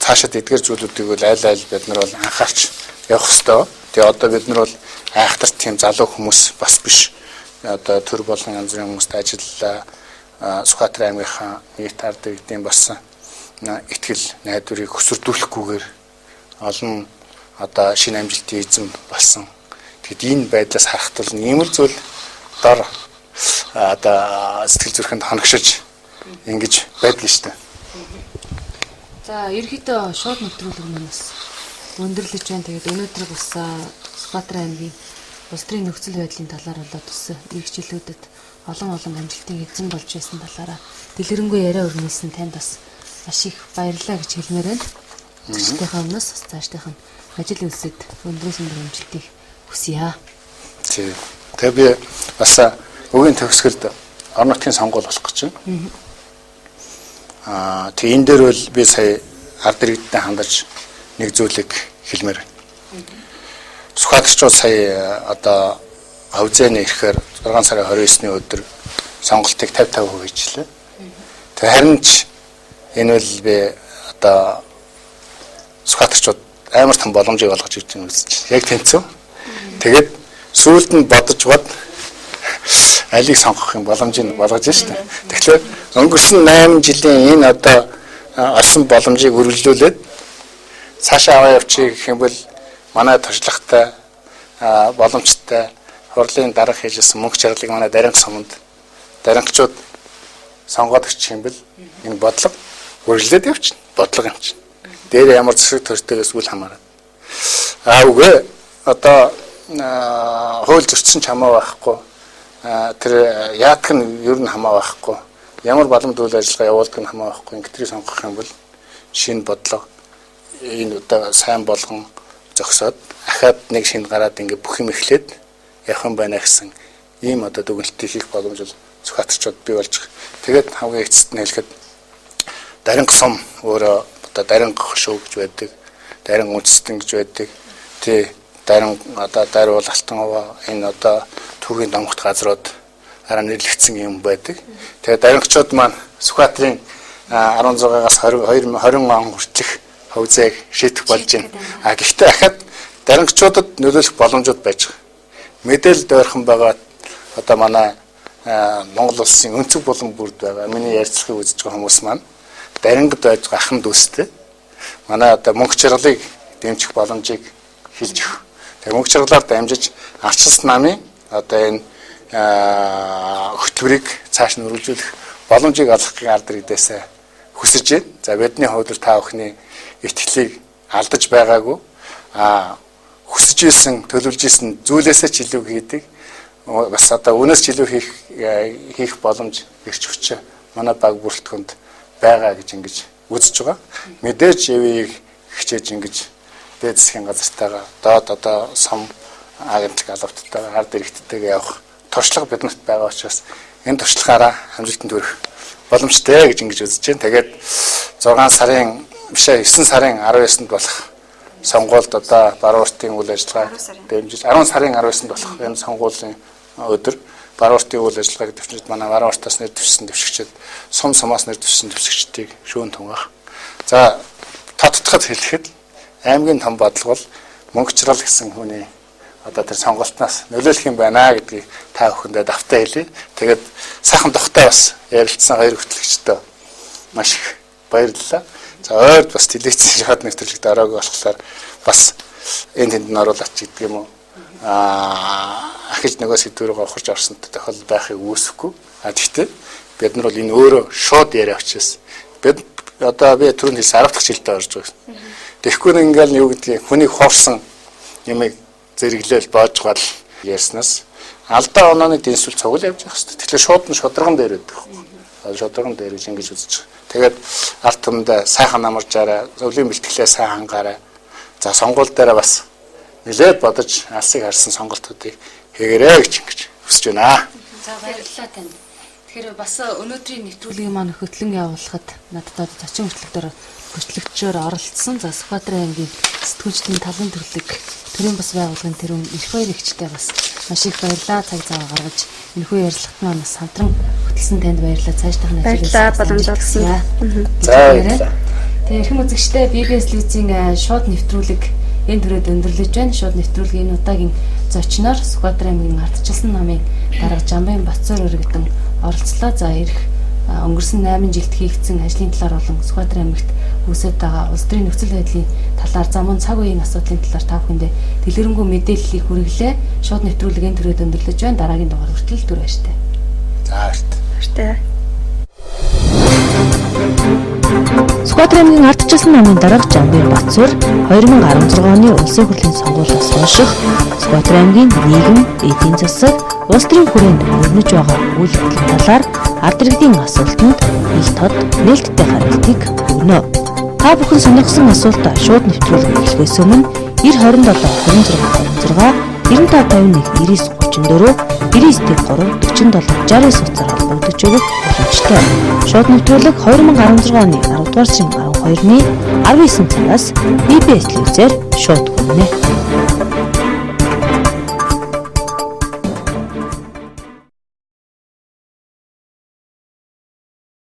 цаашаад эдгээр зүйлүүдийг бол айл бид нар бол анхаарч явах хэрэгтэй. Тэгээ одоо бид нар бол айхтар тийм залуу хүмүүс бас биш. Одоо төр болон янз бүрийн хүмүүстэй ажиллалаа. Сүхбаатар аймгийнхаа нийт ард иргэдийн болсон итгэл найдварыг хөсөрдүүлэхгүйгээр олон одоо шинэ амжилтын эзэн болсон. Тэгэд энэ байдлаас харахад л ийм л зүйл дор одоо сэтгэл зүрхэнд хоногшиж ингэж байдаг шүү дээ. За ерөнхийдөө шууд нэвтрүүлэг манаас өндөрлөж байна. Тэгээд өнөөдөр бас Сүхбаатар аймгийн улс төрийн нөхцөл байдлын талаар болоод бас нэгжилүүдэд олон амжилтын эзэн болж байсан талаараа дэлгэрэнгүй яриа өрнөсөн танд бас маш их баярлалаа гэж хэлмээр байна. Зочдынхаа өмнөөс цаашдынх нь ажил үйлсэд өндрөөсөн амжилтыг хүсье. Тий. Тэгээ би бас өгийн төгсгөлд орон нутгийн сонгуул болох гэж байна. Тэгээ энэ дээр бол би сая ард иргэдтэй хандаж нэг зүйлийг хэлмээр байна. Сүхбаатарчууд сая одоо хавзааны ирэхээр 6 сарын 29-ний өдөр сонголтыг 50% хийжлээ. Тэгээ харин ч энэ бол би одоо Сүхбаатарчууд амар том боломжийг олгож ирж байгаа юм үзэж. Яг тэнцүү. Тэгээд сүүлд нь бодож бод алийг сонгох юм боломжийг болгож штэ. Тэгэхээр өнгөрсөн 8 жилийн энэ одоо олсон боломжийг үргэлжлүүлээд цаашаа аваа явчих гэх юм бол манай туршлагатай боломжтой хурлын дарга хийжсэн мөнгө чаргалыг манай даринх суманд даринхчууд сонгоод өгчих юм бол энэ бодлого үргэлжлээд явчихна. Бодлого юм чинь. Дээр ямар зэсэг төртөөс үл хамааран. Үгүй одоо хууль зөрчсөн ч хамаа байхгүй. Тэр яатах нь ер нь хамаа байхгүй. Ямар боломж үйл ажиллагаа явуулдаг нь хамаа байхгүй. Ингэтрийг сонгох юм бол шинэ бодлого энэ одоо сайн болгон зогсоод ахаад нэг шинэ гараад ингээ бүх юм эхлээд явах юм байна гэсэн ийм одоо дүгнэлтийг хийх боломж бол Сүхбаатарчууд бий болж байгаа. Тэгээд хамгийн эцэст нь хэлэхэд даринх сум өөрөө одоо даринх шоу гэж байдаг, дарин үндэстэн гэж байдаг. Тэ дарин одоо даруул алтан овоо энэ одоо түүхийн домогт газрууд араа нэрлэгдсэн юм байдаг. Тэгээд даринхчууд маань Сүхбаатарын 16-аас 20 он хүртэлх хөвзээг шийдэх болж байна. Гэхдээ ахад даринхчуудад нөлөөлөх боломжууд байж байгаа. Мэдээлэл дойрхон байгаа одоо манай Монгол улсын өнцөг булан бүрд байгаа миний ярилцлагыг үзэж байгаа хүмүүс маань дарингад байж байгаа ахын дүүстэй манай одоо мөнгө чаргалыг дэмжих боломжийг хэлж өгөх. Тэгээ мөнгө чаргалаар дамжиж арчилсан намын одоо энэ хөтөлбөрийг цааш нь үргэлжлүүлэх боломжийг олгохын ард иргэдээс хүсэж байна. За бидний хувьд та бүхний итгэлийг алдаж байгаагүй хүсэж исэн төлөвлөж исэн зүйлээсээ ч илүү хийдэг бас одоо үнээс ч илүү хийх боломж ирч хүч манай баг бүрэлдэхүүнд байгаа гэж ингэж үзэж байгаа. Мэдээж явыг хичээж ингэж дээд засгийн газартайгаа доод одоо сум агентлаг албаттайгаа ард иргэдтэйгээ явах туршлага биднэрт байгаа учраас энэ туршлагаараа амжилтанд хүрэх боломжтой гэж ингэж үзэж байна. Тэгээд 6 сарын биш 9 сарын 19-нд болох сонгуульд одоо барууртын үйл ажиллагаа дэмжиж 10 сарын 19-нд болох энэ сонгуулийн өдөр барууртын үйл ажиллагааг дэвшиж манай барууртаас нэр дэвшсэн дэвшигчид сумаас нэр дэвшсэн дэвшигчдийг шүүн тунгаах. За тодтоход хэлэхэд аймгийн том бодлого бол мөнгөчрал гэсэн хүний одоо тэр сонголтноос нөлөөлөх юм байна гэдгийг та бүхэндээ давтаа хэлье. Тэгээд сайхан тухтай бас ярилцсан хоёр хөтлөгчдөө маш их баярлалаа. За ойрд бас телевизийн шууд нэвтрүүлэгт ороог болохоор бас энэ тэнд нь оруулаач гэдэг юм уу. Ахиж нөгөө сэдвүүрээ ухарч орсон тохиол байхыг үүсэхгүй. Гэхдээ бид нар бол энэ өөрөө шууд яриа учраас бид одоо би түрүүнд хэлсэн 10 дахь жилдээ орж байгаа. Тэгэхгүй ингээл юу гэдгийг хүнийг хоорсон юмыг зэрэглээл боож гал ярьснаас алдаа онооны дэнсүүл цугл явж байгаа хэвээр. Тэгэхээр шууд нь шударган дээр байдаг. Шударган дээр гэж ингэж үзэж байгаа. Тэгээд арт түмэндээ сайхан амаржаарай, зөвлөлийн бэлтгэлээ сайн хангаарай. За сонгуул дээр бас нэлээд бодож алсыг харсан сонголтуудыг хийгээрэй гэж ингэж хүсэж байна. За баярлалаа танд. Тэгэхээр бас өнөөдрийн нэвтрүүлгийн маань хөтлөн явуулахад надад зочин хөтлөгчөөр оролцсон. За Сүхбаатарын аймгийн сэтгүүлчдийн талын төрлөг төрийн бас байгууллагын тэрүүн эрх баяр эгчтэй бас маш их баярлалаа. Цаг зав гаргаж энэхүү ярилцлагт маань бас хамтран хөтлсөн танд баярлалаа. Цаашдах нь баярлалаа боломж олгосон. За баярлалаа. Тэгээ эрхэм үзэгчтэй BBS телевизийн шууд нэвтрүүлэг энэ төрөд өндөрлөж байна. Шууд нэвтрүүлгийн энэ удаагийн зочноор Сүхбаатарын аймгийн ардчилсан намын дарга Жамбын Бацуур өргөдөн оролцлоо. За ирэх өнгөрсөн 8 жилд хийгдсэн ажлын талаар болон Сүхбаатарын аймагт үүсэж байгаа улс төрийн нөхцөл байдлын талаар за мөн цаг үеийн асуудлын талаар та бүхэндээ дэлгэрэнгүй мэдээллийг хүргэлээ. Шууд нэвтрүүлгийн төрөд өндөрлөж байна. Дараагийн дугаар хүртэл түр баяртай. За баяртай. Сүхбаатарын аймгийн ардчилсан намын дарга Жамбын Бацуур 2016 оны улсын хурлын сонгуулиас хойших Сүхбаатарын аймгийн нийгэм, эдийн засаг, улс төрийн хүрээнд өрнөж байгаа үйл явдлын талаар ард иргэдийн асуултанд ил тод нээлттэй хариултыг өгнө. Та бүхэн сонирхсан асуултаа шууд нэвтрүүлэг эхлэхээс өмнө 9027 26 9551 9934 99 47 69 утсаар холбогдож өгөх боломжтой. Шууд нэвтрүүлэг 2016 оны 10 дугаар сарын 12-ны 19 цагаас BBS телевизээр шууд хүрнэ.